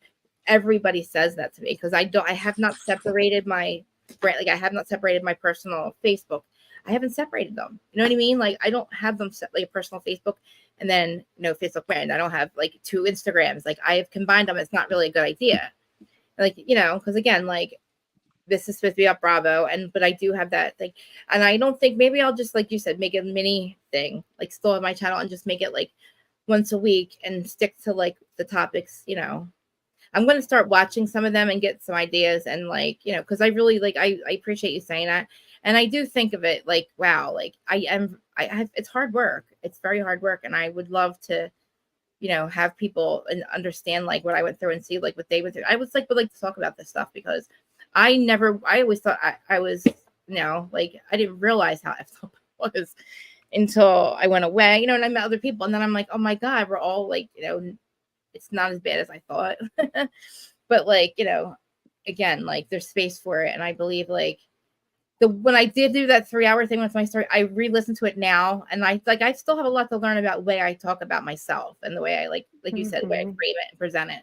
everybody says that to me, because I have not separated my brand. Like, I have not separated my personal Facebook. I haven't separated them. You know what I mean? Like, I don't have them set like a personal Facebook and then Facebook brand. I don't have like 2 Instagrams. Like, I have combined them. It's not really a good idea. Like, because again, like, this is supposed to be up Bravo, but I do have that like, and I don't think, maybe I'll just, like you said, make a mini thing, like still have my channel and just make it like once a week and stick to like the topics. I'm going to start watching some of them and get some ideas, and like, because I really like, I appreciate you saying that. And I do think of it like, wow, like it's hard work. It's very hard work. And I would love to, have people and understand like what I went through and see like what they went through. I would like to talk about this stuff, because I always thought I was, like, I didn't realize how effed up I was until I went away, and I met other people. And then I'm like, oh my God, we're all like, it's not as bad as I thought. But like, again, like, there's space for it. And I believe like, when I did do that 3-hour thing with my story, I re-listened to it now, and I still have a lot to learn about the way I talk about myself and the way I like you said, the way I frame it and present it.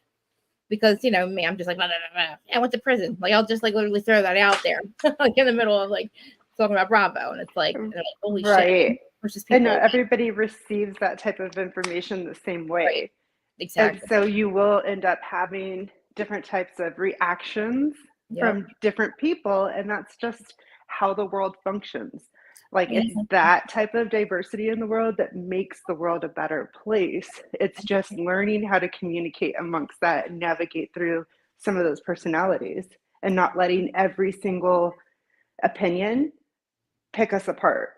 Because me, I'm just like, blah, blah, blah, blah. I went to prison. Like, I'll just like literally throw that out there, like in the middle of like talking about Bravo, and it's like, holy shit. Versus people,
and not everybody receives that type of information the same way.
Right. Exactly.
And so you will end up having different types of reactions from different people, and that's just how the world functions. Like, it's that type of diversity in the world that makes the world a better place. It's just learning how to communicate amongst that and navigate through some of those personalities, and not letting every single opinion pick us apart.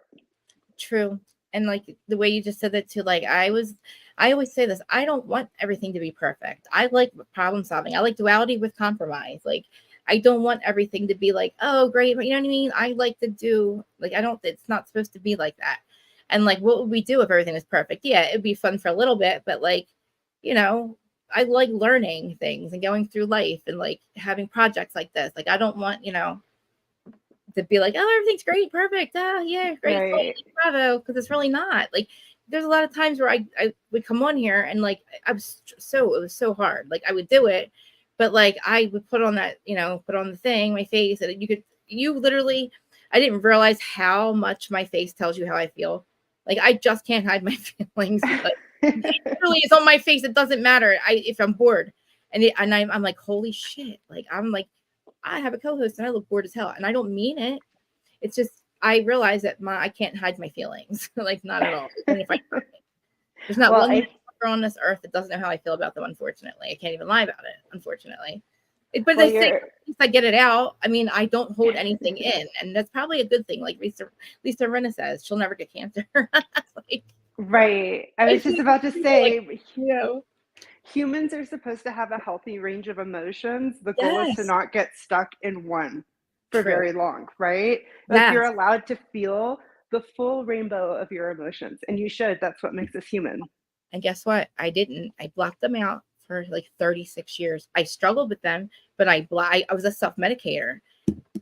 True. And like the way you just said that too, like, I always say this, I don't want everything to be perfect. I like problem solving. I like duality with compromise. Like, I don't want everything to be like, oh, great. You know what I mean? I like to do, like, it's not supposed to be like that. And like, what would we do if everything was perfect? Yeah, it'd be fun for a little bit, but like, I like learning things and going through life and like having projects like this. Like, I don't want, to be like, oh, everything's great, perfect. Oh, yeah, great.
Right.
Bravo. Because it's really not. Like, there's a lot of times where I would come on here and like, it was so hard. Like, I would do it. But like, I would put on that, put on the thing, my face, and you literally, I didn't realize how much my face tells you how I feel. Like, I just can't hide my feelings. Like, it literally is on my face. It doesn't matter. If I'm bored, and I'm like, holy shit. Like, I'm like, I have a co-host and I look bored as hell, and I don't mean it. It's just, I realize that I can't hide my feelings. Like, not at all. Even if I try. There's not one on this earth that doesn't know how I feel about them, unfortunately. I can't even lie about it, unfortunately. But they say, at least I get it out. I mean, I don't hold anything in, and that's probably a good thing. Like Lisa Rinna says, she'll never get cancer. Like,
right. I was just about to say, like, humans are supposed to have a healthy range of emotions. The goal is to not get stuck in one for very long, right? Like, you're allowed to feel the full rainbow of your emotions, and you should. That's what makes us human.
And guess what? I didn't. I blocked them out for like 36 years. I struggled with them, but I was a self-medicator,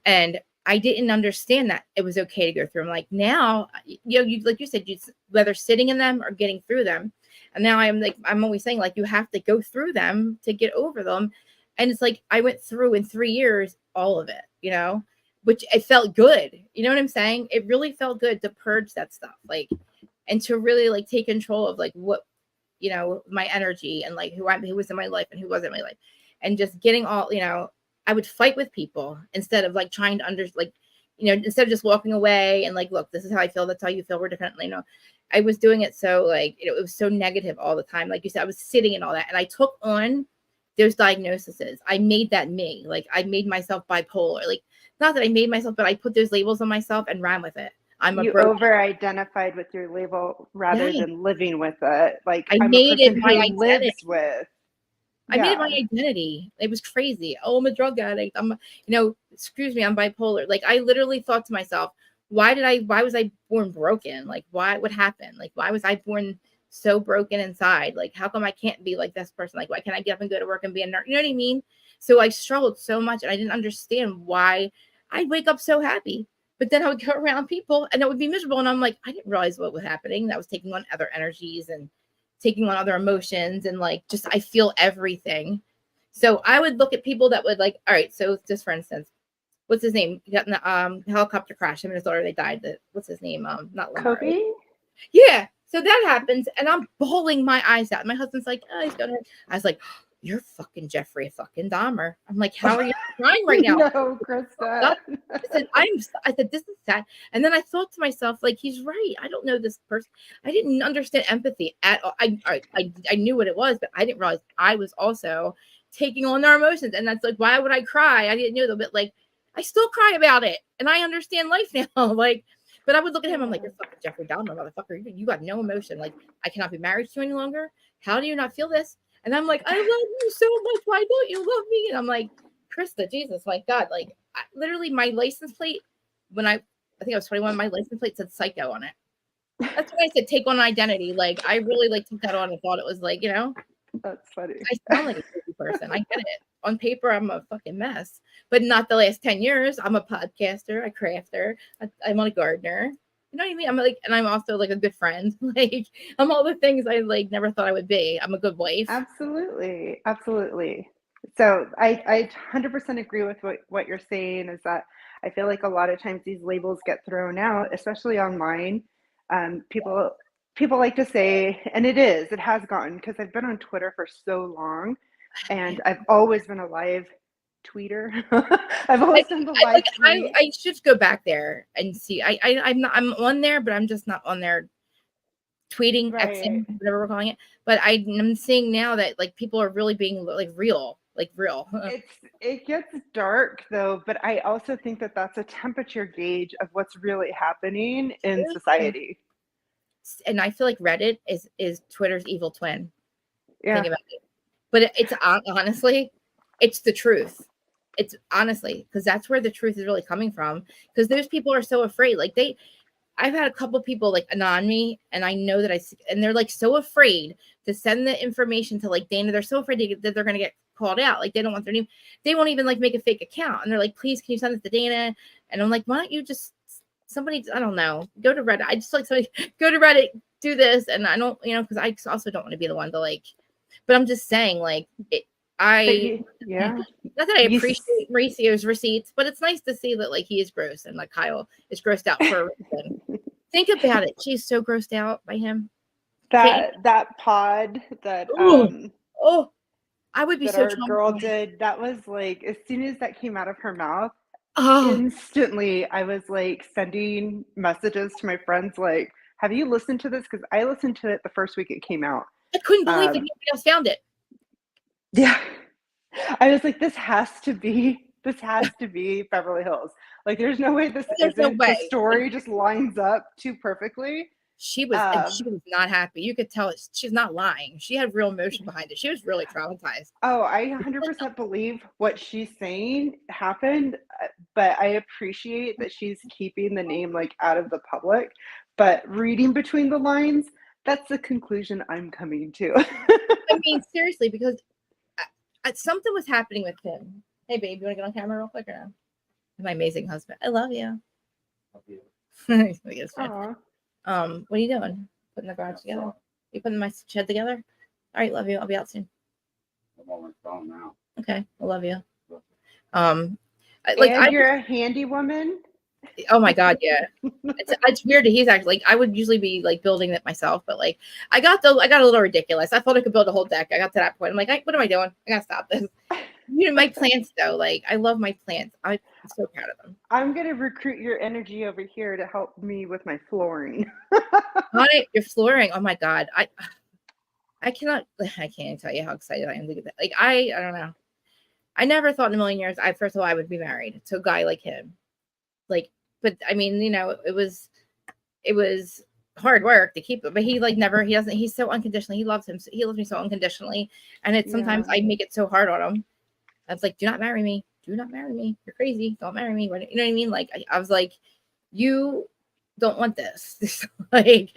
and I didn't understand that it was okay to go through them. Like now, you like you said, whether sitting in them or getting through them. And now I'm always saying, like, you have to go through them to get over them. And it's like I went through in 3 years all of it, which it felt good. You know what I'm saying? It really felt good to purge that stuff, like, and to really like take control of like what, my energy and like who was in my life and who wasn't in my life, and just getting all, I would fight with people instead of like trying to instead of just walking away and like, look, this is how I feel. That's how you feel. We're different. I was doing it so like, it was so negative all the time. Like you said, I was sitting in all that, and I took on those diagnoses. I made that me. Like I made myself bipolar. Like not that I made myself, but I put those labels on myself and ran with it.
You over-identified with your label rather than living with it. Like
I
I'm
made
a person
it my
who
identity.
lives with.
I made it my identity. It was crazy. Oh, I'm a drug addict. Excuse me, I'm bipolar. Like I literally thought to myself, why was I born broken? Like what happened? Like why was I born so broken inside? Like how come I can't be like this person? Like why can't I get up and go to work and be a nurse? You know what I mean? So I struggled so much, and I didn't understand why I'd wake up so happy, but then I would go around people and it would be miserable. And I'm like, I didn't realize what was happening. That was taking on other energies and taking on other emotions, and like just I feel everything. So I would look at people that would like, all right, so just for instance, what's his name? He got in the helicopter crash. Him and his daughter, they died. What's his name? Not Lamar.
Kobe?
Yeah. So that happens, and I'm bawling my eyes out. My husband's like, oh, he's gonna hurt. I was like, you're fucking Jeffrey fucking Dahmer. I'm like, how are you crying right now?
No, Krista.
I said, this is sad. And then I thought to myself, like, he's right. I don't know this person. I didn't understand empathy at all. I knew what it was, but I didn't realize I was also taking on their emotions. And that's like, why would I cry? I didn't know that, but like, I still cry about it. And I understand life now. Like, but I would look at him. I'm like, you're fucking Jeffrey Dahmer, motherfucker. You got no emotion. Like, I cannot be married to you any longer. How do you not feel this? And I'm like, I love you so much. Why don't you love me? And I'm like, Krista, Jesus, my God. Like, literally, my license plate, when I think I was 21, my license plate said psycho on it. That's why I said take on identity. Like, I really like took that on and thought it was like,
That's funny.
I sound like a crazy person. I get it. On paper, I'm a fucking mess, but not the last 10 years. I'm a podcaster, a crafter, I'm a gardener. You know what I mean? I'm like, and I'm also like a good friend. Like, I'm all the things I like never thought I would be. I'm a good wife.
Absolutely. Absolutely. So I 100% agree with what you're saying, is that I feel like a lot of times these labels get thrown out, especially online. People like to say, and it has gotten, because I've been on Twitter for so long, and I've always been a live tweeter. I've always done the live tweet.
I should go back there and see. I'm on there, but I'm just not on there tweeting,
Right.
Xing, whatever we're calling it. But I'm seeing now that like people are really being like real.
It gets dark though, but I also think that that's a temperature gauge of what's really happening in society.
And I feel like Reddit is Twitter's evil twin.
Yeah.
Think about it. But it's honestly, it's the truth. It's honestly, because that's where the truth is really coming from. Because those people are so afraid. Like I've had a couple people like anon me, and I know that and they're like so afraid to send the information to like Dana. They're so afraid that they're going to get called out. Like they don't want their name. They won't even like make a fake account. And they're like, please, can you send it to Dana? And I'm like, why don't you just somebody, I don't know, go to Reddit. I just like somebody go to Reddit, do this. And I don't, because I also don't want to be the one to like, but I'm just saying like
yeah.
Not that I appreciate Mauricio's receipts, but it's nice to see that like he is gross and like Kyle is grossed out for a reason. Think about it. She's so grossed out by him.
That pod that
I would be
that
so
our girl did. That was like, as soon as that came out of her mouth, instantly I was like sending messages to my friends like, have you listened to this? Because I listened to it the first week it came out.
I couldn't believe that nobody else found it.
Yeah. I was like, this has to be Beverly Hills. Like, there's no way this isn't. The story just lines up too perfectly.
she was not happy. You could tell she's not lying. She had real emotion behind it. She was really traumatized.
Oh, I 100% believe what she's saying happened, but I appreciate that she's keeping the name like out of the public. But reading between the lines, that's the conclusion I'm coming to.
I mean, seriously, because something was happening with him. Hey, babe, you want to get on camera real quick or no? My amazing husband. I love you. Love you. What are you doing? Putting the garage together? You putting my shed together? All right, love you. I'll be out soon. I'm on my phone now. Okay, I love you.
You're a handy woman.
Oh my god, yeah. It's weird that he's actually like, I would usually be like building it myself, but like I got a little ridiculous. I thought I could build a whole deck. I got to that point. I'm like, what am I doing? I gotta stop this. You know, my plants though, like I love my plants. I'm so proud of them.
I'm gonna recruit your energy over here to help me with my flooring.
Honey, your flooring. Oh my god. I can't tell you how excited I am to get that. Like I don't know. I never thought in a million years first of all I would be married to a guy like him. Like, but I mean, you know, it was hard work to keep it, but he like never, he's so unconditionally, he loves me so unconditionally. And it's sometimes I make it so hard on him. I was like, do not marry me. You're crazy. Don't marry me. You know what I mean? Like, I was like, you don't want this. Like,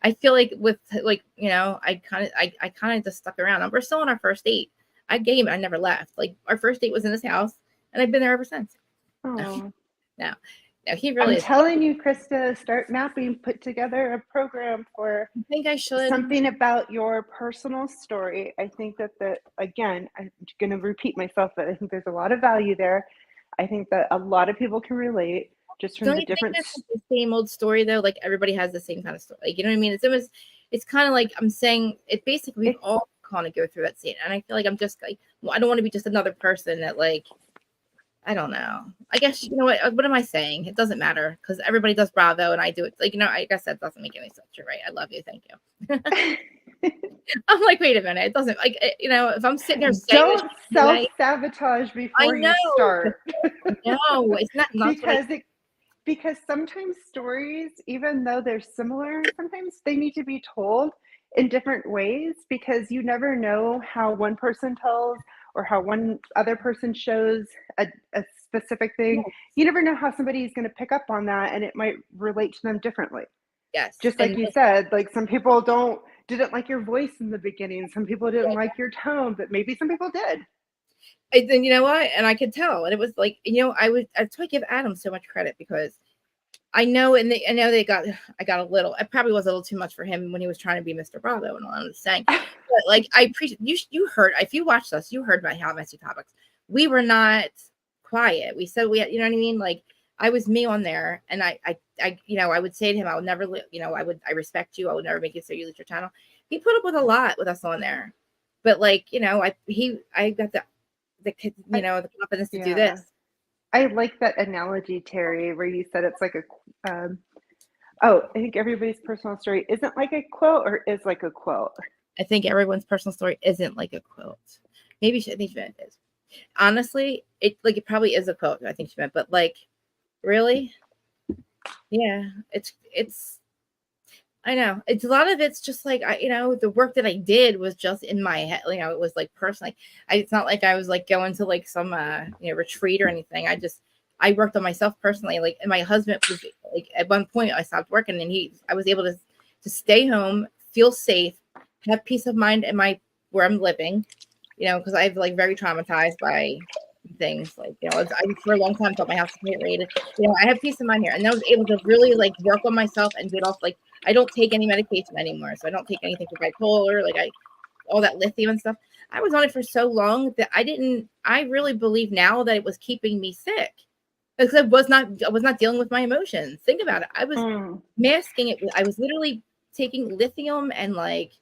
I feel like with like, you know, I kind of just stuck around. We're still on our first date. I came and I never left. Like our first date was in this house and I've been there ever since.
Oh.
No, he really
I'm telling you, Krista, start mapping, put together a program for
I think I should.
Something about your personal story. I think that again, I'm going to repeat myself, but I think there's a lot of value there. I think that a lot of people can relate just from the different.
Think that's the same old story though? Like everybody has the same kind of story. Like, you know what I mean? It's kind of like I'm saying it basically we all kind of go through that scene. And I feel like I'm just like, well, I don't want to be just another person that like, I don't know. I guess, you know what am I saying? It doesn't matter because everybody does Bravo and I do it. Like, you know, I guess that doesn't make any sense. You're right. I love you. Thank you. I'm like, wait a minute. It doesn't like, you know, if I'm sitting there saying
don't self-sabotage before you start.
No, it's not
because sometimes stories, even though they're similar, sometimes they need to be told in different ways because you never know how one person tells or how one other person shows a specific thing. Yes. You never know how somebody is going to pick up on that and it might relate to them differently.
Yes.
Just like you said, like some people didn't like your voice in the beginning. Some people didn't like your tone, but maybe some people did.
And then you know what? And I could tell. And it was like, you know, that's why I give Adam so much credit because I know I got a little, it probably was a little too much for him when he was trying to be Mr. Bravo and all I'm saying. But like I appreciate you heard, if you watched us, you heard about how messy topics. We were not quiet. We said you know what I mean? Like I was me on there and I you know, I would say to him, I would never, you know, I respect you. I would never make it so you lose your channel. He put up with a lot with us on there. But like, you know, I got the you know, the confidence to do this.
I like that analogy, Terry, where you said it's like I think everybody's personal story isn't like a quote or is like a quote.
I think everyone's personal story isn't like a quote. Maybe I think she meant it is. Honestly, it probably is a quote. I think she meant, but like, really, yeah, it's. I know it's a lot of it's just like you know, the work that I did was just in my head. You know, it was like personally. It's not like I was like going to like some you know, retreat or anything. I worked on myself personally. Like, and my husband was like at one point I stopped working and I was able to stay home, feel safe, have peace of mind in where I'm living. You know, because I've like very traumatized by things like, you know, I for a long time thought my house was getting raided. You know, I have peace of mind here, and I was able to really like work on myself and get off. Like, I don't take any medication anymore, so I don't take anything for bipolar, like all that lithium and stuff. I was on it for so long that I really believe now that it was keeping me sick because I was not dealing with my emotions. Think about it. I was masking it. I was literally taking lithium and like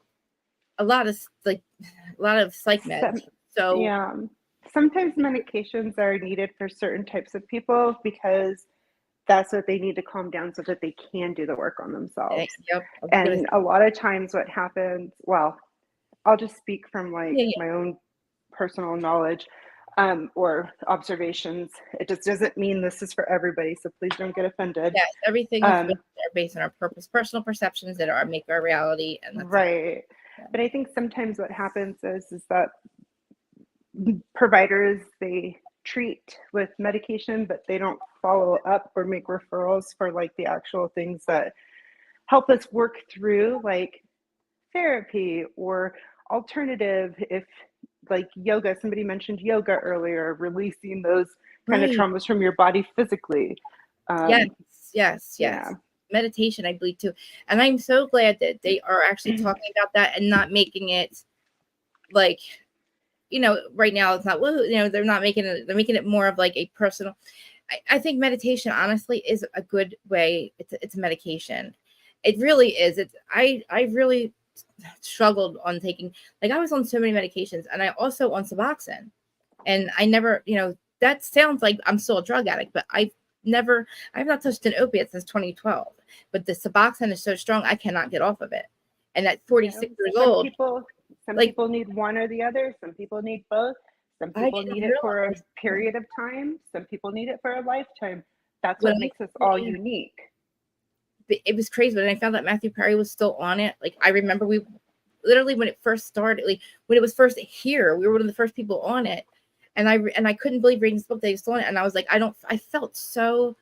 a lot of psych meds. So
yeah. Sometimes medications are needed for certain types of people because that's what they need to calm down so that they can do the work on themselves.
Yep.
And a lot of times what happens, well, I'll just speak from like my own personal knowledge or observations. It just doesn't mean this is for everybody. So please don't get offended.
Yes, everything is for based on our personal perceptions that are make our reality, and that's
right. But I think sometimes what happens is that providers, they treat with medication, but they don't follow up or make referrals for like the actual things that help us work through, like therapy or alternative, if like yoga, somebody mentioned yoga earlier, releasing those kind of
right.
traumas from your body physically.
Yes.
Yeah.
Meditation, I believe too. And I'm so glad that they are actually talking about that and not making it like, right now it's not, they're not making it, they're making it more of like a personal. I think meditation honestly is a good way. It's a medication. It really is. I really struggled on taking, like I was on so many medications, and I also on Suboxone, and I never, that sounds like I'm still a drug addict, but I've not touched an opiate since 2012. But the Suboxone is so strong, I cannot get off of it. And at 46 years old,
some
like,
people need one or the other. Some people need both. Some
I
people
didn't
need it for a
realize
period of time. Some people need it for a lifetime. That's
when
what makes us all unique.
it was crazy when I found out Matthew Perry was still on it. Like, I remember we literally, when it first started, like when it was first here, we were one of the first people on it. And I couldnn't believe reading this book that he was still on it. And I was like, I felt so,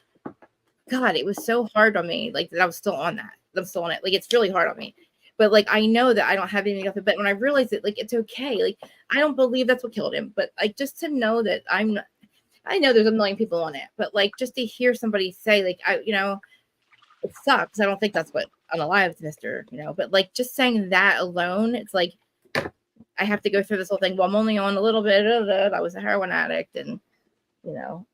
God, it was so hard on me. Like that I was still on that. I'm still on it. Like, it's really hard on me. But like, I know that I don't have anything else. But when I realized it, like, it's okay. Like, I don't believe that's what killed him. But like, just to know that I know there's a million people on it, but like, just to hear somebody say, like, it sucks. I don't think that's what unalives Mr. But like, just saying that alone, it's like, I have to go through this whole thing. Well, I'm only on a little bit. I was a heroin addict, and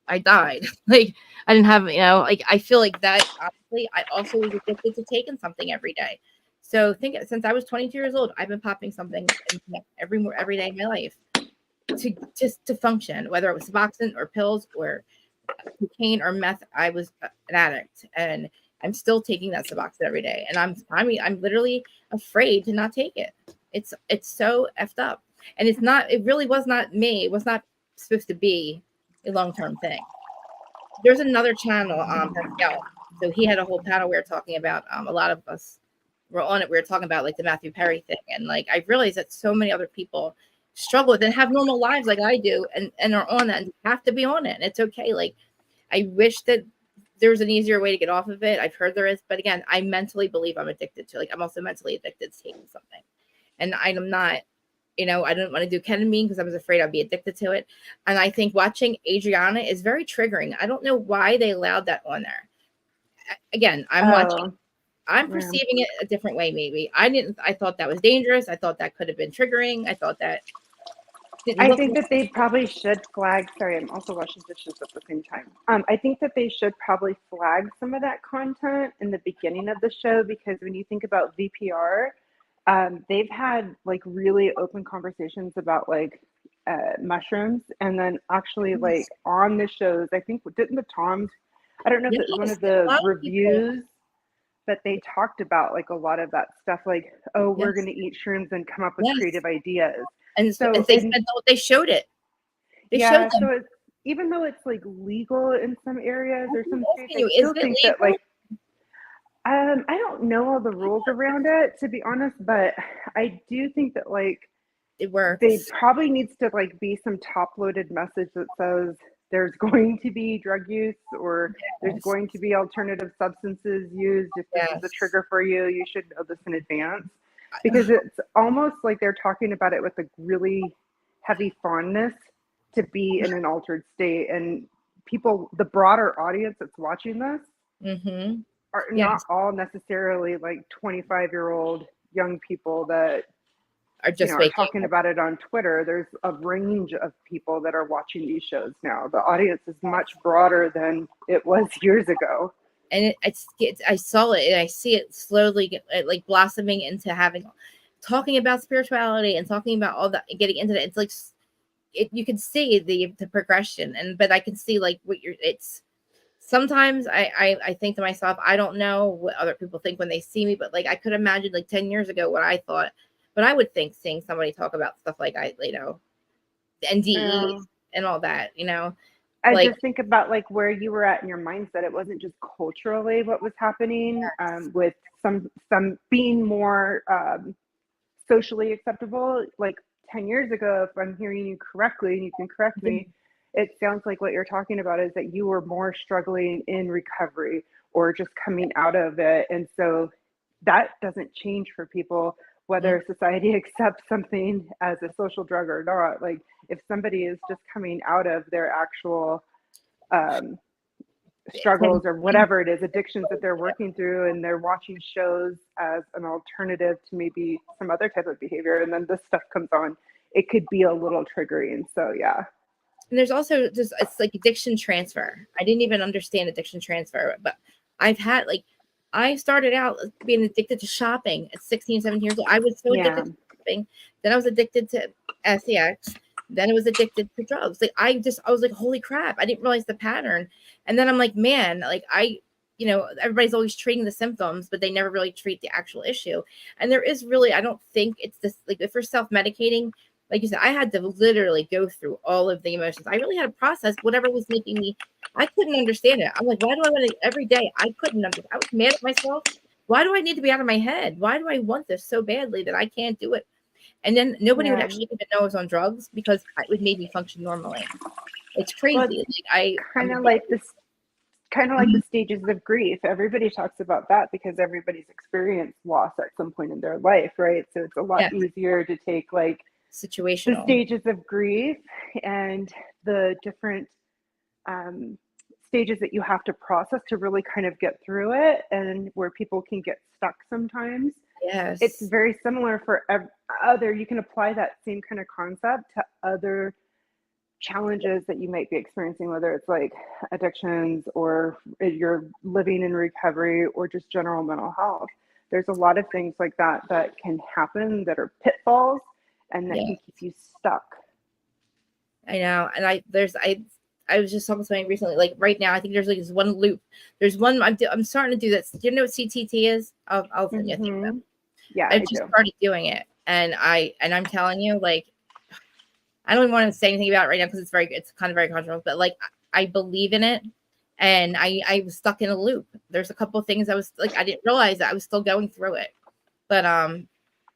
I died. Like, I didn't have, like, I feel like that. Honestly, I also was addicted to taking something every day. So since I was 22 years old, I've been popping something every day in my life to function, whether it was Suboxone or pills or cocaine or meth. I was an addict, and I'm still taking that Suboxone every day. And I'm literally afraid to not take it. It's so effed up, and it really was not me. It was not supposed to be a long-term thing. There's another channel, Pascal. So he had a whole panel we were talking about. A lot of us were on it. We were talking about like the Matthew Perry thing, and like I realized that so many other people struggle with it and have normal lives like I do, and are on that and have to be on it. And it's okay. Like, I wish that there was an easier way to get off of it. I've heard there is, but again, I mentally believe I'm addicted to. Like, I'm also mentally addicted to taking something, and I'm not. I didn't want to do ketamine because I was afraid I'd be addicted to it. And I think watching Adriana is very triggering. I don't know why they allowed that on there. Again, I'm perceiving it a different way. Maybe I thought that was dangerous. I thought that could have been triggering. I thought that.
I think that they probably should flag. Sorry, I'm also washing dishes at the same time. I think that they should probably flag some of that content in the beginning of the show, because when you think about VPR, they've had like really open conversations about like mushrooms, and then actually like on the shows, I think didn't the Toms, I don't know if it was one of the reviews, but they talked about like a lot of that stuff, like, oh, we're going to eat shrooms and come up with creative ideas.
And so they showed it. They showed them.
So even though it's like legal in some areas or some states, I
still
think that like, I don't know all the rules around it, to be honest, but I do think that like
it works.
They probably needs to like be some top-loaded message that says there's going to be drug use, or there's going to be alternative substances used. If this is a trigger for you, you should know this in advance, because it's almost like they're talking about it with a really heavy fondness to be in an altered state. And people, the broader audience that's watching this, are not all necessarily like 25-year-old young people that
are just
talking about it on Twitter. There's a range of people that are watching these shows now. The audience is much broader than it was years ago.
And I saw it, and I see it slowly like blossoming into talking about spirituality and talking about all that, getting into it. It's like you can see the progression, but I can see like it's sometimes I think to myself, I don't know what other people think when they see me, but like I could imagine like 10 years ago what I thought, but I would think seeing somebody talk about stuff like NDE and all that,
I
Like,
just think about like where you were at in your mindset. It wasn't just culturally what was happening, with some being more socially acceptable. Like 10 years ago, if I'm hearing you correctly, and you can correct me, it sounds like what you're talking about is that you were more struggling in recovery or just coming out of it. And so that doesn't change for people, whether society accepts something as a social drug or not. Like if somebody is just coming out of their actual struggles or whatever it is, addictions that they're working through, and they're watching shows as an alternative to maybe some other type of behavior, and then this stuff comes on, it could be a little triggering. So yeah.
and there's also just, it's like addiction transfer. I didn't even understand addiction transfer, but I've had, like, I started out being addicted to shopping at 16, 17 years old. I was so addicted to shopping. Then I was addicted to sex. Then I was addicted to drugs. Like I was like, holy crap. I didn't realize the pattern. And then I'm like, man, like everybody's always treating the symptoms, but they never really treat the actual issue. And there is really, I don't think it's this, like if you're self-medicating, like you said, I had to literally go through all of the emotions. I really had to process whatever was making me, I couldn't understand it. I'm like, why do I want it every day? I couldn't understand. I was mad at myself. Why do I need to be out of my head? Why do I want this so badly that I can't do it? And then nobody would actually even know I was on drugs because it would make me function normally. It's crazy.
Well,
like
kind of like the stages of grief. Everybody talks about that because everybody's experienced loss at some point in their life, right? So it's a lot easier to take like
situational
the stages of grief and the different stages that you have to process to really kind of get through it, and where people can get stuck sometimes.
Yes,
it's very similar for other. You can apply that same kind of concept to other challenges that you might be experiencing, whether it's like addictions or you're living in recovery or just general mental health. There's a lot of things like that that can happen that are pitfalls and that can keep you stuck.
I know. And I was just talking to somebody recently, like right now, I think there's like this one loop. There's one, I'm starting to do this. Do you know what CTT is? I'll send you a thing.
Yeah,
I just started doing it. And I'm telling you, like, I don't even want to say anything about it right now because it's kind of very controversial, but like I believe in it. And I was stuck in a loop. There's a couple of things I was like, I didn't realize that I was still going through it. But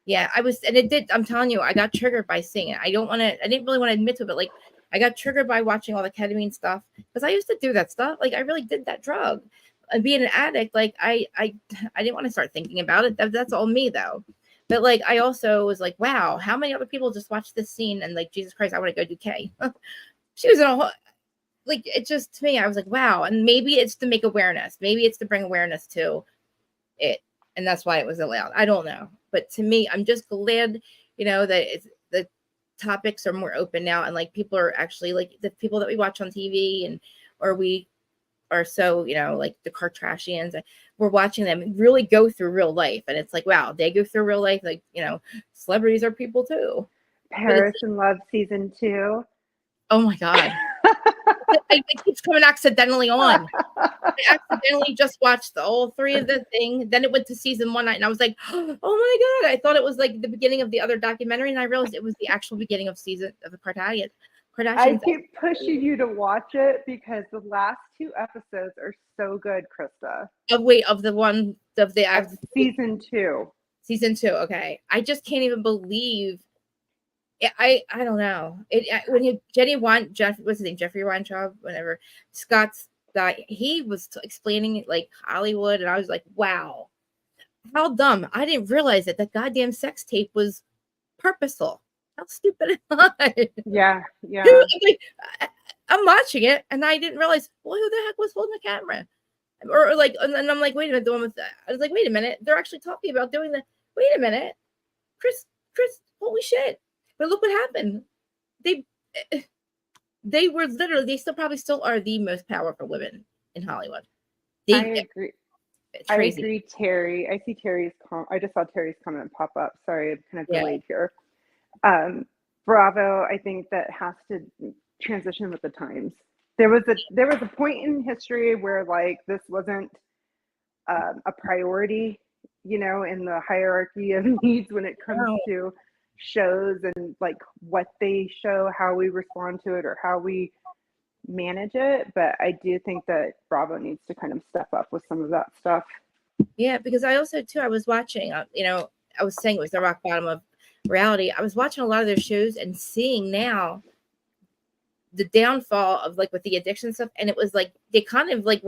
yeah, I was, and it did, I'm telling you, I got triggered by seeing it. I didn't really want to admit to it, but like I got triggered by watching all the ketamine stuff because I used to do that stuff. Like I really did that drug. And being an addict, like I didn't want to start thinking about it. That's all me though. But like I also was like, wow, how many other people just watched this scene and like, Jesus Christ, I want to go do K. She was in a whole, like, it just, to me, I was like, wow. And maybe it's to make awareness. Maybe it's to bring awareness to it. And that's why it was allowed. I don't know. But to me, I'm just glad, that the topics are more open now. And like people are actually like the people that we watch on TV or we are so, like the Kardashians, we're watching them really go through real life. And it's like, wow, they go through real life. Like, celebrities are people too.
Paris in Love season 2.
Oh my God. It keeps coming accidentally on. I accidentally just watched all 3 of the thing. Then it went to season 1 night, and I was like, "Oh my God!" I thought it was like the beginning of the other documentary, and I realized it was the actual beginning of the Kardashians.
I keep pushing you to watch it because the last 2 episodes are so good, Krista.
Of
season 2.
Season 2. Okay, I just can't even believe. I don't know. When what's his name? Jeffrey Weintraub. Whenever Scott's died, he was explaining it like Hollywood, and I was like, wow, how dumb! I didn't realize that the goddamn sex tape was purposeful. How stupid am I?
Yeah.
I'm watching it, and I didn't realize. Well, who the heck was holding the camera? Or like, and I'm like, wait a minute. The one with I was like, wait a minute. They're actually talking about doing the. Wait a minute, Chris. Holy shit! But look what happened. They were literally, they probably still are the most powerful women in Hollywood.
I agree. I agree, Terry. I see Terry's I just saw Terry's comment pop up. Sorry, I'm kind of delayed here. Bravo, I think that has to transition with the times. There was a point in history where like this wasn't a priority, in the hierarchy of needs when it comes to shows and like what they show, how we respond to it, or how we manage it, but I do think that Bravo needs to kind of step up with some of that stuff.
Yeah, because I also too I was watching, I was saying it was the rock bottom of reality. I was watching a lot of their shows and seeing now the downfall of like with the addiction stuff, and it was like they kind of like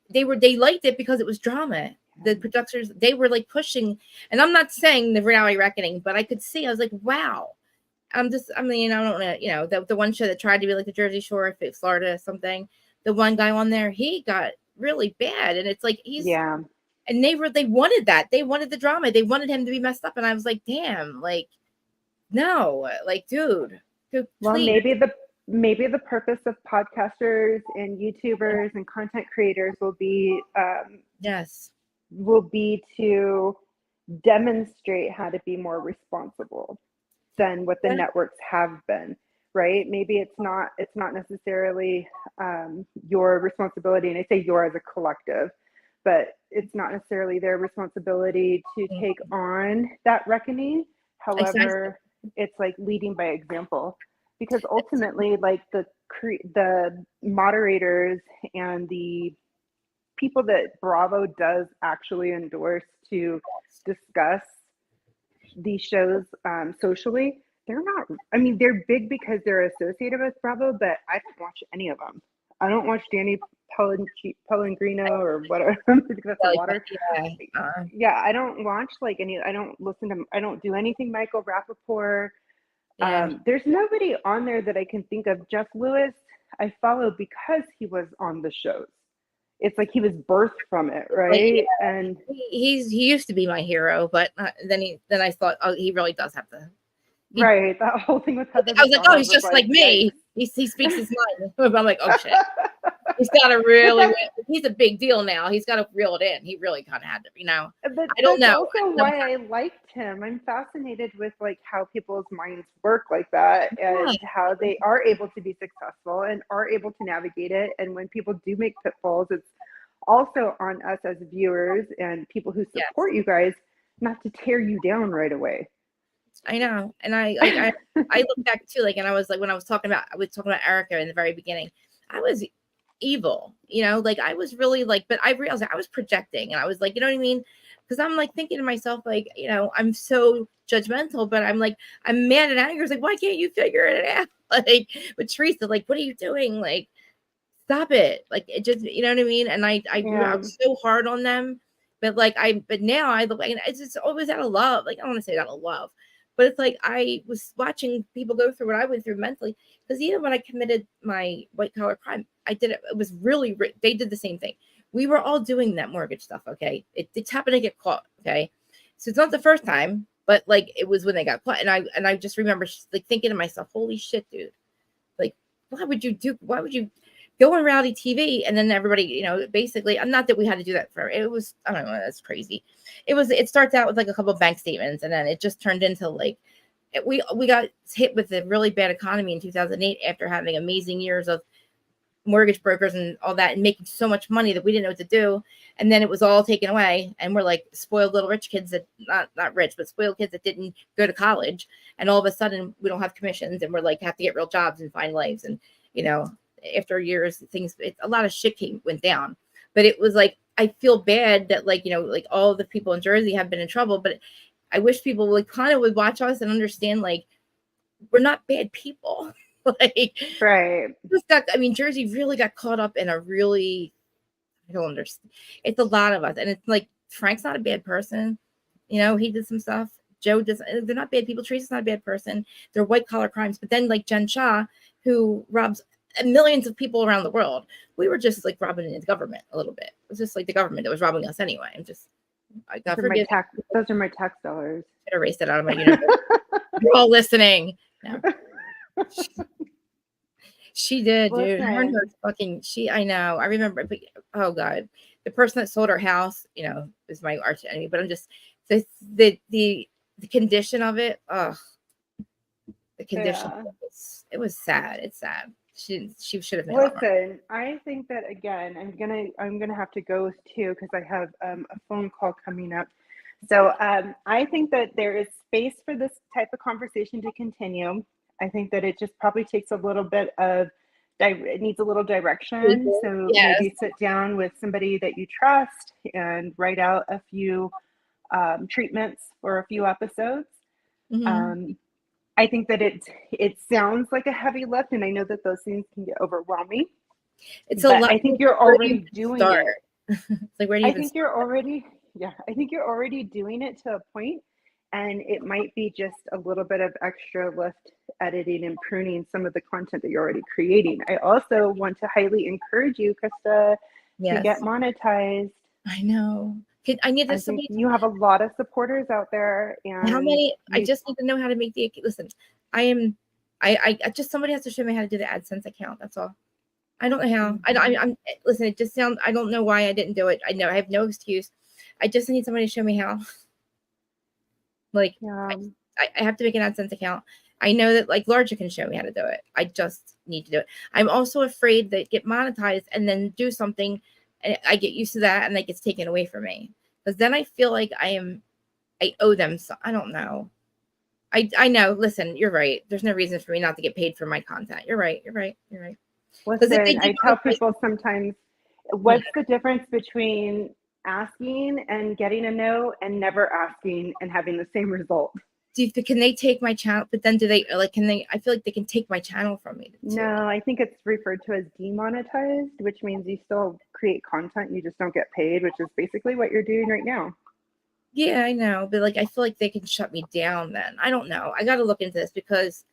they liked it because it was drama. The producers, they were like pushing, and I'm not saying the reality reckoning, but I could see, I was like, wow. I don't want to, the one show that tried to be like the Jersey Shore, if it's Florida something, the one guy on there, he got really bad, and it's like and they wanted that, they wanted the drama, they wanted him to be messed up, and I was like, damn, like, no, like, dude,
well,
please.
maybe the purpose of podcasters and YouTubers and content creators will be to demonstrate how to be more responsible than what the networks have been, right? Maybe it's not necessarily your responsibility, and I say your as a collective, but it's not necessarily their responsibility to take on that reckoning. However, it's like leading by example, because ultimately, like the moderators and the people that Bravo does actually endorse to discuss these shows socially, they're not, I mean, they're big because they're associated with Bravo, but I don't watch any of them. I don't watch Danny Pellegrino or whatever. That's the water. Yeah, I don't watch like any, I don't listen to, I don't do anything Michael Rappaport. There's nobody on there that I can think of. Jeff Lewis, I follow because he was on the shows. It's like he was birthed from it, right? And
he used to be my hero, but then I thought, oh, he really does have to.
Right, that whole thing with Heather.
I was like, oh, he's just like me. He speaks his mind. I'm like, oh shit. He's got to really. He's a big deal now. He's got to reel it in. He really kind of had to,
But
I don't know.
Also, why I liked him. I'm fascinated with like how people's minds work like that, and how they are able to be successful and are able to navigate it. And when people do make pitfalls, it's also on us as viewers and people who support you guys not to tear you down right away.
I know, and I look back too, like, and I was like, when I was talking about Erica in the very beginning, I was evil, like I was really like, but I realized I was projecting, and I was like, you know what I mean? Because I'm like thinking to myself, like, I'm so judgmental, but I'm like, I'm mad and angry. I was like, why can't you figure it out? Like with Teresa, like, what are you doing? Like, stop it. Like, it just, you know what I mean? And I was so hard on them, but now I look like, it's just always out of love. Like, I don't want to say out of love, but it's like I was watching people go through what I went through mentally, because even when I committed my white collar crime, I did it. It was really, they did the same thing. We were all doing that mortgage stuff. Okay. It's happened to get caught. Okay. So it's not the first time, but like it was when they got caught. And I just remember like thinking to myself, holy shit, dude. Like, why would you go on reality TV? And then everybody, basically, not that we had to do that it was, I don't know, that's crazy. It starts out with like a couple of bank statements, and then it just turned into like, we got hit with a really bad economy in 2008 after having amazing years of mortgage brokers and all that, and making so much money that we didn't know what to do. And then it was all taken away, and we're like spoiled little rich kids that not rich, but spoiled kids that didn't go to college. And all of a sudden we don't have commissions, and we're like have to get real jobs and find lives. And after years, a lot of shit went down. But it was like, I feel bad that like all the people in Jersey have been in trouble, but I wish people would watch us and understand, like, we're not bad people. Like,
right.
Jersey really got caught up in a really, I don't understand. It's a lot of us. And it's like, Frank's not a bad person. He did some stuff. Joe does. They're not bad people. Teresa's not a bad person. They're white collar crimes. But then like Jen Shah, who robs millions of people around the world, we were just like robbing the government a little bit. It was just like the government that was robbing us anyway. I'm just,
those are my tax dollars.
I erased it out of my universe. You're all listening. No. She did, dude. Her fucking, I know. I remember, but oh god, the person that sold her house, is my arch enemy. But I'm just the condition of it. Oh, the condition. Yeah. It was sad. It's sad. She should have been.
Listen, I think that again, I'm gonna have to go too, because I have a phone call coming up. So I think that there is space for this type of conversation to continue. I think that it just probably takes a little bit of it needs a little direction. So
Yes.
maybe sit down with somebody that you trust and write out a few treatments for a few episodes. I think that it sounds like a heavy lift, and I know that those things can get overwhelming.
It's a lot.
I think you're already doing it.
It's like, where do you
I think you're already doing it to a point, and it might be just a little bit of extra lift editing and pruning some of the content that you're already creating. I also want to highly encourage you, Krista, to get monetized.
I know. I need this.
You have a lot of supporters out there, and
how many? I just need to know how to make the. Listen, I just, somebody has to show me how to do the AdSense account. That's all. I don't know how. I'm listen. It just sounds. I don't know why I didn't do it. I know I have no excuse. I just need somebody to show me how. Like, I have to make an AdSense account. I know that like LRGA can show me how to do it. I just need to do it. I'm also afraid that get monetized and then do something, and I get used to that, and that gets taken away from me. Because then I feel like I owe them. So I don't know. I know. Listen, you're right. There's no reason for me not to get paid for my content. You're right.
Listen, I tell people sometimes, what's the difference between asking and getting a no and never asking and having the same result?
Can they take my channel? But then do they like? Can they? I feel like they can take my channel from me.
No, I think it's referred to as demonetized, which means you still create content, you just don't get paid, which is basically what you're doing right now.
Yeah, I know, but like I feel like they can shut me down. Then I don't know. I got to look into this, because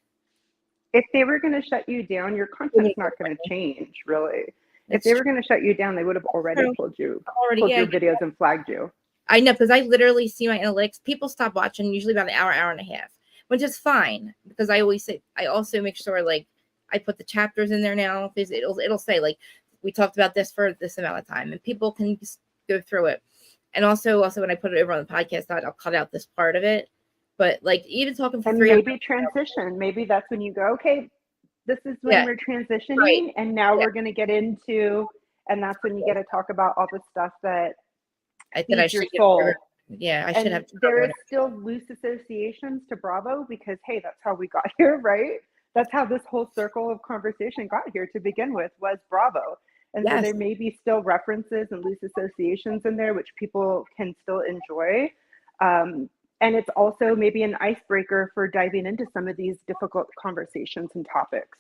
if they were going to shut you down, your content's not going to change, really. If they were going to shut you down, they would have already pulled your videos and flagged you.
I know, because I literally see my analytics. People stop watching usually about an hour and a half, which is fine, because I always say, I also make sure like I put the chapters in there now, because it'll say like we talked about this for this amount of time, and people can just go through it. And also when I put it over on the podcast, I'll cut out this part of it. But like even talking for 3 hours,
maybe transition. Maybe that's when you go, okay, this is when we're transitioning, and now we're going to get into, and that's when you get to talk about all the stuff that feeds your soul.
Yeah, I should have.
There is still loose associations to Bravo, because hey, that's how we got here, right? That's how this whole circle of conversation got here to begin with, was Bravo. And so there may be still references and loose associations in there, which people can still enjoy. And it's also maybe an icebreaker for diving into some of these difficult conversations and topics.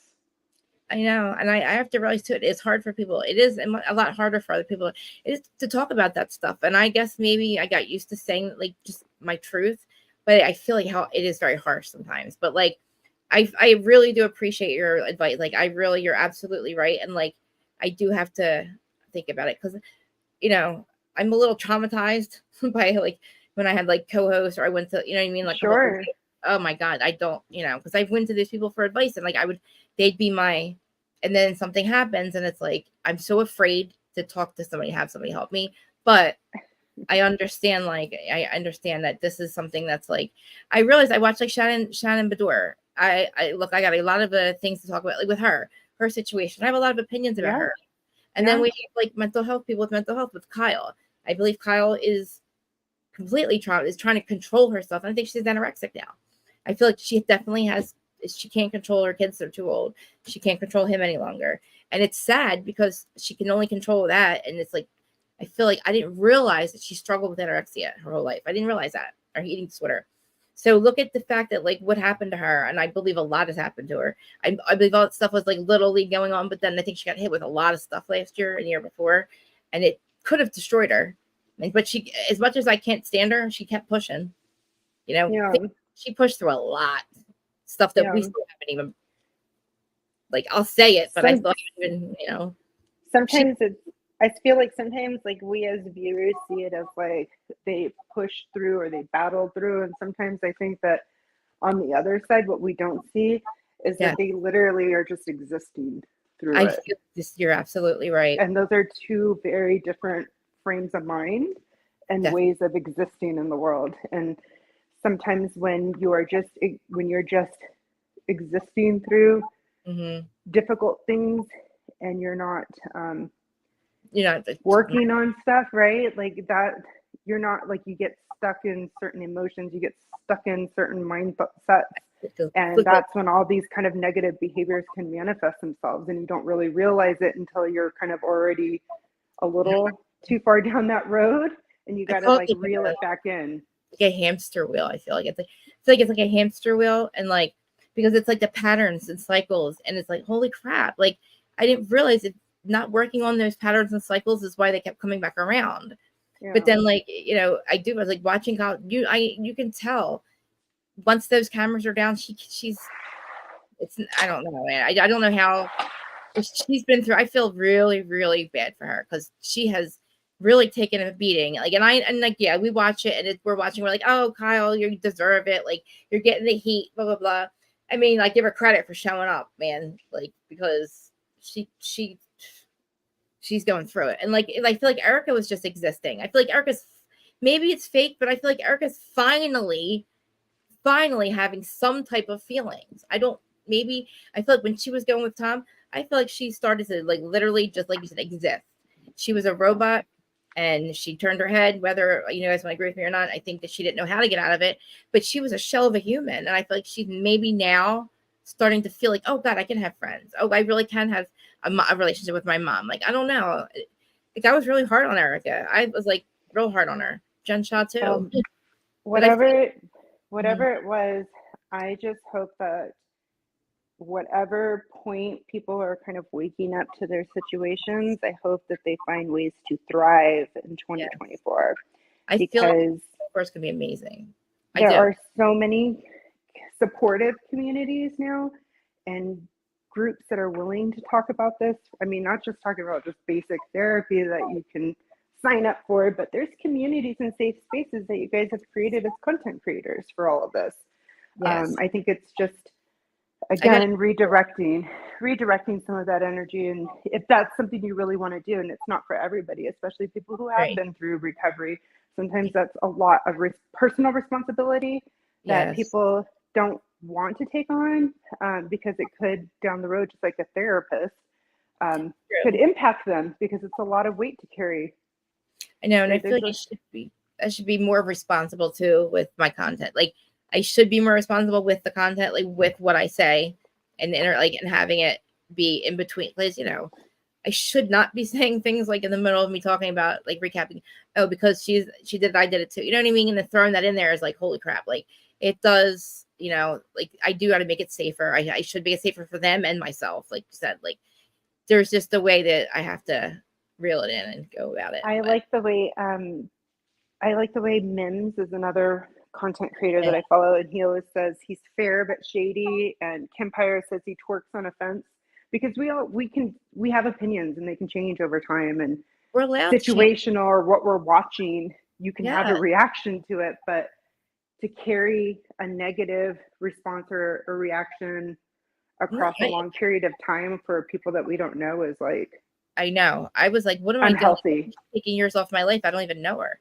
I know. And I have to realize too, it's hard for people. It is a lot harder for other people. It is to talk about that stuff. And I guess maybe I got used to saying like just my truth, but I feel like how it is very harsh sometimes. But like, I really do appreciate your advice. Like you're absolutely right. And like, I do have to think about it, because, you know, I'm a little traumatized by like when I had like co-hosts, or I went to, you know what I mean? Like,
sure.
Oh my God, I don't, you know, because I've went to these people for advice, and like they'd be and then something happens, and it's like, I'm so afraid to talk to somebody, have somebody help me. But I understand, I understand that this is something that's like, I realized I watched like Shannon Bedour. I got a lot of things to talk about, like with her situation. I have a lot of opinions about her. And then we have like mental health people with mental health with Kyle. I believe Kyle is completely trying to control herself. I think she's anorexic now. I feel like she definitely she can't control her kids. They're too old. She can't control him any longer. And it's sad, because she can only control that. And it's like, I feel like I didn't realize that she struggled with anorexia her whole life. I didn't realize that, or eating disorder. So look at the fact that like what happened to her. And I believe a lot has happened to her. I believe all that stuff was like little league going on, but then I think she got hit with a lot of stuff last year and the year before, and it could have destroyed her. But she, as much as I can't stand her, she kept pushing, you know, she pushed through a lot stuff that we still haven't even, like, I'll say it, but I still haven't even, you know.
Sometimes I feel like sometimes like we as viewers see it as like they push through or they battle through. And sometimes I think that on the other side, what we don't see is that they literally are just existing through it.
Feel this, you're absolutely right.
And those are two very different frames of mind and ways of existing in the world. And sometimes when you're just existing through difficult things, and you're not working on stuff, right? Like that, you're not like, you get stuck in certain emotions, you get stuck in certain mindsets, And that's when all these kind of negative behaviors can manifest themselves, and you don't really realize it until you're kind of already a little too far down that road, and you got to like reel it back in.
Like a hamster wheel. I feel like it's like a hamster wheel, and like because it's like the patterns and cycles, and it's like holy crap! Like I didn't realize it. Not working on those patterns and cycles is why they kept coming back around. Yeah. But then, like I was like watching how you can tell once those cameras are down, she's I don't know, man. I don't know how she's been through. I feel really, really bad for her because she has really taken a beating. Like, and we watch it and we're watching. We're like, oh, Kyle, you deserve it. Like, you're getting the heat. Blah blah blah. I mean, like, give her credit for showing up, man. Like, because she's going through it, and like I feel like Erica was just existing. I feel like Erica's maybe it's fake, but I feel like Erica's finally having some type of feelings. I feel like when she was going with Tom, I feel like she started to like literally just like you said exist. She was a robot and she turned her head, whether you guys want to agree with me or not. I think that she didn't know how to get out of it, but she was a shell of a human. And I feel like she's maybe now starting to feel like, oh God, I can have friends. Oh, I really can have a relationship with my mom. Like, I don't know. Like, I was really hard on Erica. I was like real hard on her. Jen Shaw too.
Whatever it was, I just hope that whatever point people are kind of waking up to their situations, I hope that they find ways to thrive in 2024.
I feel like course could be amazing.
There are so many supportive communities now and groups that are willing to talk about this. I mean, not just talking about just basic therapy that you can sign up for, but there's communities and safe spaces that you guys have created as content creators for all of this. Yes. I think it's just, again, redirecting some of that energy. And if that's something you really want to do, and it's not for everybody, especially people who have been through recovery, sometimes that's a lot of personal responsibility that people don't want to take on because it could down the road, just like a therapist, could impact them because it's a lot of weight to carry.
I know, and I feel like I should be more responsible too with my content. Like, I should be more responsible with the content, like with what I say, and and having it be in between. Because I should not be saying things like in the middle of me talking about like recapping. Oh, because she did it, I did it too. You know what I mean? And then throwing that in there is like, holy crap! Like, it does. Like I do got to make it safer. I should make it safer for them and myself. Like you said, like there's just a way that I have to reel it in and go about it.
I like the way Mims is another content creator that I follow, and he always says he's fair but shady, and Kempire says he twerks on a fence, because we have opinions and they can change over time, and
we're allowed
situational or what we're watching, you can have a reaction to it, but to carry a negative response or reaction across a long period of time for people that we don't know is like,
I know. I was like, what am
unhealthy.
I doing? Taking years off my life. I don't even know her.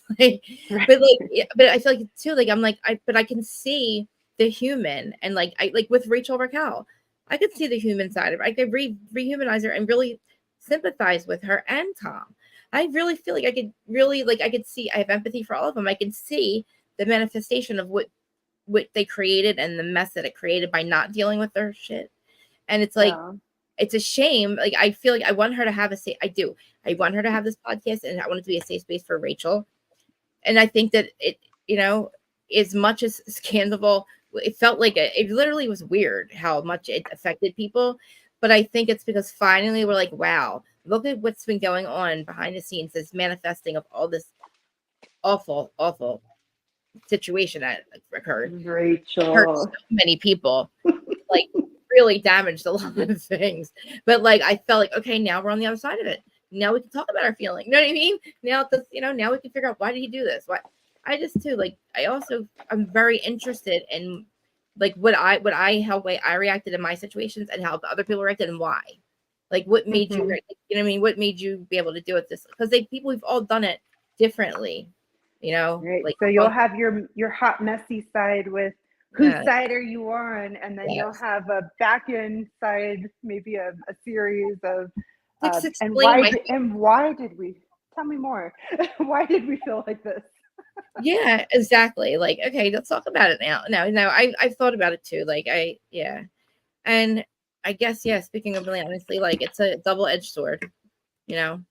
But I feel like too, like, I'm like, but I can see the human, and like, with Rachel Raquel, I could see the human side of her. I could rehumanize her and really sympathize with her and Tom. I really feel like I could see, I have empathy for all of them. I can see the manifestation of what they created and the mess that it created by not dealing with their shit. And it's like, it's a shame. Like, I feel like I want her to have I want her to have this podcast, and I want it to be a safe space for Rachel. And I think that it, as much as scandal, it felt like it literally was weird how much it affected people. But I think it's because finally we're like, wow, look at what's been going on behind the scenes, this manifesting of all this awful, awful situation that occurred.
Rachel
hurt so many people, like really damaged a lot of things. But like, I felt like, okay, now we're on the other side of it. Now we can talk about our feeling. You know what I mean? Now now we can figure out, why did he do this? Why? I just too, like, I'm very interested in like how I reacted in my situations and how other people reacted and why. Like, what made you, what I mean? What made you be able to do it this? Because we've all done it differently,
Right.
Like,
so you'll have your hot, messy side with whose side are you on? And then you'll have a back end side, maybe a series of, and why did we, tell me more. Why did we feel like this?
Yeah, exactly. Like, okay, let's talk about it now. No, I've thought about it too. Like, yeah. And I guess, yeah, speaking of really honestly, like, it's a double-edged sword, you know?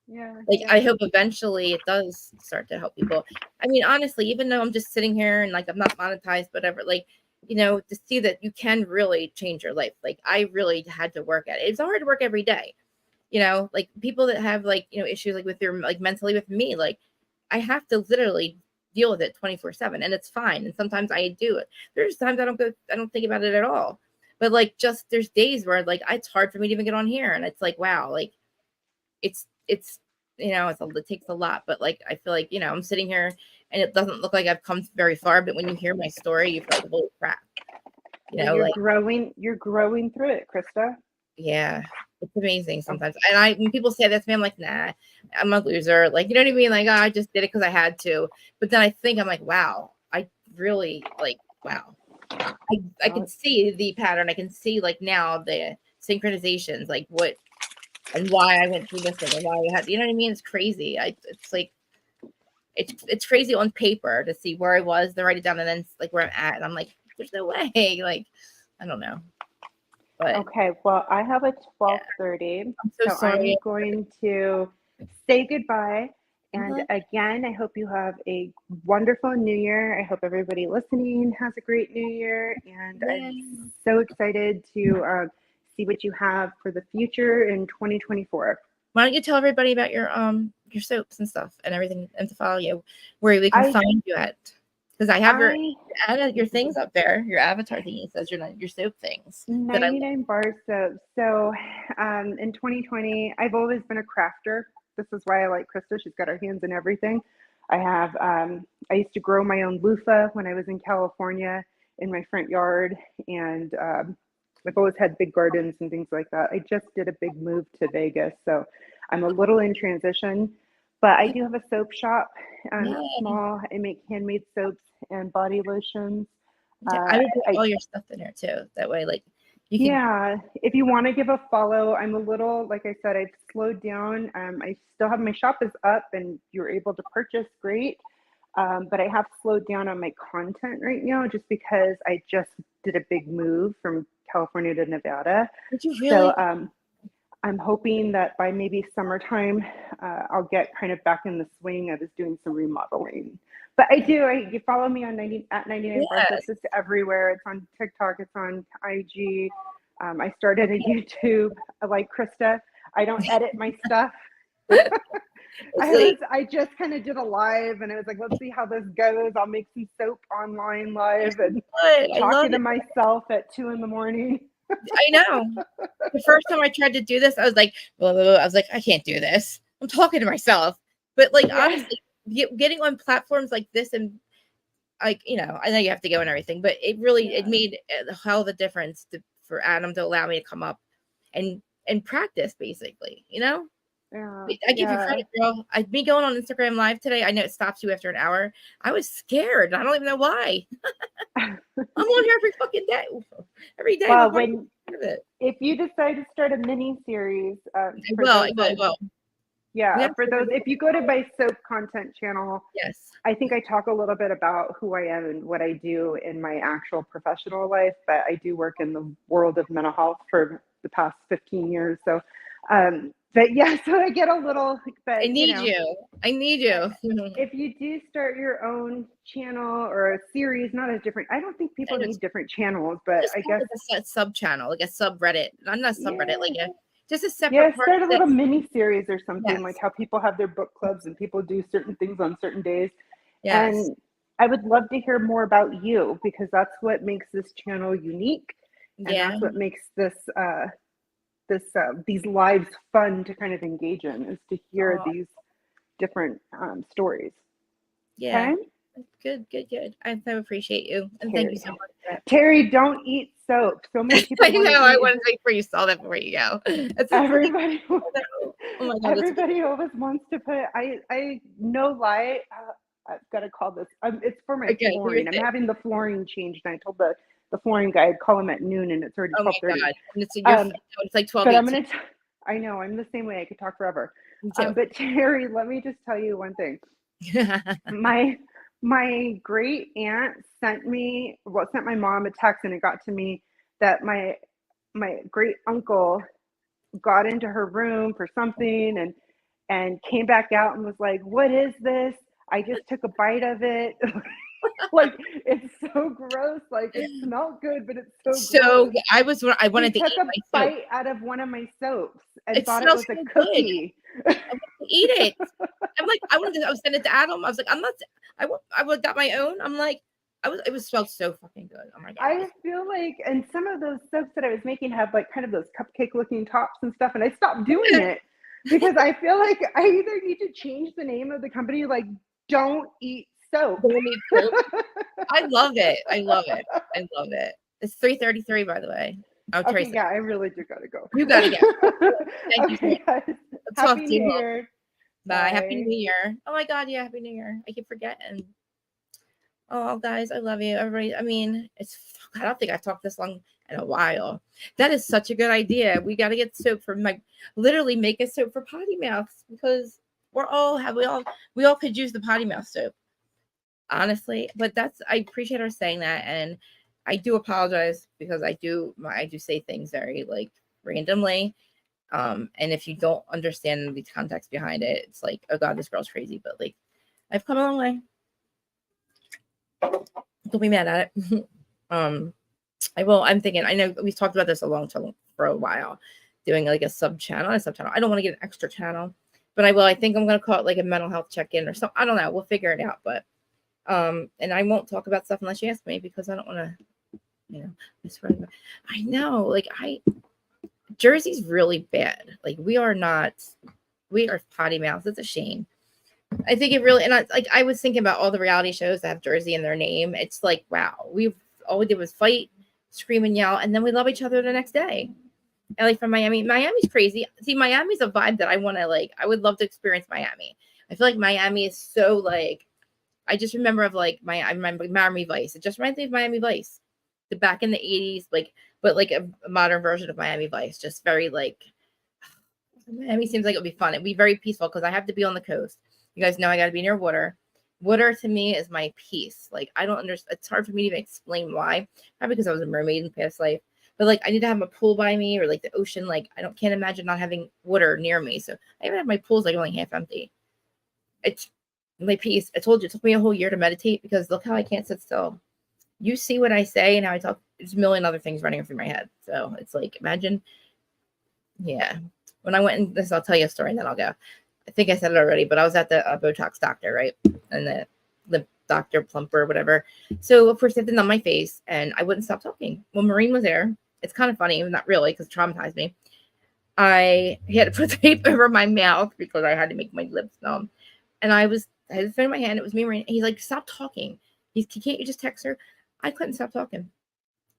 Yeah,
Like,
yeah.
I hope eventually it does start to help people. I mean, honestly, even though I'm just sitting here and, like, I'm not monetized, whatever, like, to see that you can really change your life. Like, I really had to work at it. It's hard to work every day, like, people that have, like, issues, like, with their, like, mentally with me, like, I have to literally deal with it 24/7, and it's fine. And sometimes I do it. There's times I don't think about it at all. But, like, just there's days where, like, it's hard for me to even get on here, and it's like, wow, like, it's it takes a lot. But, like, I feel like, I'm sitting here and it doesn't look like I've come very far, but when you hear my story, you feel like, holy crap.
Well, you're
Like,
growing through it, Krista.
yeah, it's amazing sometimes. And when people say that to me, I'm like, nah, I'm a loser. Like, you know what I mean? Like, oh, I just did it because I had to. But then I'm like, wow, I really, like, wow. I can see the pattern. I can see, like, now the synchronizations, like, what and why I went through this thing and why I had, you know what I mean? It's crazy. It's like, it's crazy on paper to see where I was, then write it down, and then, like, where I'm at. And I'm like, there's no way. Like, I don't know. But
Okay, well, I have a 12:30,
I'm so
so
sorry.
I'm going to say goodbye. And
Mhm.
again, I hope you have a wonderful new year. I hope everybody listening has a great new year. And I'm
Yay.
so excited to see what you have for the future in 2024.
Why don't you tell everybody about your soaps and stuff and everything, and to follow you, where we can
I
find you at? Because I have
I
your things up there, your avatar thingy says your soap things that I love.
99 bar soap. So in 2020, I've always been a crafter. This is why I like Krista. She's got her hands in everything. I used to grow my own loofah when I was in California in my front yard. And I've always had big gardens and things like that. I just did a big move to Vegas. So I'm a little in transition. But I do have a soap shop. It's
Yay.
small. I make handmade soaps and body lotions.
I would put all your stuff in there too. That way, like, you can.
Yeah, if you want to give a follow, I'm a little, like I said, I've slowed down. I still have my shop is up and you're able to purchase, great. But I have slowed down on my content right now just because I just did a big move from California to Nevada.
Did you
So
really?
I'm hoping that by maybe summertime, I'll get kind of back in the swing. I was doing some remodeling. But you follow me on 99 Bar Soaps.
Yes.
It's everywhere. It's on TikTok. It's on IG. I started a YouTube. Like Krista, I don't edit my stuff. I just kind of did a live and I was like, let's see how this goes. I'll make some soap online live and talking to myself at 2 a.m.
I know. The first time I tried to do this, I was like, blah, blah, blah. I was like, I can't do this. I'm talking to myself. But, like,
Yeah.
honestly, getting on platforms like this, and, like, I know you have to go and everything, but it really it made a hell of a difference for Adam to allow me to come up and practice, basically.
Yeah,
I give you credit, girl. Me going on Instagram Live today, I know it stops you after an hour. I was scared. I don't even know why. I'm on here every fucking day. Every day.
Well, if you decide to start a mini series,
I will.
Yeah, for those, if you go to my soap content channel,
yes,
I think I talk a little bit about who I am and what I do in my actual professional life, but I do work in the world of mental health for the past 15 years. So, but yeah, so I get a little, but
I need you. I need you.
If you do start your own channel or a series, not as different, I don't think people need different channels, but I guess
like a sub channel, like a subreddit, not a subreddit, like just a separate.
Yeah, start a little mini series or something, like
Yes.
how people have their book clubs and people do certain things on certain days.
Yes.
And I would love to hear more about you because that's what makes this channel unique. And that's what makes these lives fun to kind of engage in, is to hear these different stories.
Yeah.
Okay?
Good. I so appreciate you. And thank you so much for that.
Terry, don't eat soap. So many people
I know. I wanted to make sure you saw that before you go.
Everybody,
Oh my God,
everybody always wants to put. I no lie. I've got to call this. It's for my flooring. I'm having the flooring changed, and I told the flooring guy I'd call him at noon, and it's already 12:30. Oh my God!
And it's like 12.
But I'm gonna. I know I'm the same way. I could talk forever. But Terry, let me just tell you one thing. my great aunt sent my mom a text, and it got to me that my great uncle got into her room for something and came back out and was like, "What is this? I just took a bite of it." Like, it's so gross. Like, it smelled good, but it's so
So
gross.
I wanted
He
to
took
eat
a
my soap.
bite out of one of my soaps and
It
thought it
smells
was a
so good.
cookie.
I wanted to eat it. I'm like, I was sending it to Adam. I was like, I'm not. I would got my own. I'm like, it was smelled so fucking good. Oh my god.
I feel like, and some of those soaps that I was making have like kind of those cupcake looking tops and stuff, and I stopped doing it because I feel like I either need to change the name of the company, like, don't eat soap.
I love it. I love it. I love it. It's 3:33, by the way. Oh,
Okay,
Teresa.
yeah, I really do gotta go.
You gotta go. Thank you so
Okay,
much.
guys.
Talk
Happy
to you
New
all.
Year.
Bye. Happy
Bye.
New Year. Oh my god, yeah, Happy New Year. I keep forgetting. Oh, guys, I love you. Everybody, I mean, I don't think I've talked this long in a while. That is such a good idea. We got to get soap for literally make a soap for potty mouths because we all could use the potty mouth soap. Honestly, but I appreciate her saying that, and I do apologize because I do say things very like randomly. And if you don't understand the context behind it, it's like, oh god, this girl's crazy. But like, I've come a long way. Don't be mad at it. I will. I'm thinking. I know we've talked about this for a while, doing like a sub channel. I don't want to get an extra channel, but I will. I think I'm gonna call it like a mental health check-in or something. I don't know. We'll figure it out. But and I won't talk about stuff unless you ask me because I don't want to, I know. Like Jersey's really bad. Like we are potty mouths. It's a shame. I think it really, and I was thinking about all the reality shows that have Jersey in their name. It's like, wow, all we did was fight, scream and yell, and then we love each other the next day. And like from Miami's crazy. See, Miami's a vibe that I want to like. I would love to experience Miami. I feel like Miami is so like. I just remember I remember Miami Vice. It just reminds me of Miami Vice, the back in the 80s, but like a modern version of Miami Vice. Just very like. Miami seems like it would be fun. It'd be very peaceful because I have to be on the coast. You guys know I got to be near water. Water to me is my peace. Like I don't understand. It's hard for me to even explain why. Probably because I was a mermaid in past life. But like I need to have a pool by me or like the ocean. Like can't imagine not having water near me. So I even have my pool's like only half empty. It's my peace. I told you it took me a whole year to meditate because look how I can't sit still. You see what I say and how I talk. There's a million other things running through my head. So it's like imagine. Yeah. When I went in this, I'll tell you a story and then I'll go. I think I said it already, but I was at the Botox doctor, right? And the lip doctor, plumper, whatever. So, of course, they had to numb my face and I wouldn't stop talking. Well, Maureen was there. It's kind of funny, not really, because it traumatized me. I had to put tape over my mouth because I had to make my lips numb. And I had the phone in my hand. It was me, Maureen. And he's like, stop talking. Can't you just text her? I couldn't stop talking.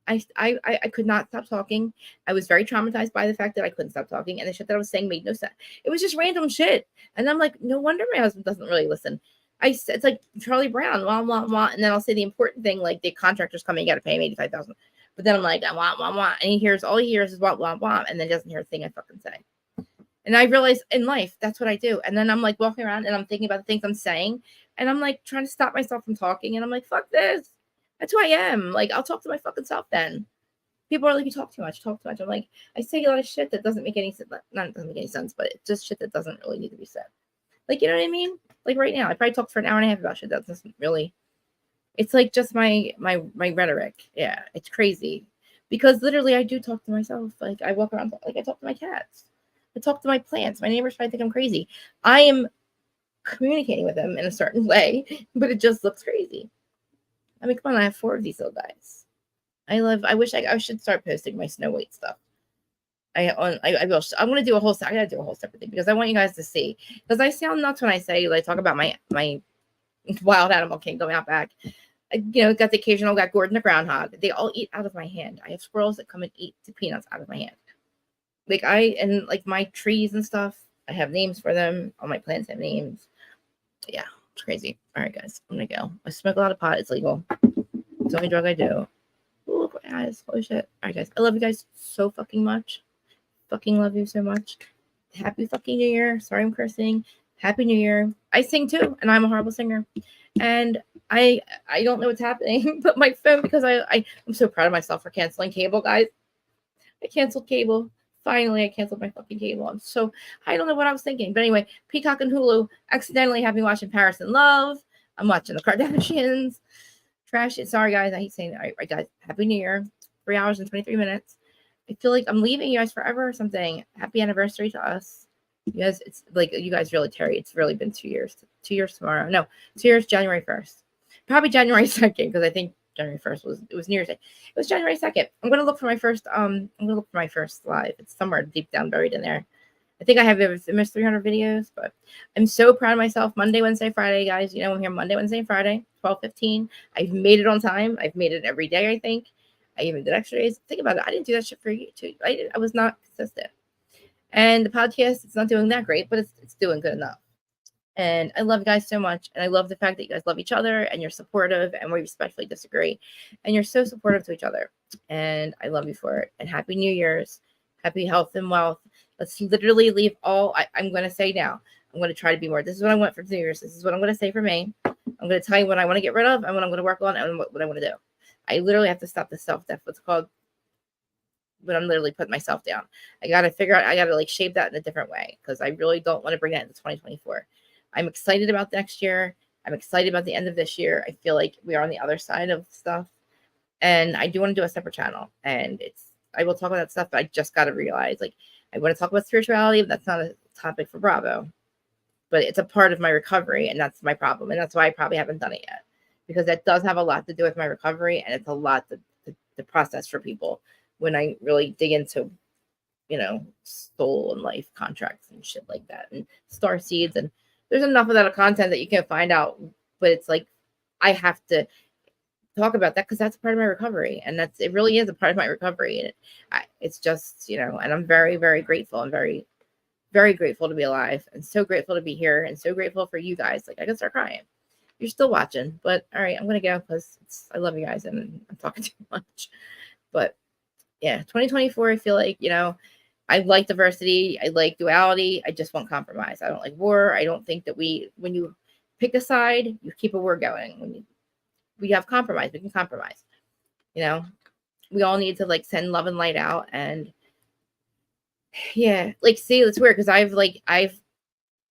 I could not stop talking. I was very traumatized by the fact that I couldn't stop talking, and the shit that I was saying made no sense. It was just random shit, and I'm like, no wonder my husband doesn't really listen. It's like Charlie Brown, wah wah wah, and then I'll say the important thing, like the contractor's coming, you got to pay him $85,000. But then I'm like, wah wah wah, and all he hears is wah wah wah, and then doesn't hear a thing I fucking say. And I realized in life that's what I do. And then I'm like walking around and I'm thinking about the things I'm saying, and I'm like trying to stop myself from talking, and I'm like, fuck this. That's who I am. Like, I'll talk to my fucking self then. People are like, you talk too much. I'm like, I say a lot of shit that doesn't make any sense. Not doesn't make any sense, but it's just shit that doesn't really need to be said. Like, you know what I mean? Like right now, I probably talked for an hour and a half about shit that doesn't really. It's like just my rhetoric. Yeah, it's crazy. Because literally, I do talk to myself. Like, I walk around, like, I talk to my cats. I talk to my plants. My neighbors probably think I'm crazy. I am communicating with them in a certain way, but it just looks crazy. I mean, come on, I have 4 of these little guys. I wish I should start posting my Snow White stuff. I will. I'm gonna do a whole. I gotta do a whole separate thing because I want you guys to see. Because I sound nuts when I say like talk about my wild animal kingdom out back. Got the occasional. Got Gordon the groundhog. They all eat out of my hand. I have squirrels that come and eat the peanuts out of my hand. Like my trees and stuff. I have names for them. All my plants have names. Yeah, it's crazy. All right, guys, I'm gonna go. I smoke a lot of pot. It's legal. It's the only drug I do. Ooh, look at my eyes. Holy shit. All right, guys. I love you guys so fucking much. Fucking love you so much. Happy fucking New Year. Sorry I'm cursing. Happy New Year. I sing too, and I'm a horrible singer. And I don't know what's happening, but my phone, because I'm so proud of myself for canceling cable, guys. I canceled cable. Finally, I canceled my fucking cable. I don't know what I was thinking. But anyway, Peacock and Hulu accidentally have me watching Paris in Love. I'm watching the Kardashians. Trash it. Sorry, guys. I hate saying it. All right, guys. Happy New Year. 3 hours and 23 minutes. I feel like I'm leaving you guys forever or something. Happy anniversary to us. You guys, it's like you guys really, Terry, it's really been 2 years. 2 years tomorrow. No, 2 years, January 1st. Probably January 2nd, because I think January 1st was New Year's Day. It was January 2nd. I'm gonna look for my first live. It's somewhere deep down buried in there. I think I have almost 300 videos, but I'm so proud of myself. Monday, Wednesday, Friday, guys. You know, I'm here Monday, Wednesday, Friday, 12:15. I've made it on time. I've made it every day, I think. I even did extra days. Think about it. I didn't do that shit for you too. I was not consistent. And the podcast, it's not doing that great, but it's doing good enough. And I love you guys so much. And I love the fact that you guys love each other and you're supportive, and we respectfully disagree. And you're so supportive to each other. And I love you for it. And happy New Year's. Happy health and wealth. Let's literally leave all, I'm going to say now. I'm going to try to be more. This is what I want for New Year's. This is what I'm going to say for me. I'm going to tell you what I want to get rid of and what I'm going to work on and what I want to do. I literally have to stop the self-death, what's called, when I'm literally putting myself down. I got to figure out, I got to like shape that in a different way, because I really don't want to bring that into 2024. I'm excited about next year. I'm excited about the end of this year. I feel like we are on the other side of stuff. And I do want to do a separate channel. And I will talk about that stuff, but I just got to realize, like, I want to talk about spirituality, but that's not a topic for Bravo. But it's a part of my recovery, and that's my problem. And that's why I probably haven't done it yet. Because that does have a lot to do with my recovery, and it's a lot to process for people when I really dig into, you know, soul and life contracts and shit like that, and star seeds. And there's enough of that content that you can find out, but it's like, I have to talk about that because that's part of my recovery, and it really is a part of my recovery. And it's just, you know, and I'm very, very grateful. I'm very, very grateful to be alive, and so grateful to be here, and so grateful for you guys. Like, I can start crying. You're still watching, but all right, I'm gonna go because I love you guys and I'm talking too much. But yeah, 2024, I feel like, you know, I like diversity, I like duality, I just want compromise. I don't like war. I don't think that when you pick a side, you keep a war going. When we have compromise, we can compromise. You know, we all need to like send love and light out. And yeah, like, see, it's weird because I've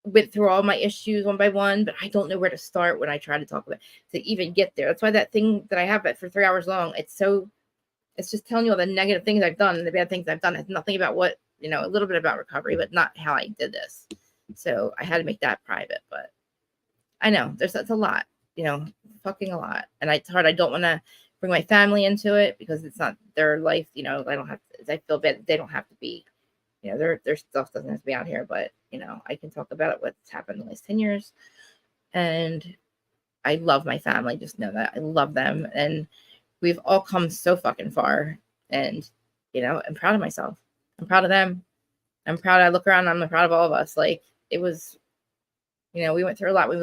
went through all my issues one by one, but I don't know where to start when I try to talk about it, to even get there. That's why that thing that I have it for 3 hours long, it's just telling you all the negative things I've done and the bad things I've done. It's nothing about what, you know, a little bit about recovery, but not how I did this. So I had to make that private. But I know that's a lot, you know, fucking a lot. And it's hard. I don't want to bring my family into it because it's not their life. You know, I feel bad. They don't have to be, you know, their stuff doesn't have to be out here, but, you know, I can talk about it, what's happened in the last 10 years. And I love my family. Just know that I love them. And we've all come so fucking far. And, you know, I'm proud of myself. I'm proud of them. I'm proud. I look around, I'm proud of all of us. Like, it was, you know, we went through a lot. When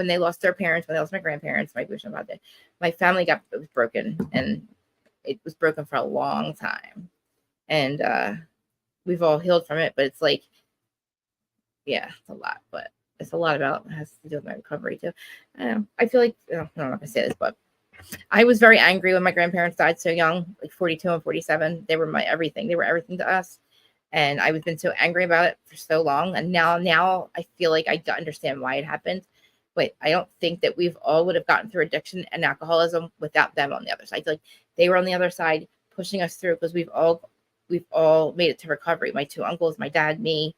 they lost their parents, when they lost my grandparents, my family was broken, and it was broken for a long time. And, we've all healed from it, but it's like, yeah, it's a lot, but it's a lot about, it has to do with my recovery too. I don't know. I feel like, I'm not going to say this, but I was very angry when my grandparents died so young, like 42 and 47. They were my everything. They were everything to us. And I've been so angry about it for so long. And now I feel like I understand why it happened. But I don't think that we've all would have gotten through addiction and alcoholism without them on the other side. I feel like they were on the other side pushing us through, because we've all made it to recovery. My 2 uncles, my dad, me,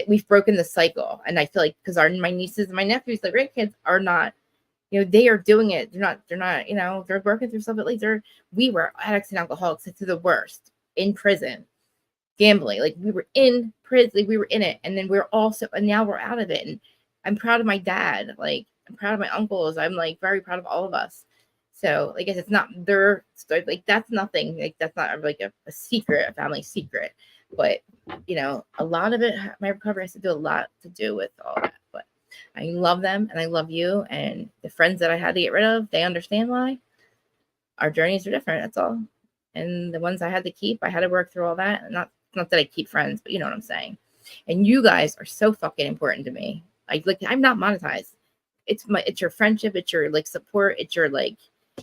we've broken the cycle. And I feel like because my nieces and my nephews, the grandkids, are not, you know, they are doing it. They're not, you know, they're working through stuff. At least we were addicts and alcoholics to the worst, in prison, gambling. Like, we were in prison, like, we were in it. And then and now we're out of it. And I'm proud of my dad. Like, I'm proud of my uncles. I'm like very proud of all of us. So, I guess it's not their story. Like, that's nothing. Like, that's not like a secret, a family secret. But, you know, a lot of it, my recovery has to do a lot to do with all that. But I love them, and I love you, and the friends that I had to get rid of, they understand why. Our journeys are different. That's all. And the ones I had to keep, I had to work through all that. And not that I keep friends, but you know what I'm saying. And you guys are so fucking important to me. Like I'm not monetized. It's your friendship, it's your like support, it's your like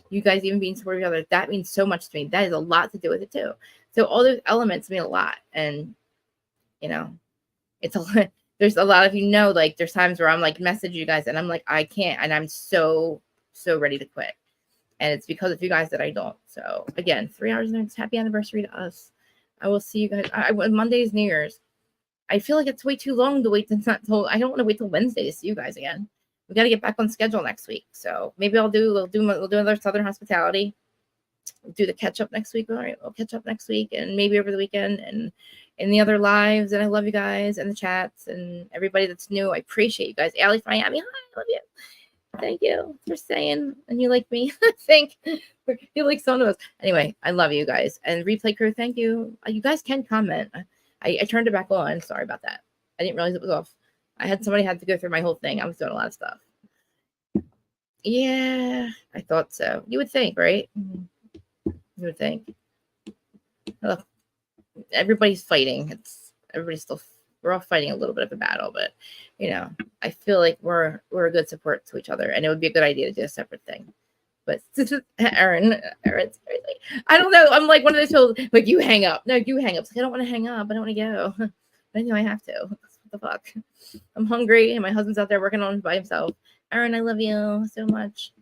you guys even being supportive of each other. That means so much to me. That has a lot to do with it too. So all those elements mean a lot. And you know, it's a lot. There's a lot of like there's times where I'm like message you guys and I'm like I can't, and I'm so ready to quit. And it's because of you guys that I don't. So again, 3 hours and happy anniversary to us. I will see you guys. Monday's New Year's. I feel like it's way too long to wait. I don't want to wait till Wednesday to see you guys again. We got to get back on schedule next week. So maybe we'll do another Southern Hospitality. We'll do the catch up next week. All right, we'll catch up next week and maybe over the weekend and in the other lives. And I love you guys and the chats and everybody that's new. I appreciate you guys. Allie from Miami, hi, I love you. Thank you for saying, and you like me. I think you like some of us. Anyway, I love you guys. And replay crew, thank you. You guys can comment. I turned it back on. Sorry about that. I didn't realize it was off. Somebody had to go through my whole thing. I was doing a lot of stuff. Yeah, I thought so. You would think, right? You would think. Look, everybody's fighting. We're all fighting a little bit of a battle, but you know, I feel like we're a good support to each other, and it would be a good idea to do a separate thing. But Aaron's crazy. I don't know. I'm like one of those people, like you hang up. No, you hang up. It's like, I don't want to hang up. I don't want to go. I know I have to. What the fuck? I'm hungry, and my husband's out there working on it by himself. Aaron, I love you so much.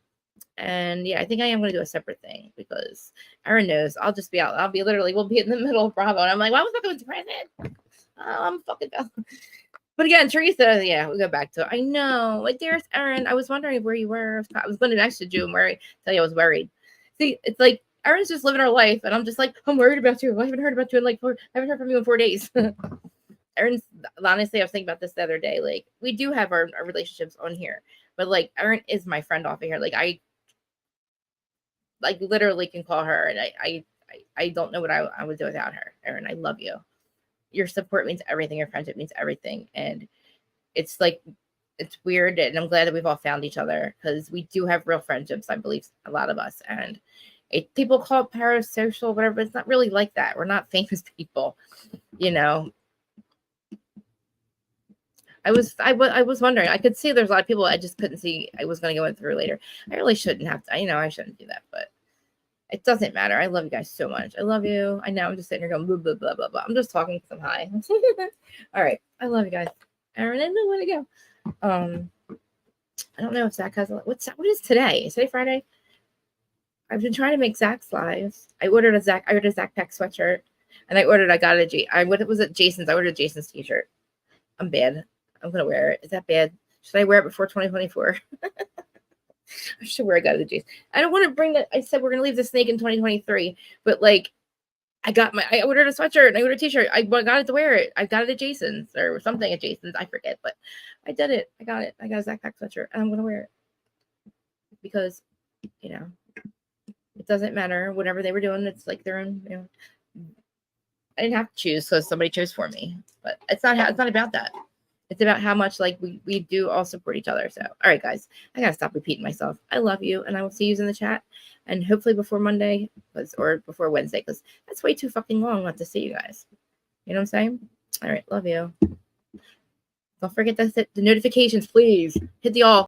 And yeah, I think I am going to do a separate thing because Aaron knows I'll just be out. We'll be in the middle of Bravo. And I'm like, why was I going to present? I'm fucking done. But again, Teresa, yeah, we'll go back to it. I know. Like, there's Aaron. I was wondering where you were. I was going to message you and tell you I was worried. See, it's like Aaron's just living her life. And I'm just like, I'm worried about you. I haven't heard about you I haven't heard from you in 4 days. Aaron's, honestly, I was thinking about this the other day. Like, we do have our relationships on here. But, like, Aaron is my friend off of here. Like, I literally can call her. And I don't know what I would do without her. Aaron, I love you. Your support means everything. Your friendship means everything. And it's like, it's weird. And I'm glad that we've all found each other because we do have real friendships, I believe, a lot of us. And people call it parasocial, whatever, but it's not really like that. We're not famous people, you know. I was wondering. I could see there's a lot of people I just couldn't see. I was going to go through later. I really shouldn't have to. I shouldn't do that, but it doesn't matter. I love you guys so much. I love you. I know I'm just sitting here going blah, blah, blah, blah, blah. I'm just talking because I'm high. All right. I love you guys. Aaron, I know where to go. I don't know if Zach has what is today? Is today Friday? I've been trying to make Zach's lives. I ordered a Zach Pack sweatshirt and I got it. What was it? Jason's. I ordered Jason's t-shirt. I'm bad. I'm gonna wear it. Is that bad? Should I wear it before 2024? I should wear it. I got it, Jason. I don't want to bring that. I said we're gonna leave the snake in 2023, but like, I ordered a sweatshirt and I ordered a t-shirt. I got it to wear it. I got it at Jason's or something at Jason's. I forget, but I did it. I got it. I got a Zach Pack sweatshirt and I'm gonna wear it because you know it doesn't matter. Whatever they were doing, it's like their own. You know, I didn't have to choose because somebody chose for me. But it's not about that. It's about how much like we do all support each other. So, all right, guys, I gotta stop repeating myself. I love you, and I will see you in the chat, and hopefully before Monday, or before Wednesday, because that's way too fucking long not to see you guys. You know what I'm saying? All right, love you. Don't forget to hit the notifications, please. Hit the all.